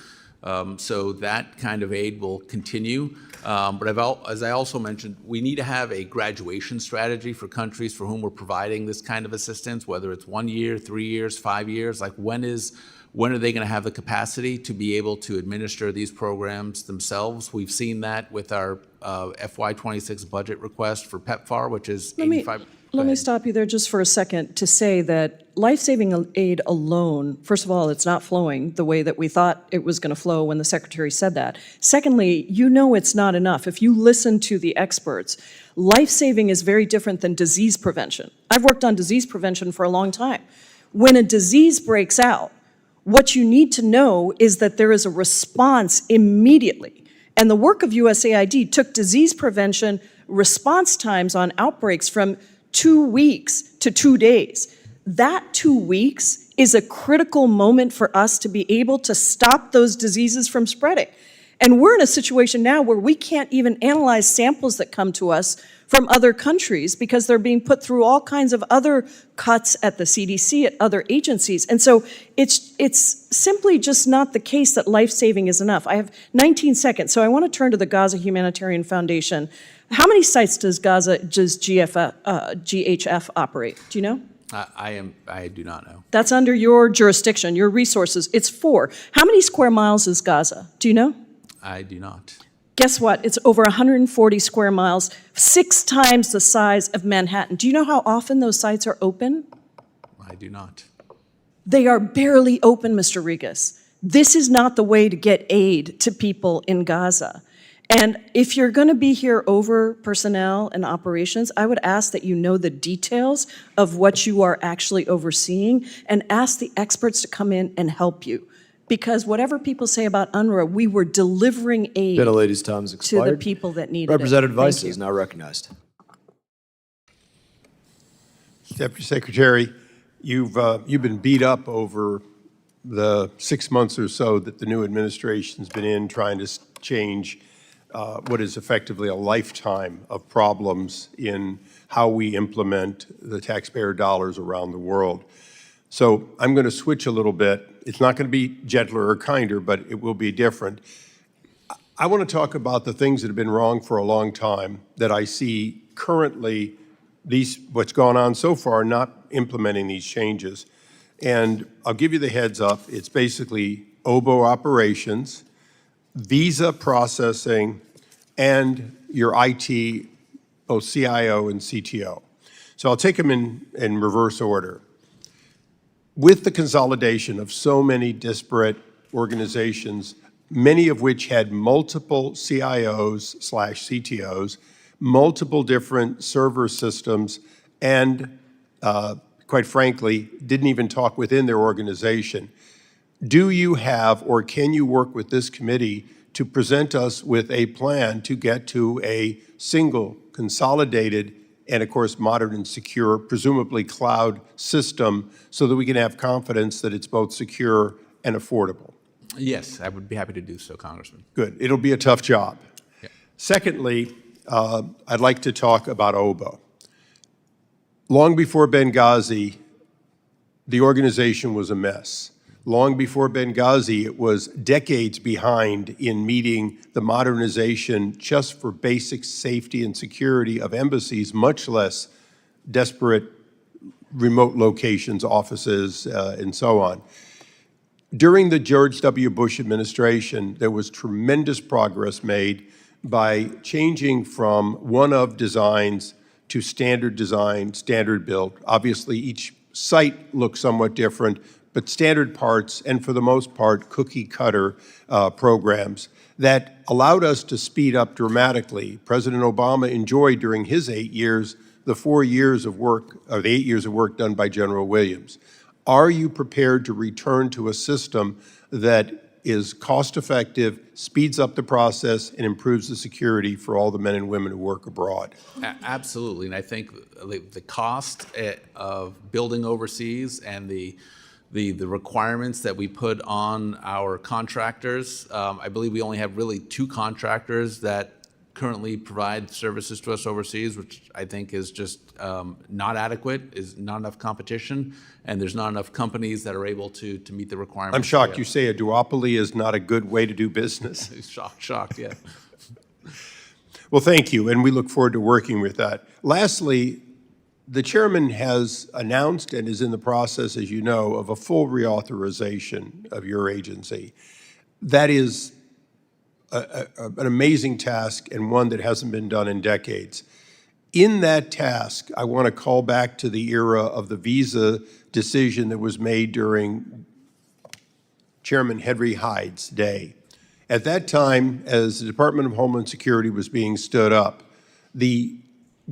S3: So that kind of aid will continue. But as I also mentioned, we need to have a graduation strategy for countries for whom we're providing this kind of assistance, whether it's 1 year, 3 years, 5 years. Like when are they going to have the capacity to be able to administer these programs themselves? We've seen that with our FY26 budget request for PEPFAR, which is 85.
S5: Let me stop you there just for a second to say that life-saving aid alone, first of all, it's not flowing the way that we thought it was going to flow when the Secretary said that. Secondly, you know it's not enough. If you listen to the experts, life-saving is very different than disease prevention. I've worked on disease prevention for a long time. When a disease breaks out, what you need to know is that there is a response immediately. And the work of USAID took disease prevention response times on outbreaks from 2 weeks to 2 days. That 2 weeks is a critical moment for us to be able to stop those diseases from spreading. And we're in a situation now where we can't even analyze samples that come to us from other countries because they're being put through all kinds of other cuts at the CDC, at other agencies. And so it's simply just not the case that life-saving is enough. I have 19 seconds, so I want to turn to the Gaza Humanitarian Foundation. How many sites does GHF operate? Do you know?
S3: I do not know.
S5: That's under your jurisdiction, your resources. It's 4. How many square miles is Gaza? Do you know?
S3: I do not.
S5: Guess what? It's over 140 square miles, 6 times the size of Manhattan. Do you know how often those sites are open?
S3: I do not.
S5: They are barely open, Mr. Regas. This is not the way to get aid to people in Gaza. And if you're going to be here over personnel and operations, I would ask that you know the details of what you are actually overseeing and ask the experts to come in and help you. Because whatever people say about UNRWA, we were delivering aid
S9: Gentlelady's time has
S5: to
S9: expired.
S5: the people that needed
S9: Representative
S5: it.
S9: Vice
S5: Thank
S9: is
S5: you.
S9: now recognized.
S6: Deputy Secretary, you've been beat up over the 6 months or so that the new administration's been in trying to change what is effectively a lifetime of problems in how we implement the taxpayer dollars around the world. So I'm going to switch a little bit. It's not going to be gentler or kinder, but it will be different. I want to talk about the things that have been wrong for a long time that I see currently, what's gone on so far, not implementing these changes. And I'll give you the heads up. It's basically OBO operations, visa processing, and your IT, both CIO and CTO. So I'll take them in reverse order. With the consolidation of so many disparate organizations, many of which had multiple CIOs/CTOs, multiple different server systems, and quite frankly, didn't even talk within their organization. Do you have, or can you work with this committee to present us with a plan to get to a single, consolidated, and of course, modern and secure, presumably cloud system, so that we can have confidence that it's both secure and affordable?
S3: Yes, I would be happy to do so, Congressman.
S6: Good. It'll be a tough job.
S3: Yeah.
S6: Secondly, I'd like to talk about OBO. Long before Benghazi, the organization was a mess. Long before Benghazi, it was decades behind in meeting the modernization just for basic safety and security of embassies, much less desperate remote locations, offices, and so on. During the George W. Bush administration, there was tremendous progress made by changing from one-of designs to standard design, standard build. Obviously, each site looks somewhat different, but standard parts and for the most part cookie cutter programs that allowed us to speed up dramatically. President Obama enjoyed during his 8 years the 4 years of work, or the 8 years of work done by General Williams. Are you prepared to return to a system that is cost-effective, speeds up the process, and improves the security for all the men and women who work abroad?
S3: Absolutely, and I think the cost of building overseas and the requirements that we put on our contractors, I believe we only have really 2 contractors that currently provide services to us overseas, which I think is just not adequate, is not enough competition, and there's not enough companies that are able to meet the requirements.
S6: I'm shocked you say a duopoly is not a good way to do business.
S3: Shocked, yeah.
S6: Well, thank you, and we look forward to working with that. Lastly, the chairman has announced and is in the process, as you know, of a full reauthorization of your agency. That is an amazing task and one that hasn't been done in decades. In that task, I want to call back to the era of the visa decision that was made during Chairman Henry Hyde's day. At that time, as the Department of Homeland Security was being stood up, the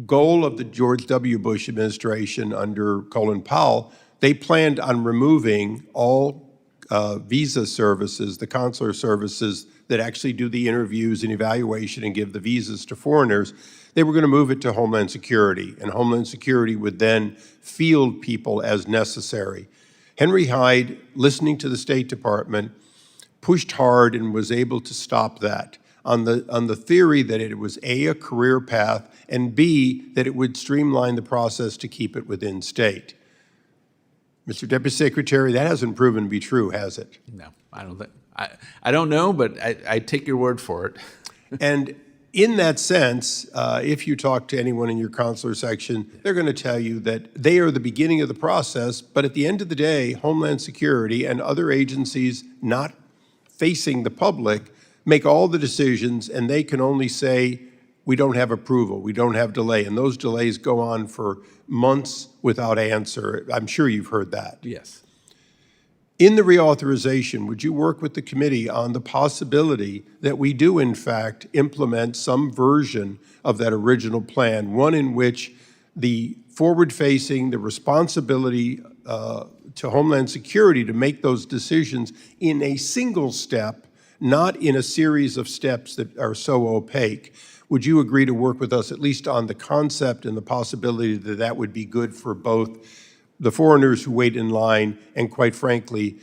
S6: goal of the George W. Bush administration under Colin Powell, they planned on removing all visa services, the consular services that actually do the interviews and evaluation and give the visas to foreigners. They were going to move it to Homeland Security, and Homeland Security would then field people as necessary. Henry Hyde, listening to the State Department, pushed hard and was able to stop that on the theory that it was A, a career path, and B, that it would streamline the process to keep it within state. Mr. Deputy Secretary, that hasn't proven to be true, has it?
S3: No, I don't think. I don't know, but I take your word for it.
S6: And in that sense, if you talk to anyone in your consular section, they're going to tell you that they are the beginning of the process, but at the end of the day, Homeland Security and other agencies not facing the public make all the decisions, and they can only say, we don't have approval, we don't have delay, and those delays go on for months without answer. I'm sure you've heard that.
S3: Yes.
S6: In the reauthorization, would you work with the committee on the possibility that we do, in fact, implement some version of that original plan, one in which the forward-facing, the responsibility to Homeland Security to make those decisions in a single step, not in a series of steps that are so opaque? Would you agree to work with us at least on the concept and the possibility that that would be good for both the foreigners who wait in line and, quite frankly,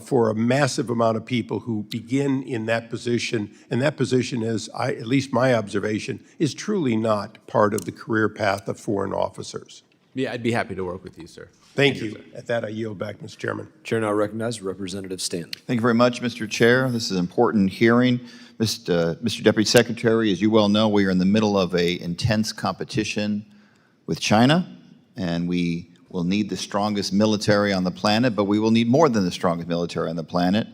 S6: for a massive amount of people who begin in that position, and that position is, at least my observation, is truly not part of the career path of foreign officers?
S3: Yeah, I'd be happy to work with you, sir.
S6: Thank you. At that, I yield back, Mr. Chairman.
S9: Chair now recognizes Representative Stanton.
S7: Thank you very much, Mr. Chair. This is an important hearing. Mr. Deputy Secretary, as you well know, we are in the middle of an intense competition with China, and we will need the strongest military on the planet, but we will need more than the strongest military on the planet,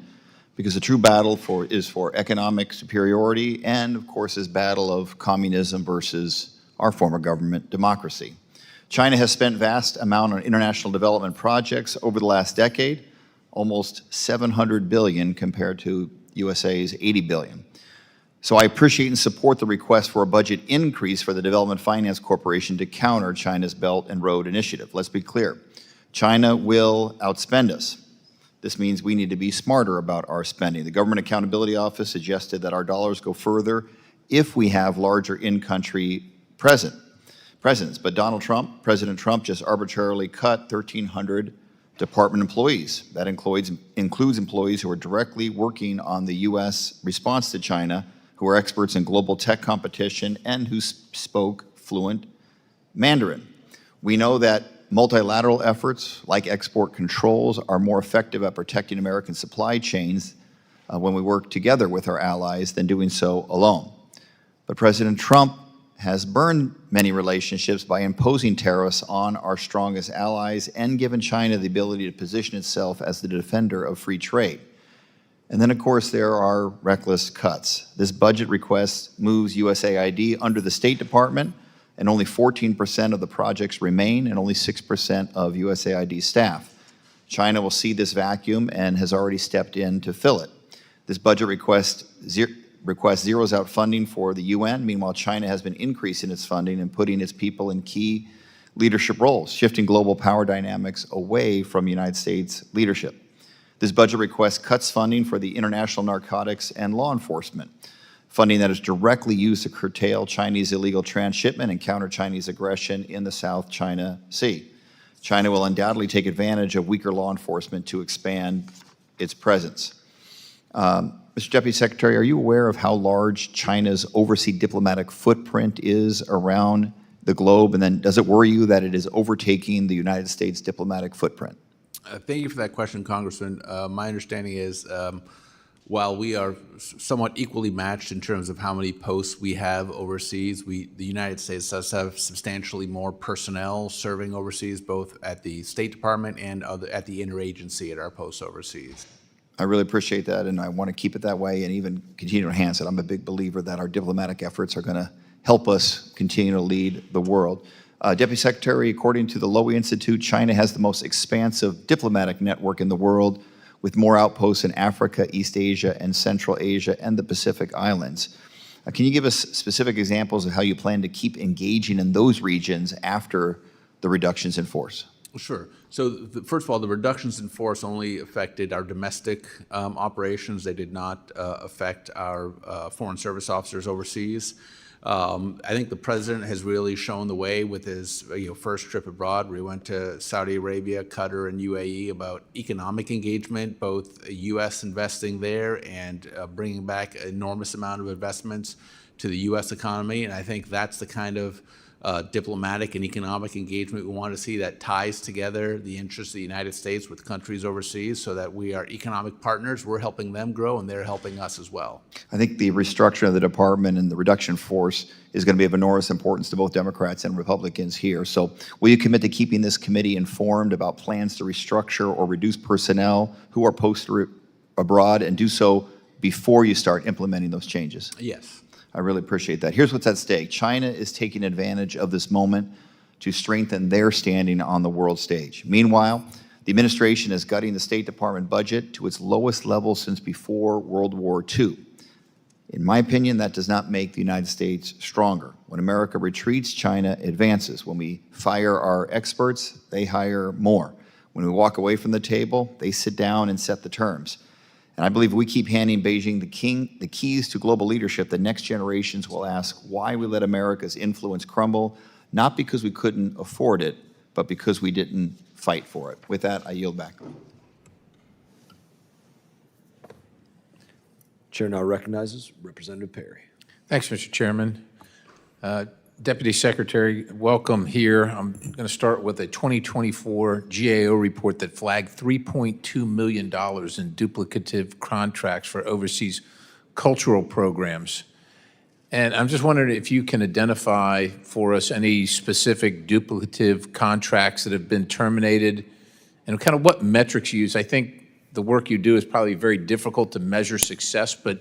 S7: because the true battle is for economic superiority and, of course, this battle of communism versus our form of government, democracy. China has spent vast amount on international development projects over the last decade, almost $700 billion compared to USA's $80 billion. So I appreciate and support the request for a budget increase for the Development Finance Corporation to counter China's Belt and Road Initiative. Let's be clear, China will outspend us. This means we need to be smarter about our spending. The Government Accountability Office suggested that our dollars go further if we have larger in-country presence. But President Trump just arbitrarily cut 1,300 department employees. That includes employees who are directly working on the U.S. response to China, who are experts in global tech competition and who spoke fluent Mandarin. We know that multilateral efforts like export controls are more effective at protecting American supply chains when we work together with our allies than doing so alone. But President Trump has burned many relationships by imposing tariffs on our strongest allies and given China the ability to position itself as the defender of free trade. And then, of course, there are reckless cuts. This budget request moves USAID under the State Department, and only 14% of the projects remain, and only 6% of USAID staff. China will see this vacuum and has already stepped in to fill it. This budget request zeroes out funding for the UN. Meanwhile, China has been increasing its funding and putting its people in key leadership roles, shifting global power dynamics away from United States leadership. This budget request cuts funding for the international narcotics and law enforcement, funding that is directly used to curtail Chinese illegal transshipment and counter Chinese aggression in the South China Sea. China will undoubtedly take advantage of weaker law enforcement to expand its presence. Mr. Deputy Secretary, are you aware of how large China's overseas diplomatic footprint is around the globe? And then does it worry you that it is overtaking the United States diplomatic footprint?
S3: Thank you for that question, Congressman. My understanding is while we are somewhat equally matched in terms of how many posts we have overseas, the United States does have substantially more personnel serving overseas, both at the State Department and at the interagency at our posts overseas.
S7: I really appreciate that, and I want to keep it that way and even continue to enhance it. I'm a big believer that our diplomatic efforts are going to help us continue to lead the world. Deputy Secretary, according to the Lowy Institute, China has the most expansive diplomatic network in the world, with more outposts in Africa, East Asia, and Central Asia, and the Pacific Islands. Can you give us specific examples of how you plan to keep engaging in those regions after the reductions in force?
S3: Sure. So first of all, the reductions in force only affected our domestic operations. They did not affect our foreign service officers overseas. I think the president has really shown the way with his first trip abroad, where he went to Saudi Arabia, Qatar, and UAE about economic engagement, both U.S. investing there and bringing back an enormous amount of investments to the U.S. economy. And I think that's the kind of diplomatic and economic engagement we want to see that ties together the interests of the United States with countries overseas so that we are economic partners. We're helping them grow and they're helping us as well.
S7: I think the restructuring of the department and the reduction in force is going to be of enormous importance to both Democrats and Republicans here. So will you commit to keeping this committee informed about plans to restructure or reduce personnel who are posted abroad, and do so before you start implementing those changes?
S3: Yes.
S7: I really appreciate that. Here's what's at stake. China is taking advantage of this moment to strengthen their standing on the world stage. Meanwhile, the administration is gutting the State Department budget to its lowest level since before World War II. In my opinion, that does not make the United States stronger. When America retreats, China advances. When we fire our experts, they hire more. When we walk away from the table, they sit down and set the terms. And I believe if we keep handing Beijing the keys to global leadership, the next generations will ask why we let America's influence crumble, not because we couldn't afford it, but because we didn't fight for it. With that, I yield back.
S9: Chair now recognizes Representative Perry.
S8: Thanks, Mr. Chairman. Deputy Secretary, welcome here. I'm going to start with a 2024 GAO report that flagged $3.2 million in duplicative contracts for overseas cultural programs. And I'm just wondering if you can identify for us any specific duplicative contracts that have been terminated and kind of what metrics you use. I think the work you do is probably very difficult to measure success, but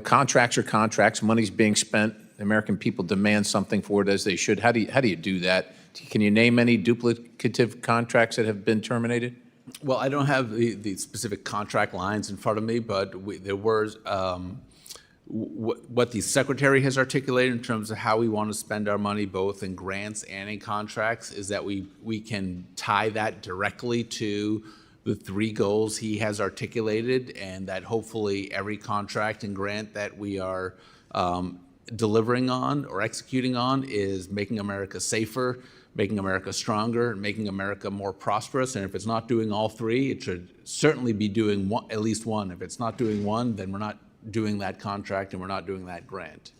S8: contracts are contracts, money's being spent. The American people demand something for it as they should. How do you do that? Can you name any duplicative contracts that have been terminated?
S3: Well, I don't have the specific contract lines in front of me, but there was what the Secretary has articulated in terms of how we want to spend our money, both in grants and in contracts, is that we can tie that directly to the 3 goals he has articulated, and that hopefully every contract and grant that we are delivering on or executing on is making America safer, making America stronger, and making America more prosperous. And if it's not doing all 3, it should certainly be doing at least one. If it's not doing one, then we're not doing that contract and we're not doing that grant.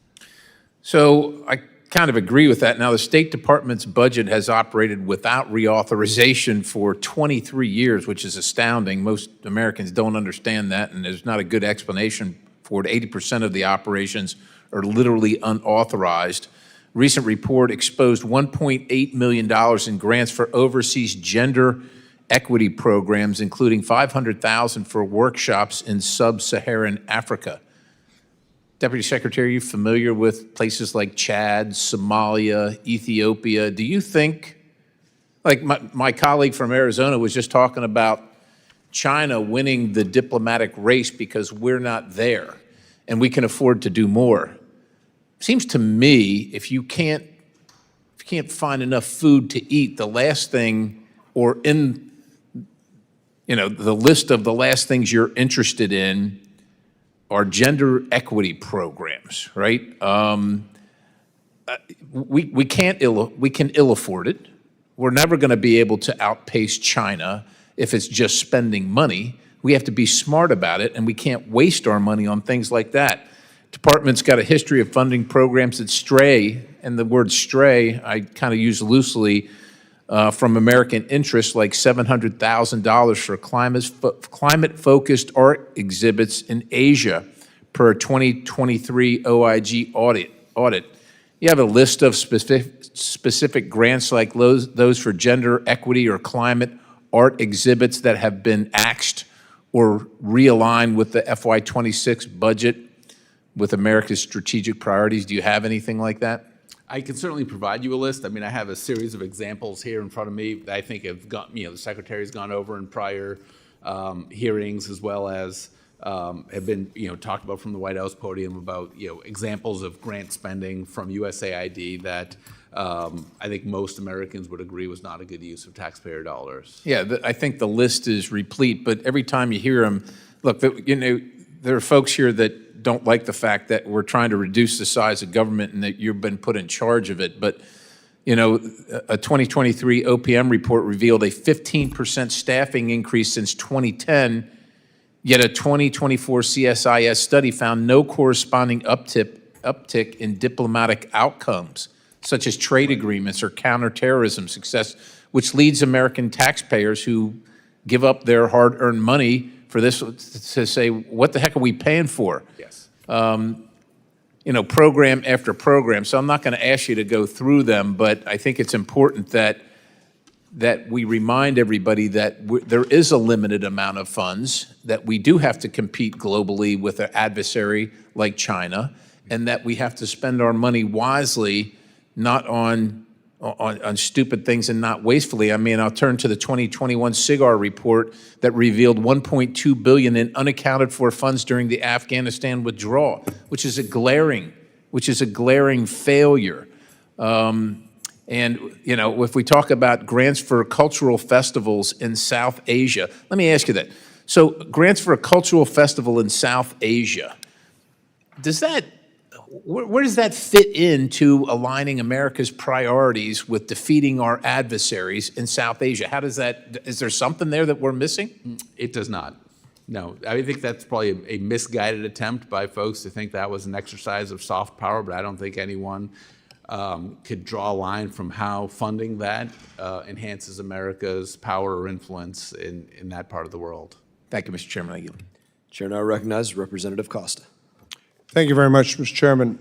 S8: So I kind of agree with that. Now, the State Department's budget has operated without reauthorization for 23 years, which is astounding. Most Americans don't understand that, and there's not a good explanation for it. 80% of the operations are literally unauthorized. Recent report exposed $1.8 million in grants for overseas gender equity programs, including $500,000 for workshops in sub-Saharan Africa. Deputy Secretary, are you familiar with places like Chad, Somalia, Ethiopia? Do you think, Like my colleague from Arizona was just talking about China winning the diplomatic race because we're not there and we can afford to do more. Seems to me if you can't find enough food to eat, the last thing or in the list of the last things you're interested in are gender equity programs, right? We can ill afford it. We're never going to be able to outpace China if it's just spending money. We have to be smart about it, and we can't waste our money on things like that. Department's got a history of funding programs that stray, and the word stray I kind of use loosely, from American interests, like $700,000 for climate-focused art exhibits in Asia per 2023 OIG audit. You have a list of specific grants like those for gender equity or climate art exhibits that have been axed or realigned with the FY26 budget with America's strategic priorities. Do you have anything like that?
S3: I can certainly provide you a list. I mean, I have a series of examples here in front of me that I think have got, the Secretary's gone over in prior hearings, as well as have been, talked about from the White House podium about, examples of grant spending from USAID that I think most Americans would agree was not a good use of taxpayer dollars.
S8: Yeah, I think the list is replete, but every time you hear them, look, there are folks here that don't like the fact that we're trying to reduce the size of government and that you've been put in charge of it. But, a 2023 OPM report revealed a 15% staffing increase since 2010, yet a 2024 CSIS study found no corresponding uptick in diplomatic outcomes, such as trade agreements or counterterrorism success, which leads American taxpayers who give up their hard-earned money for this to say, what the heck are we paying for?
S3: Yes.
S8: Program after program. So I'm not going to ask you to go through them, but I think it's important that we remind everybody that there is a limited amount of funds, that we do have to compete globally with an adversary like China, and that we have to spend our money wisely, not on stupid things and not wastefully. I mean, I'll turn to the 2021 SIGAR report that revealed $1.2 billion in unaccounted for funds during the Afghanistan withdrawal, which is a glaring failure. And, if we talk about grants for cultural festivals in South Asia, let me ask you that. So grants for a cultural festival in South Asia, where does that fit into aligning America's priorities with defeating our adversaries in South Asia? Is there something there that we're missing?
S3: It does not. No, I think that's probably a misguided attempt by folks to think that was an exercise of soft power, but I don't think anyone could draw a line from how funding that enhances America's power or influence in that part of the world.
S8: Thank you, Mr. Chairman. Thank you.
S1: Chair now recognizes Representative Costa.
S10: Thank you very much, Mr. Chairman.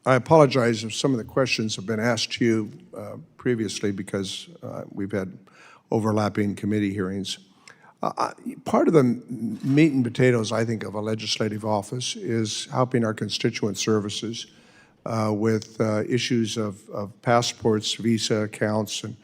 S10: I apologize if some of the questions have been asked to you previously because we've had overlapping committee hearings. Part of the meat and potatoes, I think, of a legislative office is helping our constituent services with issues of passports, visa accounts, and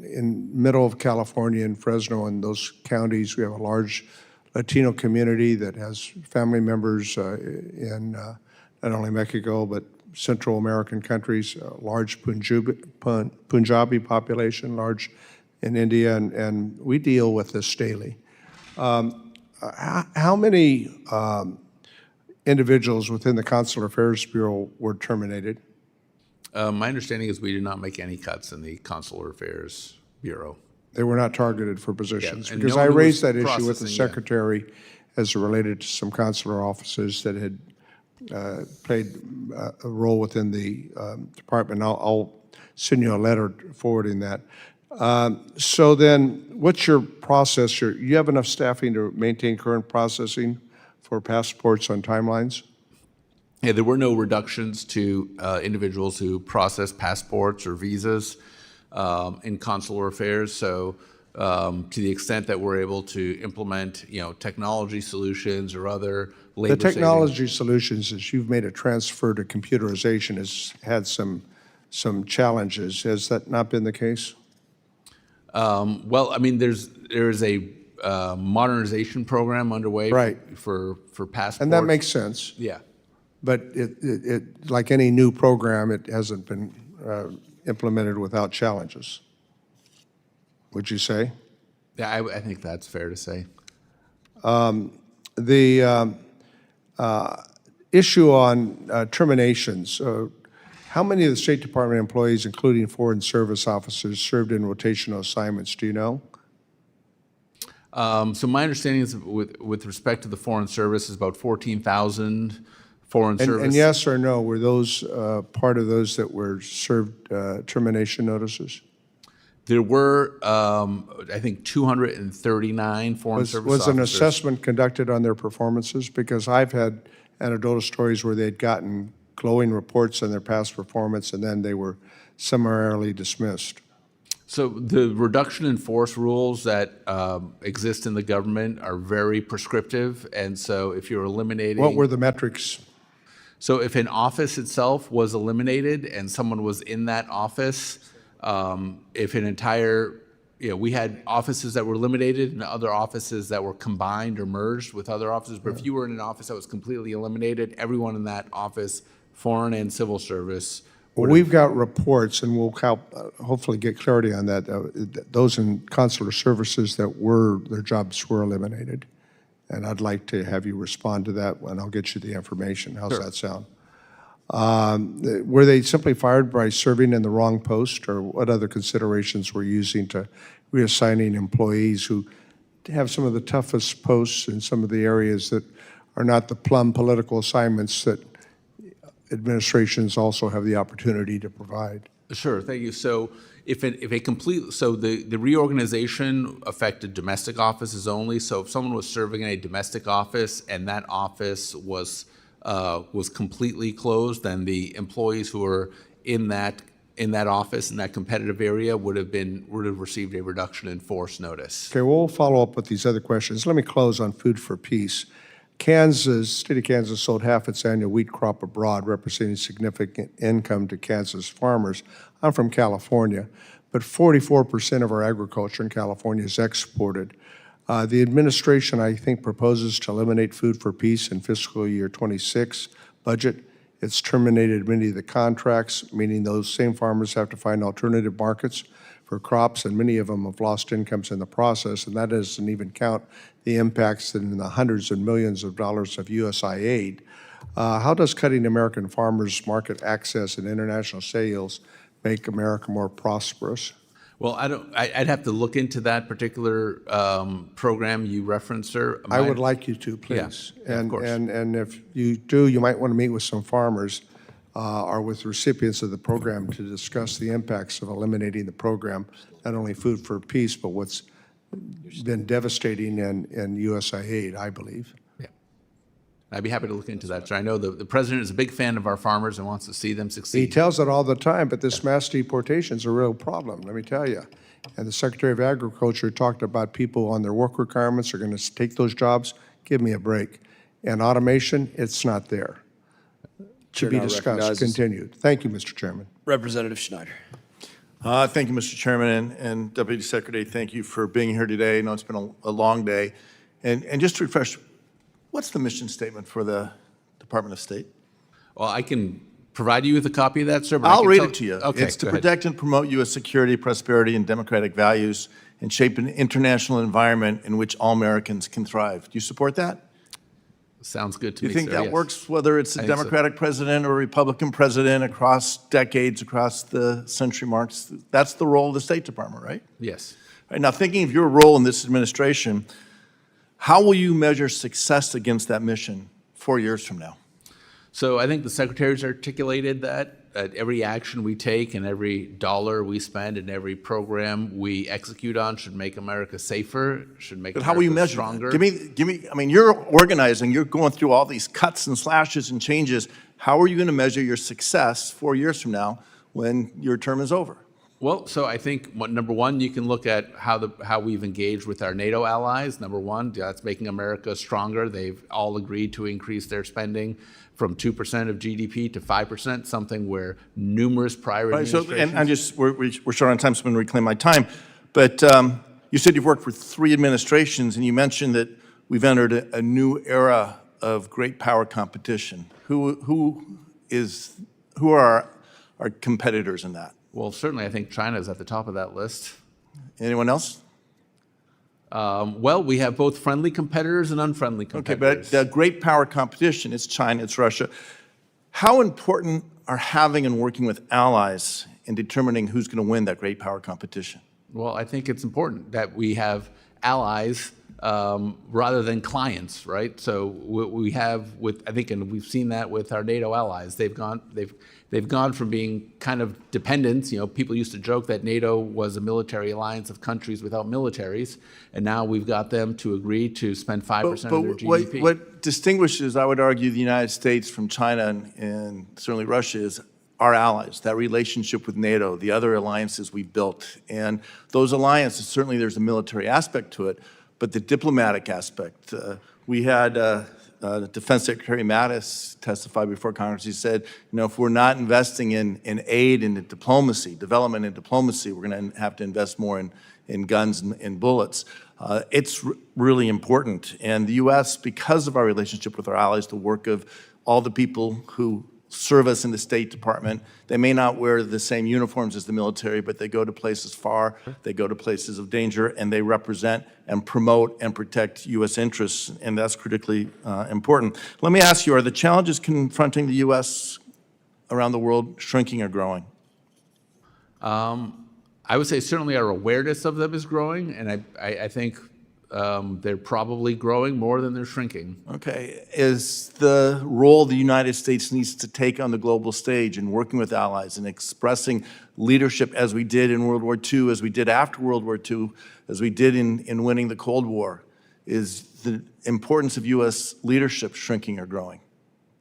S10: in middle of California, in Fresno, and those counties, we have a large Latino community that has family members in not only Mexico, but Central American countries, a large Punjabi population, large in India, and we deal with this daily. How many individuals within the Consular Affairs Bureau were terminated?
S3: My understanding is we did not make any cuts in the Consular Affairs Bureau.
S10: They were not targeted for positions?
S3: Yeah,
S10: because
S3: no
S10: I
S3: one
S10: raised
S3: was
S10: that issue with the
S3: processing, yeah.
S10: Secretary as it related to some consular offices that had played a role within the department. I'll send you a letter forwarding that. So then, what's your process? You have enough staffing to maintain current processing for passports on timelines?
S3: Yeah, there were no reductions to individuals who process passports or visas in consular affairs. So to the extent that we're able to implement, technology solutions or other labor
S10: The technology solutions, as you've made a transfer to computerization, has had some some challenges. Has that not been the case?
S3: Well, I mean, there is a modernization program underway
S10: Right.
S3: for passports.
S10: And that makes sense.
S3: Yeah.
S10: But like any new program, it hasn't been implemented without challenges. Would you say?
S3: Yeah, I think that's fair to say.
S10: The issue on terminations, how many of the State Department employees, including Foreign Service officers, served in rotational assignments? Do you know?
S3: So my understanding is with respect to the Foreign Service is about 14,000 Foreign Service.
S10: And yes or no, were those part of those that were served termination notices?
S3: There were, I think, 239 Foreign Service
S10: Was an
S3: officers.
S10: assessment conducted on their performances? Because I've had anecdotal stories where they'd gotten glowing reports on their past performance and then they were summarily dismissed.
S3: So the reduction in force rules that exist in the government are very prescriptive, and so if you're eliminating...
S10: What were the metrics?
S3: So if an office itself was eliminated and someone was in that office, if an entire, we had offices that were eliminated and other offices that were combined or merged with other offices, but if you were in an office that was completely eliminated, everyone in that office, foreign and civil service...
S10: Well, we've got reports, and we'll help hopefully get clarity on that. Those in consular services that their jobs were eliminated. And I'd like to have you respond to that, and I'll get you the information. How's that sound? Were they simply fired by serving in the wrong post, or what other considerations were using to reassigning employees who have some of the toughest posts in some of the areas that are not the plum political assignments that administrations also have the opportunity to provide?
S3: Sure, thank you. So the reorganization affected domestic offices only. So if someone was serving in a domestic office and that office was completely closed, then the employees who were in that office in that competitive area would have received a reduction in force notice.
S10: Okay, we'll follow up with these other questions. Let me close on food for peace. State of Kansas sold half its annual wheat crop abroad, representing significant income to Kansas farmers. I'm from California, but 44% of our agriculture in California is exported. The administration, I think, proposes to eliminate food for peace in fiscal year 26 budget. It's terminated many of the contracts, meaning those same farmers have to find alternative markets for crops, and many of them have lost incomes in the process, and that doesn't even count the impacts in the hundreds of millions of dollars of USAID. How does cutting American farmers' market access and international sales make America more prosperous?
S3: Well, I'd have to look into that particular program you referenced, sir.
S10: I would like you to, please.
S3: Yeah, of course.
S10: And if you do, you might want to meet with some farmers or with recipients of the program to discuss the impacts of eliminating the program, not only Food for Peace, but what's been devastating in USAID, I believe.
S3: Yeah. I'd be happy to look into that, sir. I know the president is a big fan of our farmers and wants to see them succeed.
S10: He tells it all the time, but this mass deportation is a real problem, let me tell you. And the Secretary of Agriculture talked about people on their work requirements are going to take those jobs. Give me a break. And automation, it's not there. To be discussed, continued. Thank you, Mr. Chairman.
S1: Representative Schneider.
S11: Thank you, Mr. Chairman, and Deputy Secretary, thank you for being here today. I know it's been a long day. And just to refresh, what's the mission statement for the Department of State?
S3: Well, I can provide you with a copy of that, sir. But
S11: I'll read it to you.
S3: Okay,
S11: it's to
S3: go ahead.
S11: protect and promote U.S. security, prosperity, and democratic values, and shape an international environment in which all Americans can thrive. Do you support that?
S3: Sounds good to
S11: Do
S3: me,
S11: you think
S3: sir,
S11: that
S3: yes.
S11: works, whether it's
S3: I
S11: a
S3: think so.
S11: Democratic president or a Republican president across decades, across the century marks? That's the role of the State Department, right?
S3: Yes.
S11: All right, now, thinking of your role in this administration, how will you measure success against that mission 4 years from now?
S3: So I think the Secretary's articulated that every action we take and every dollar we spend and every program we execute on should make America safer, should make
S11: But
S3: America
S11: how will you measure
S3: stronger.
S11: that? Give me, I mean, you're organizing, you're going through all these cuts and slashes and changes. How are you going to measure your success 4 years from now when your term is over?
S3: Well, so I think number one, you can look at how we've engaged with our NATO allies. Number one, that's making America stronger. They've all agreed to increase their spending from 2% of GDP to 5%, something where numerous prior administrations.
S11: So, and I'm just, we're short on time, so I'm going to reclaim my time. But you said you've worked for 3 administrations, and you mentioned that we've entered a new era of great power competition. Who are our competitors in that?
S3: Well, certainly I think China is at the top of that list.
S11: Anyone else?
S3: Well, we have both friendly competitors and unfriendly competitors.
S11: Okay, but the great power competition, it's China, it's Russia. How important are having and working with allies in determining who's going to win that great power competition?
S3: Well, I think it's important that we have allies rather than clients, right? So we have I think, and we've seen that with our NATO allies. They've gone from being kind of dependents. You know, people used to joke that NATO was a military alliance of countries without militaries, and now we've got them to agree to spend 5% of their GDP.
S11: What distinguishes, I would argue, the United States from China and certainly Russia is our allies, that relationship with NATO, the other alliances we've built. And those alliances, certainly there's a military aspect to it, but the diplomatic aspect. We had Defense Secretary Mattis testify before Congress. He said, you know, if we're not investing in aid and in diplomacy, development and diplomacy, we're going to have to invest more in guns and bullets. It's really important. And the U.S., because of our relationship with our allies, the work of all the people who serve us in the State Department, they may not wear the same uniforms as the military, but they go to places far, they go to places of danger, and they represent and promote and protect U.S. interests, and that's critically important. Let me ask you, are the challenges confronting the U.S. around the world shrinking or growing?
S3: I would say certainly our awareness of them is growing, and I think they're probably growing more than they're shrinking.
S11: Okay. Is the role the United States needs to take on the global stage in working with allies and expressing leadership as we did in World War II, as we did after World War II, as we did in winning the Cold War, is the importance of U.S. leadership shrinking or growing?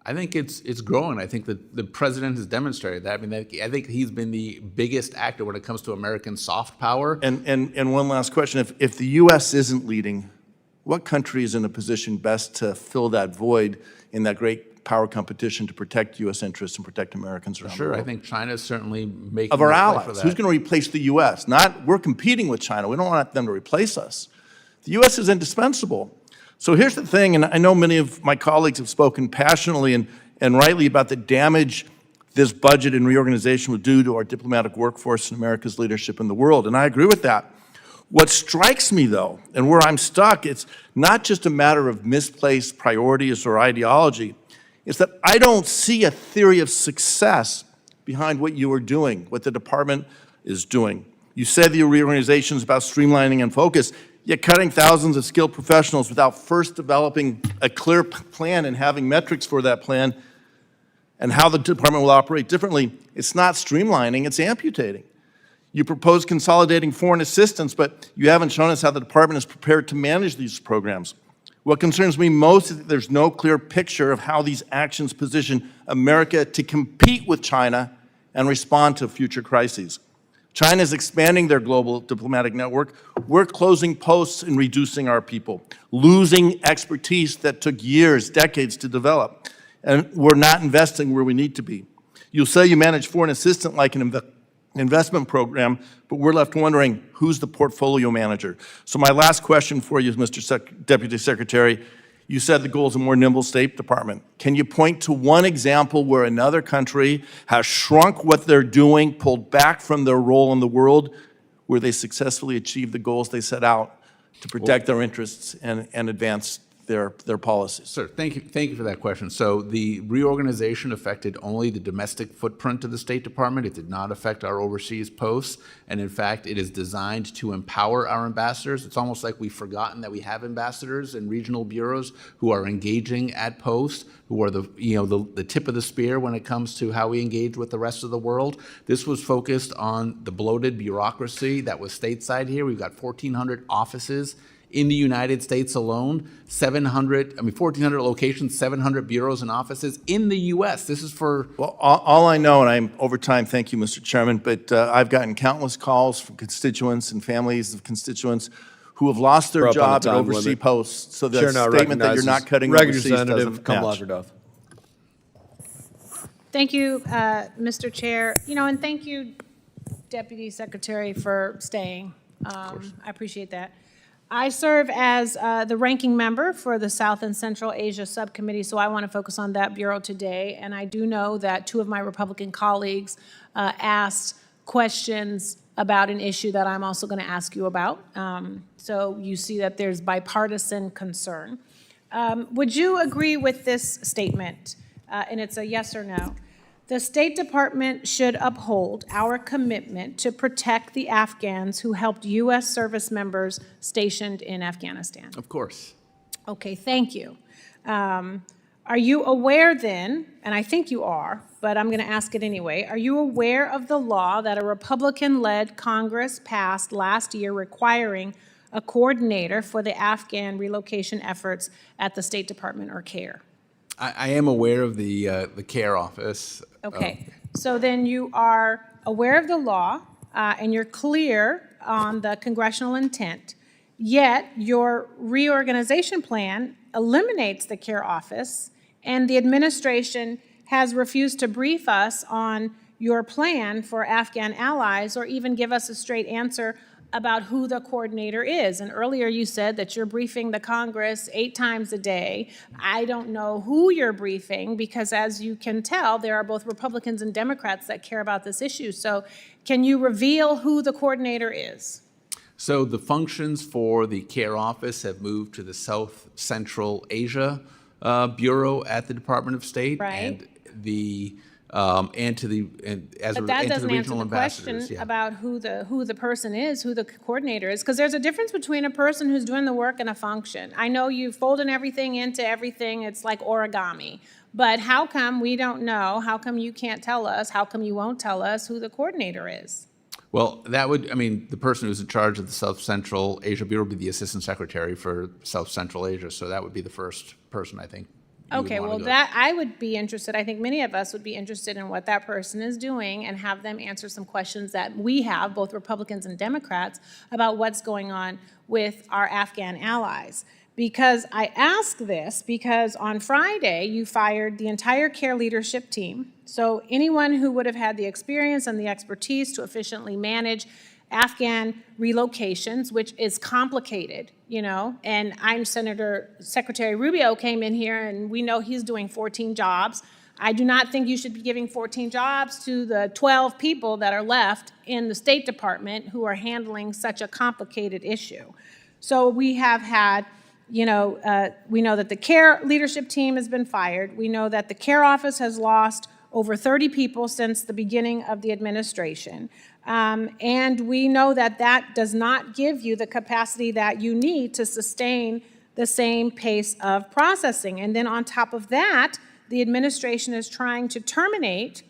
S3: I think it's growing. I think that the president has demonstrated that. I mean, I think he's been the biggest actor when it comes to American soft power.
S11: And one last question. If the U.S. isn't leading, what country is in a position best to fill that void in that great power competition to protect U.S. interests and protect Americans around the world?
S3: Sure, I think China is certainly making
S11: of our
S3: a play
S11: allies.
S3: for that.
S11: Who's going to replace the U.S.? We're competing with China. We don't want them to replace us. The U.S. is indispensable. So here's the thing, and I know many of my colleagues have spoken passionately and rightly about the damage this budget and reorganization will do to our diplomatic workforce and America's leadership in the world, and I agree with that. What strikes me, though, and where I'm stuck, it's not just a matter of misplaced priorities or ideology. It's that I don't see a theory of success behind what you are doing, what the department is doing. You said the reorganization is about streamlining and focus. Yet cutting thousands of skilled professionals without first developing a clear plan and having metrics for that plan and how the department will operate differently, it's not streamlining, it's amputating. You propose consolidating foreign assistance, but you haven't shown us how the department is prepared to manage these programs. What concerns me most is that there's no clear picture of how these actions position America to compete with China and respond to future crises. China is expanding their global diplomatic network. We're closing posts and reducing our people, losing expertise that took years, decades to develop, and we're not investing where we need to be. You'll say you manage foreign assistance like an investment program, but we're left wondering who's the portfolio manager. So my last question for you, Mr. Deputy Secretary, you said the goal is a more nimble State Department. Can you point to one example where another country has shrunk what they're doing, pulled back from their role in the world, where they successfully achieved the goals they set out to protect their interests and advance their policies?
S3: Sir, thank you for that question. So the reorganization affected only the domestic footprint of the State Department. It did not affect our overseas posts. And in fact, it is designed to empower our ambassadors. It's almost like we've forgotten that we have ambassadors and regional bureaus who are engaging at posts, who are the tip of the spear when it comes to how we engage with the rest of the world. This was focused on the bloated bureaucracy that was stateside here. We've got 1,400 offices in the United States alone, 1,400 locations, 700 bureaus and offices in the U.S. This is for...
S11: Well, all I know, and I'm over time, thank you, Mr. Chairman, but I've gotten countless calls from constituents and families of constituents who have lost their
S9: We're up on a
S11: job at
S9: time
S11: overseas
S9: limit.
S11: posts. So the
S9: Chair now
S11: statement that you're not
S9: recognizes
S11: cutting overseas
S9: Representative
S11: doesn't match.
S9: Kamlagerdoff.
S12: Thank you, Mr. Chair. And thank you, Deputy Secretary, for staying. I appreciate that. I serve as the ranking member for the South and Central Asia Subcommittee, so I want to focus on that bureau today. And I do know that two of my Republican colleagues asked questions about an issue that I'm also going to ask you about. So you see that there's bipartisan concern. Would you agree with this statement? And it's a yes or no. The State Department should uphold our commitment to protect the Afghans who helped U.S. service members stationed in Afghanistan.
S3: Of course.
S12: Okay, thank you. Are you aware then, and I think you are, but I'm going to ask it anyway, are you aware of the law that a Republican-led Congress passed last year requiring a coordinator for the Afghan relocation efforts at the State Department or CARE?
S3: I am aware of the CARE office.
S12: Okay, so then you are aware of the law and you're clear on the congressional intent, yet your reorganization plan eliminates the CARE office and the administration has refused to brief us on your plan for Afghan allies or even give us a straight answer about who the coordinator is. And earlier you said that you're briefing the Congress 8 times a day. I don't know who you're briefing because as you can tell, there are both Republicans and Democrats that care about this issue. So can you reveal who the coordinator is?
S3: So the functions for the CARE office have moved to the South Central Asia Bureau at the Department of State.
S12: Right.
S3: And the and to the
S12: But that doesn't answer the question
S3: yeah.
S12: about who the person is, who the coordinator is, because there's a difference between a person who's doing the work and a function. I know you've folded everything into everything. It's like origami. But how come we don't know? How come you can't tell us? How come you won't tell us who the coordinator is?
S3: Well, that would, the person who's in charge of the South Central Asia Bureau would be the Assistant Secretary for South Central Asia. So that would be the first person, I think.
S12: Okay, well, that I would be interested, I think many of us would be interested in what that person is doing and have them answer some questions that we have, both Republicans and Democrats, about what's going on with our Afghan allies. Because I ask this because on Friday, you fired the entire CARE leadership team. So anyone who would have had the experience and the expertise to efficiently manage Afghan relocations, which is complicated, and Secretary Rubio came in here and we know he's doing 14 jobs. I do not think you should be giving 14 jobs to the 12 people that are left in the State Department who are handling such a complicated issue. So we have had, we know that the CARE leadership team has been fired. We know that the CARE office has lost over 30 people since the beginning of the administration. And we know that that does not give you the capacity that you need to sustain the same pace of processing. And then on top of that, the administration is trying to terminate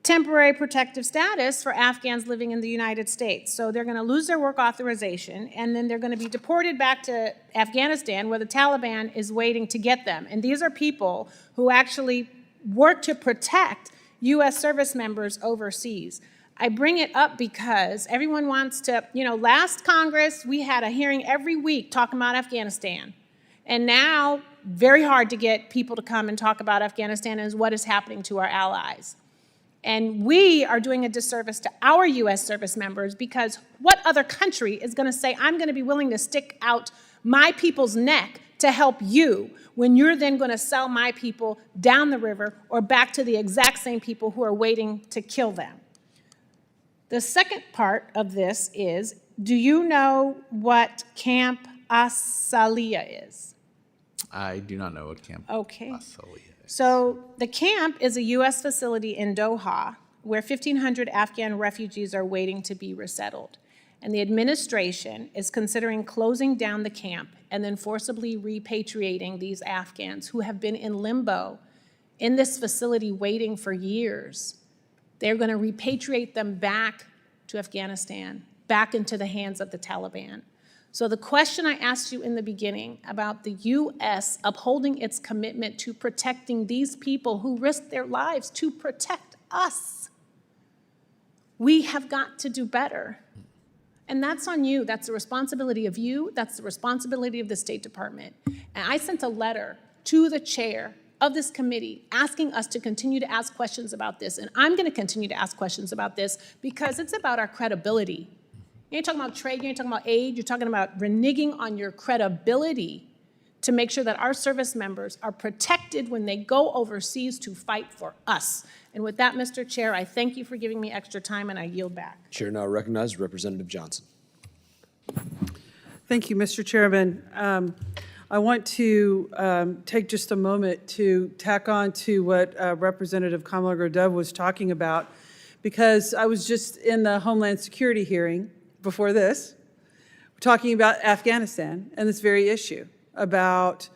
S12: temporary protective status for Afghans living in the United States. So they're going to lose their work authorization, and then they're going to be deported back to Afghanistan where the Taliban is waiting to get them. And these are people who actually work to protect U.S. service members overseas. I bring it up because everyone wants to, last Congress, we had a hearing every week talking about Afghanistan. And now, very hard to get people to come and talk about Afghanistan and what is happening to our allies. And we are doing a disservice to our U.S. service members because what other country is going to say, I'm going to be willing to stick out my people's neck to help you when you're then going to sell my people down the river or back to the exact same people who are waiting to kill them? The second part of this is, do you know what Camp Asalia is?
S3: I do not know what Camp
S12: Okay.
S3: Asalia is.
S12: So the camp is a U.S. facility in Doha where 1,500 Afghan refugees are waiting to be resettled. And the administration is considering closing down the camp and then forcibly repatriating these Afghans who have been in limbo in this facility waiting for years. They're going to repatriate them back to Afghanistan, back into the hands of the Taliban. So the question I asked you in the beginning about the U.S. upholding its commitment to protecting these people who risk their lives to protect us, we have got to do better. And that's on you. That's the responsibility of you. That's the responsibility of the State Department. And I sent a letter to the chair of this committee asking us to continue to ask questions about this. And I'm going to continue to ask questions about this because it's about our credibility. You ain't talking about trade, you ain't talking about aid, you're talking about reneging on your credibility to make sure that our service members are protected when they go overseas to fight for us. And with that, Mr. Chair, I thank you for giving me extra time and I yield back.
S1: Chair now recognizes Representative Johnson.
S13: Thank you, Mr. Chairman. I want to take just a moment to tack on to what Representative Kamala-Gordov was talking about, because I was just in the Homeland Security hearing before this, talking about Afghanistan and this very issue about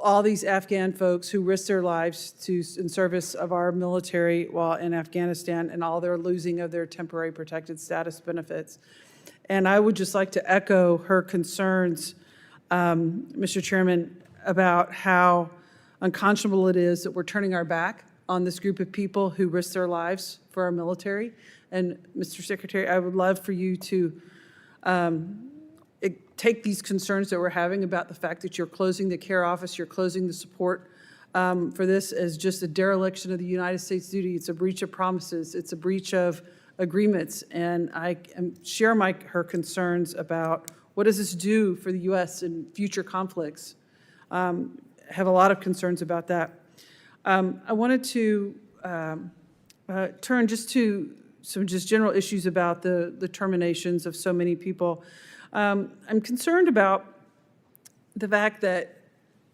S13: all these Afghan folks who risk their lives in service of our military while in Afghanistan and all their losing of their temporary protected status benefits. And I would just like to echo her concerns, Mr. Chairman, about how unconscionable it is that we're turning our back on this group of people who risk their lives for our military. And Mr. Secretary, I would love for you to take these concerns that we're having about the fact that you're closing the care office, you're closing the support for this as just a dereliction of the United States duty. It's a breach of promises. It's a breach of agreements. And I share her concerns about what does this do for the U.S. in future conflicts. Have a lot of concerns about that. I wanted to turn just to some general issues about the terminations of so many people. I'm concerned about the fact that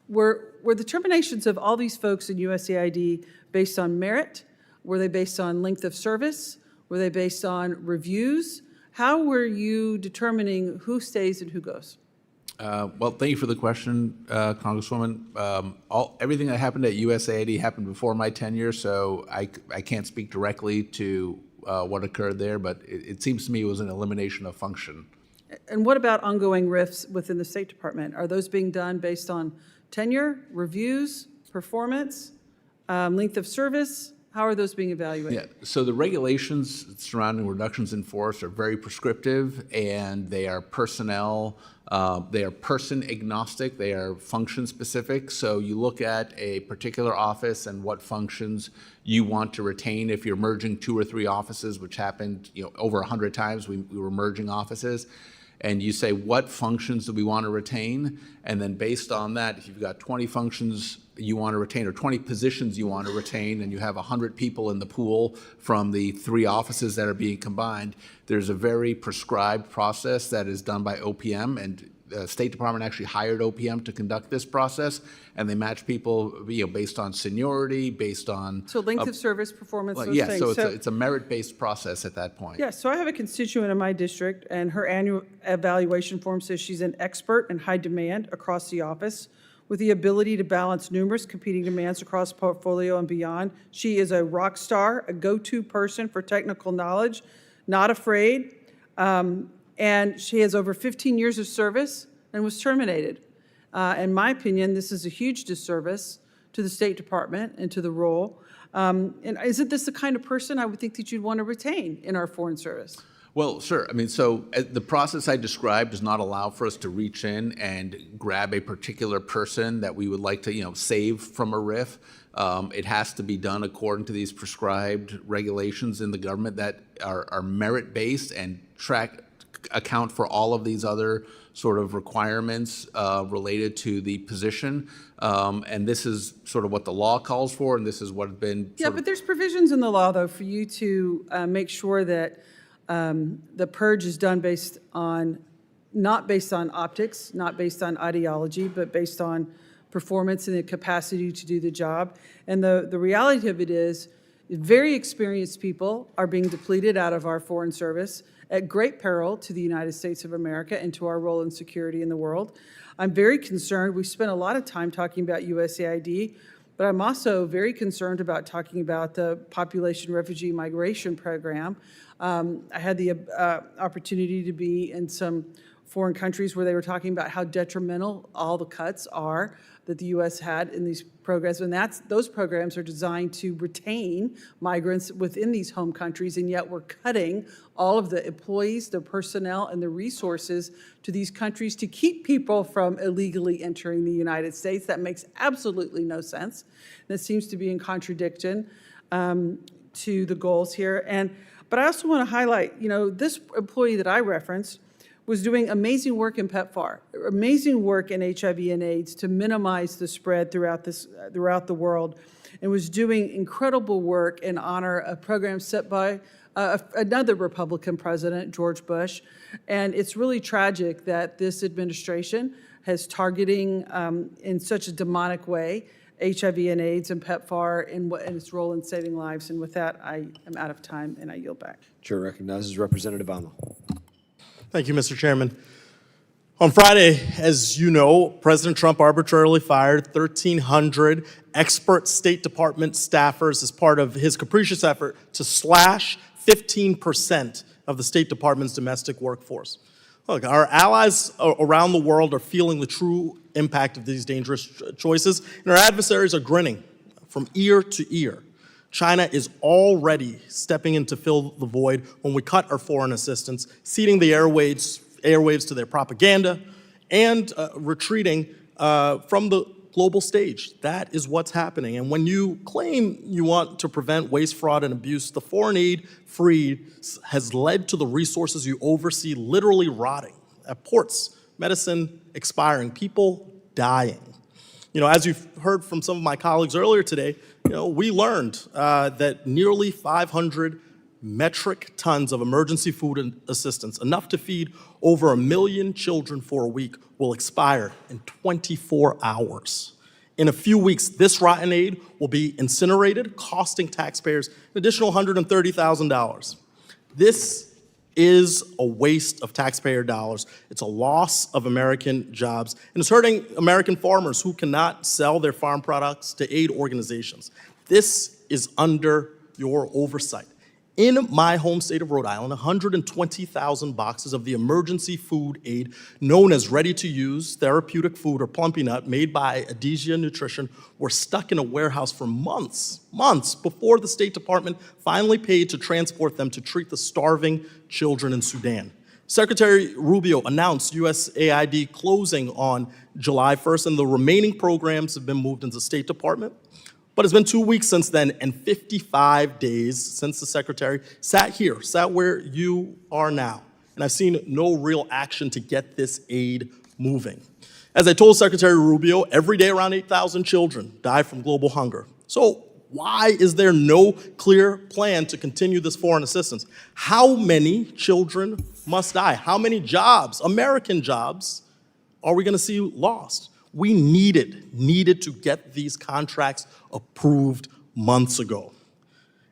S13: were the terminations of all these folks in USAID based on merit? Were they based on length of service? Were they based on reviews? How were you determining who stays and who goes?
S3: Well, thank you for the question, Congresswoman. Everything that happened at USAID happened before my tenure, so I can't speak directly to what occurred there, but it seems to me it was an elimination of function.
S13: And what about ongoing rifts within the State Department? Are those being done based on tenure, reviews, performance, length of service? How are those being evaluated?
S3: Yeah, so the regulations surrounding reductions in force are very prescriptive, and they are personnel, they are person agnostic, they are function specific. So you look at a particular office and what functions you want to retain. If you're merging 2 or 3 offices, which happened over 100 times, we were merging offices. And you say, what functions do we want to retain? And then based on that, if you've got 20 functions you want to retain or 20 positions you want to retain, and you have 100 people in the pool from the 3 offices that are being combined, there's a very prescribed process that is done by OPM, and the State Department actually hired OPM to conduct this process, and they match people based on seniority, based on...
S13: So length of service, performance, those
S3: yeah,
S13: things.
S3: so it's a merit-based process at that point.
S13: Yeah, so I have a constituent in my district, and her annual evaluation form says she's an expert in high demand across the office with the ability to balance numerous competing demands across portfolio and beyond. She is a rock star, a go-to person for technical knowledge, not afraid, and she has over 15 years of service and was terminated. In my opinion, this is a huge disservice to the State Department and to the role. And isn't this the kind of person I would think that you'd want to retain in our foreign service?
S3: Well, sure. I mean, so the process I described does not allow for us to reach in and grab a particular person that we would like to, save from a RIF. It has to be done according to these prescribed regulations in the government that are merit-based and account for all of these other sort of requirements related to the position. And this is sort of what the law calls for, and this is what has been...
S13: Yeah, but there's provisions in the law, though, for you to make sure that the purge is done not based on optics, not based on ideology, but based on performance and the capacity to do the job. And the reality of it is very experienced people are being depleted out of our foreign service at great peril to the United States of America and to our role in security in the world. I'm very concerned. We spent a lot of time talking about USAID, but I'm also very concerned about talking about the Population Refugee Migration Program. I had the opportunity to be in some foreign countries where they were talking about how detrimental all the cuts are that the U.S. had in these programs. And those programs are designed to retain migrants within these home countries, and yet we're cutting all of the employees, the personnel, and the resources to these countries to keep people from illegally entering the United States. That makes absolutely no sense. And it seems to be in contradiction to the goals here. But I also want to highlight, this employee that I referenced was doing amazing work in PEPFAR, amazing work in HIV and AIDS to minimize the spread throughout the world, and was doing incredible work in honor of programs set by another Republican president, George Bush. And it's really tragic that this administration has targeting in such a demonic way HIV and AIDS and PEPFAR and its role in saving lives. And with that, I am out of time and I yield back.
S1: Chair recognizes Representative Arnold.
S14: Thank you, Mr. Chairman. On Friday, as you know, President Trump arbitrarily fired 1,300 expert State Department staffers as part of his capricious effort to slash 15% of the State Department's domestic workforce. Look, our allies around the world are feeling the true impact of these dangerous choices, and our adversaries are grinning from ear to ear. China is already stepping in to fill the void when we cut our foreign assistance, ceding the airwaves to their propaganda, and retreating from the global stage. That is what's happening. And when you claim you want to prevent waste, fraud, and abuse, the foreign aid freeze has led to the resources you oversee literally rotting at ports, medicine expiring, people dying. As you've heard from some of my colleagues earlier today, we learned that nearly 500 metric tons of emergency food assistance, enough to feed over 1 million children for a week, will expire in 24 hours. In a few weeks, this rotten aid will be incinerated, costing taxpayers an additional $130,000. This is a waste of taxpayer dollars. It's a loss of American jobs, and it's hurting American farmers who cannot sell their farm products to aid organizations. This is under your oversight. In my home state of Rhode Island, 120,000 boxes of the emergency food aid known as ready-to-use therapeutic food or Plumpy Nut made by Adesia Nutrition were stuck in a warehouse for months before the State Department finally paid to transport them to treat the starving children in Sudan. Secretary Rubio announced USAID closing on July 1st, and the remaining programs have been moved into the State Department. But it's been 2 weeks since then and 55 days since the Secretary sat where you are now. And I've seen no real action to get this aid moving. As I told Secretary Rubio, every day around 8,000 children die from global hunger. So why is there no clear plan to continue this foreign assistance? How many children must die? How many jobs, American jobs, are we going to see lost? We needed to get these contracts approved months ago.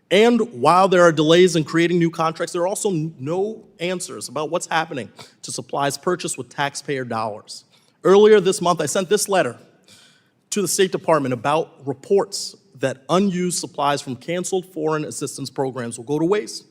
S14: And while there are delays in creating new contracts, there are also no answers about what's happening to supplies purchased with taxpayer dollars. Earlier this month, I sent this letter to the State Department about reports that unused supplies from canceled foreign assistance programs will go to waste.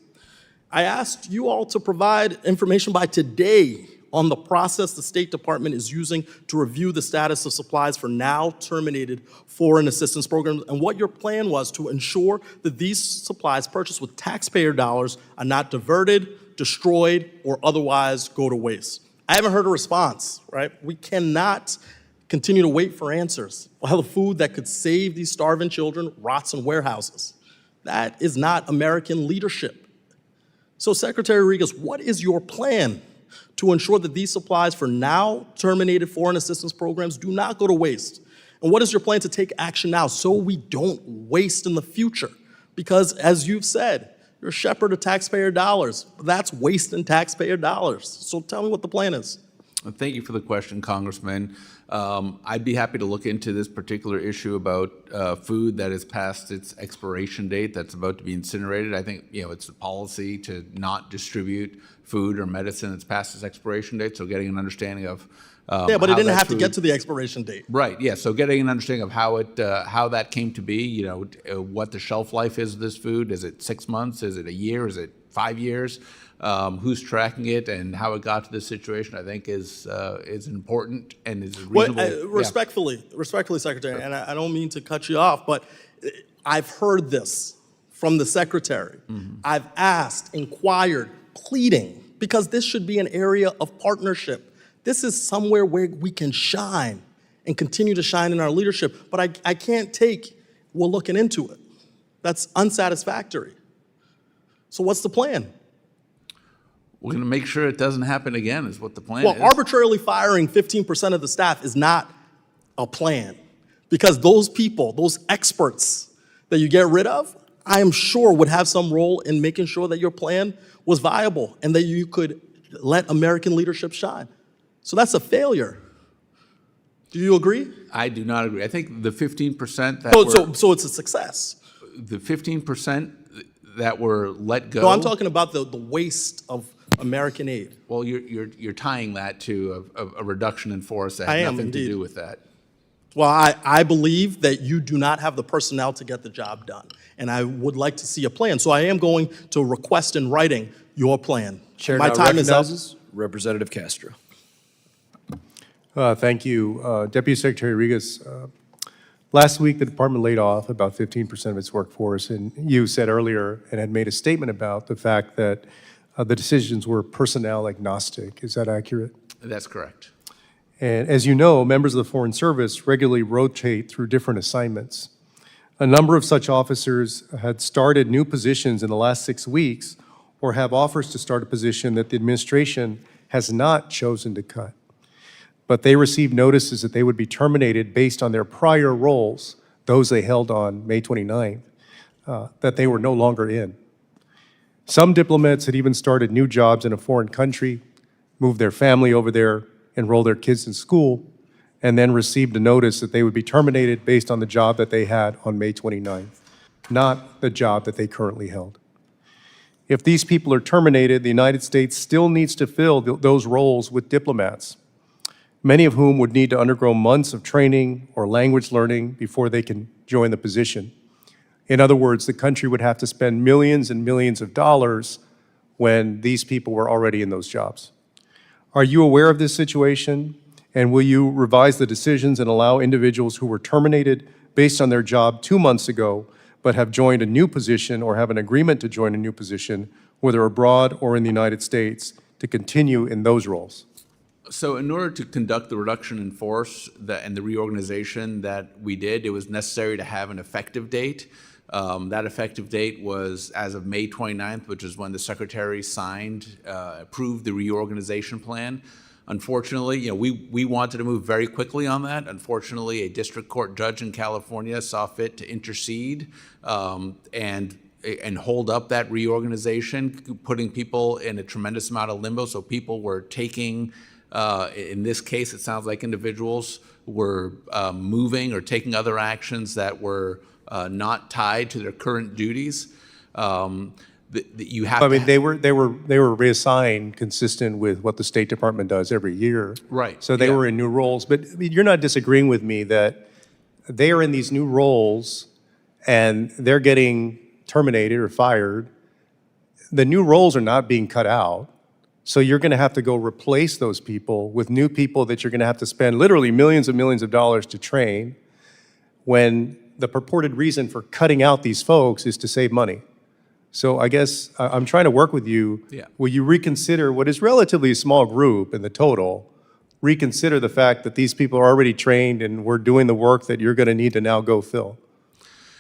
S14: I asked you all to provide information by today on the process the State Department is using to review the status of supplies for now terminated foreign assistance programs and what your plan was to ensure that these supplies purchased with taxpayer dollars are not diverted, destroyed, or otherwise go to waste. I haven't heard a response, right? We cannot continue to wait for answers while the food that could save these starving children rots in warehouses. That is not American leadership. So Secretary Regas, what is your plan to ensure that these supplies for now terminated foreign assistance programs do not go to waste? And what is your plan to take action now so we don't waste in the future? Because as you've said, you're a shepherd of taxpayer dollars. That's wasting taxpayer dollars. So tell me what the plan is.
S3: Thank you for the question, Congressman. I'd be happy to look into this particular issue about food that is past its expiration date, that's about to be incinerated. I think it's a policy to not distribute food or medicine that's past its expiration date. So getting an understanding of
S14: yeah, but it didn't have to get to the expiration date.
S3: Right. Yeah. So getting an understanding of how that came to be. What the shelf life is of this food. Is it 6 months? Is it a year? Is it 5 years. Who's tracking it and how it got to this situation, I think is important and is reasonable.
S14: Respectfully, Secretary, and I don't mean to cut you off, but I've heard this from the Secretary. I've asked, inquired, pleading, because this should be an area of partnership. This is somewhere where we can shine and continue to shine in our leadership, but I can't take, we're looking into it. That's unsatisfactory. So what's the plan?
S3: We're going to make sure it doesn't happen again is what the plan is.
S14: Well, arbitrarily firing 15% of the staff is not a plan, because those people, those experts that you get rid of, I am sure would have some role in making sure that your plan was viable and that you could let American leadership shine. So that's a failure. Do you agree?
S3: I do not agree. I think the 15% that
S14: So it's a success.
S3: The 15% that were let go.
S14: No, I'm talking about the waste of American aid.
S3: Well, you're tying that to a reduction in force that
S14: I
S3: has
S14: am,
S3: nothing
S14: indeed.
S3: to do with that.
S14: Well, I believe that you do not have the personnel to get the job done, and I would like to see a plan. So I am going to request in writing your plan.
S1: Chair
S14: My
S1: now
S14: time is up.
S1: recognizes Representative Castro.
S6: Thank you. Deputy Secretary Regas, last week the department laid off about 15% of its workforce, and you said earlier and had made a statement about the fact that the decisions were personnel agnostic. Is that accurate?
S3: That's correct.
S6: And as you know, members of the Foreign Service regularly rotate through different assignments. A number of such officers had started new positions in the last 6 weeks or have offers to start a position that the administration has not chosen to cut. But they received notices that they would be terminated based on their prior roles, those they held on May 29th, that they were no longer in. Some diplomats had even started new jobs in a foreign country, moved their family over there, enrolled their kids in school, and then received a notice that they would be terminated based on the job that they had on May 29th, not the job that they currently held. If these people are terminated, the United States still needs to fill those roles with diplomats, many of whom would need to undergo months of training or language learning before they can join the position. In other words, the country would have to spend millions and millions of dollars when these people were already in those jobs. Are you aware of this situation, and will you revise the decisions and allow individuals who were terminated based on their job 2 months ago but have joined a new position or have an agreement to join a new position, whether abroad or in the United States, to continue in those roles?
S3: So in order to conduct the reduction in force and the reorganization that we did, it was necessary to have an effective date. That effective date was as of May 29th, which is when the Secretary approved the reorganization plan. Unfortunately, we wanted to move very quickly on that. Unfortunately, a district court judge in California saw fit to intercede and hold up that reorganization, putting people in a tremendous amount of limbo. So people were taking, in this case, it sounds like individuals were moving or taking other actions that were not tied to their current duties.
S6: They were reassigned consistent with what the State Department does every year.
S3: Right.
S6: So they were in new roles. But you're not disagreeing with me that they are in these new roles and they're getting terminated or fired. The new roles are not being cut out. So you're going to have to go replace those people with new people that you're going to have to spend literally millions and millions of dollars to train, when the purported reason for cutting out these folks is to save money. So I guess I'm trying to work with you.
S3: Yeah.
S6: Will you reconsider what is relatively a small group in the total, reconsider the fact that these people are already trained and we're doing the work that you're going to need to now go fill?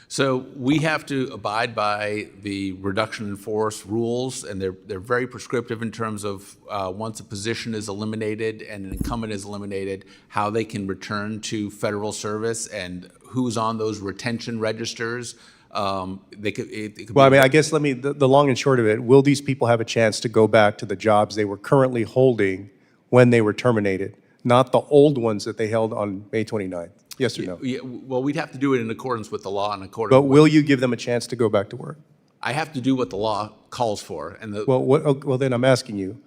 S3: So we have to abide by the reduction in force rules, and they're very prescriptive in terms of once a position is eliminated and an incumbent is eliminated, how they can return to federal service and who's on those retention registers.
S6: Well, I mean, I guess the long and short of it, will these people have a chance to go back to the jobs they were currently holding when they were terminated, not the old ones that they held on May 29th? Yes or no?
S3: Yeah, well, we'd have to do it in accordance with the law and
S6: But will you give them a chance to go back to work?
S3: I have to do what the law calls for. And
S6: Well, then I'm asking you,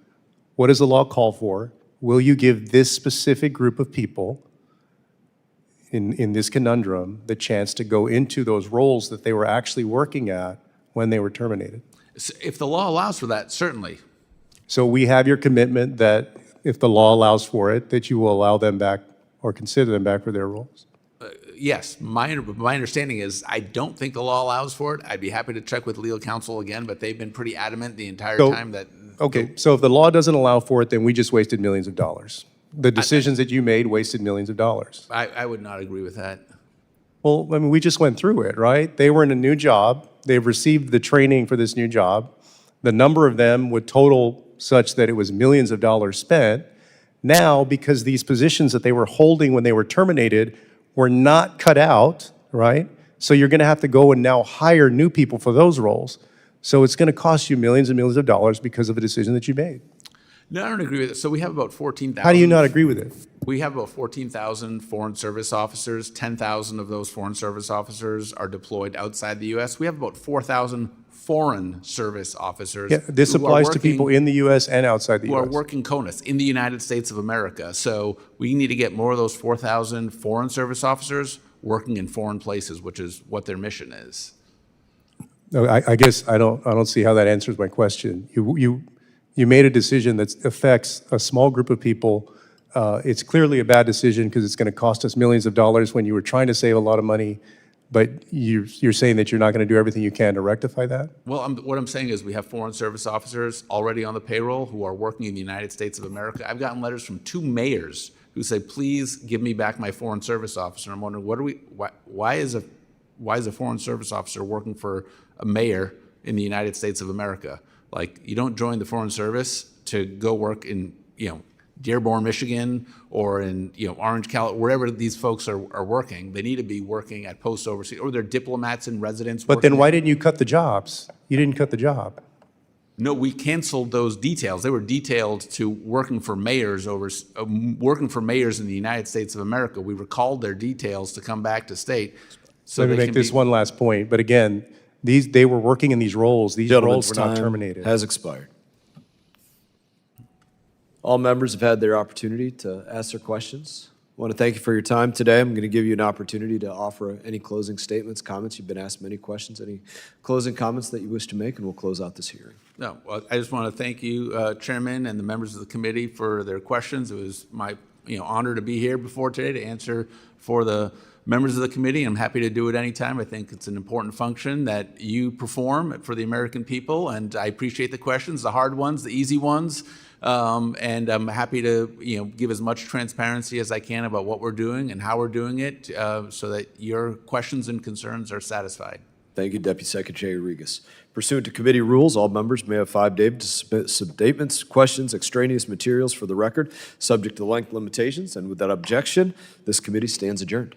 S6: what does the law call for? Will you give this specific group of people in this conundrum the chance to go into those roles that they were actually working at when they were terminated?
S3: If the law allows for that, certainly.
S6: So we have your commitment that if the law allows for it, that you will allow them back or consider them back for their roles?
S3: Yes, my understanding is I don't think the law allows for it. I'd be happy to check with legal counsel again, but they've been pretty adamant the entire time that.
S6: Okay, so if the law doesn't allow for it, then we just wasted millions of dollars. The decisions that you made wasted millions of dollars.
S3: I would not agree with that.
S6: Well, I mean, we just went through it, right? They were in a new job. They've received the training for this new job. The number of them would total such that it was millions of dollars spent. Now, because these positions that they were holding when they were terminated were not cut out, right? So you're going to have to go and now hire new people for those roles. So it's going to cost you millions and millions of dollars because of a decision that you made.
S3: No, I don't agree with it. So we have about 14,000.
S6: How do you not agree with it?
S3: We have about 14,000 Foreign Service officers. 10,000 of those Foreign Service officers are deployed outside the U.S. We have about 4,000 Foreign Service officers.
S6: Yeah, this applies to people in the U.S. and outside the
S3: who
S6: U.S.
S3: are working CONUS in the United States of America. So we need to get more of those 4,000 Foreign Service officers working in foreign places, which is what their mission is.
S6: No, I guess I don't see how that answers my question. You made a decision that affects a small group of people. It's clearly a bad decision because it's going to cost us millions of dollars when you were trying to save a lot of money, but you're saying that you're not going to do everything you can to rectify that?
S3: Well, what I'm saying is we have Foreign Service officers already on the payroll who are working in the United States of America. I've gotten letters from 2 mayors who say, please give me back my Foreign Service officer. I'm wondering, why is a Foreign Service officer working for a mayor in the United States of America? Like, you don't join the Foreign Service to go work in, Dearborn, Michigan, or in, Orange, California, wherever these folks are working. They need to be working at posts overseas, or they're diplomats in residence.
S6: But then why didn't you cut the jobs? You didn't cut the job.
S3: No, we canceled those details. They were detailed to working for mayors working for mayors in the United States of America. We recalled their details to come back to state. So
S6: Let me make this one last point. But again, they were working in these roles. These roles were not terminated.
S9: Has expired. All members have had their opportunity to ask their questions. I want to thank you for your time today. I'm going to give you an opportunity to offer any closing statements, comments. You've been asked many questions. Any closing comments that you wish to make, and we'll close out this hearing.
S3: No, well, I just want to thank you, Chairman, and the members of the committee for their questions. It was my honor to be here before today to answer for the members of the committee. I'm happy to do it anytime. I think it's an important function that you perform for the American people, and I appreciate the questions, the hard ones, the easy ones. And I'm happy to give as much transparency as I can about what we're doing and how we're doing it so that your questions and concerns are satisfied.
S9: Thank you, Deputy Secretary Regas. Pursuant to committee rules, all members may have 5 days to submit statements, questions, extraneous materials for the record, subject to length limitations. And with that objection, this committee stands adjourned.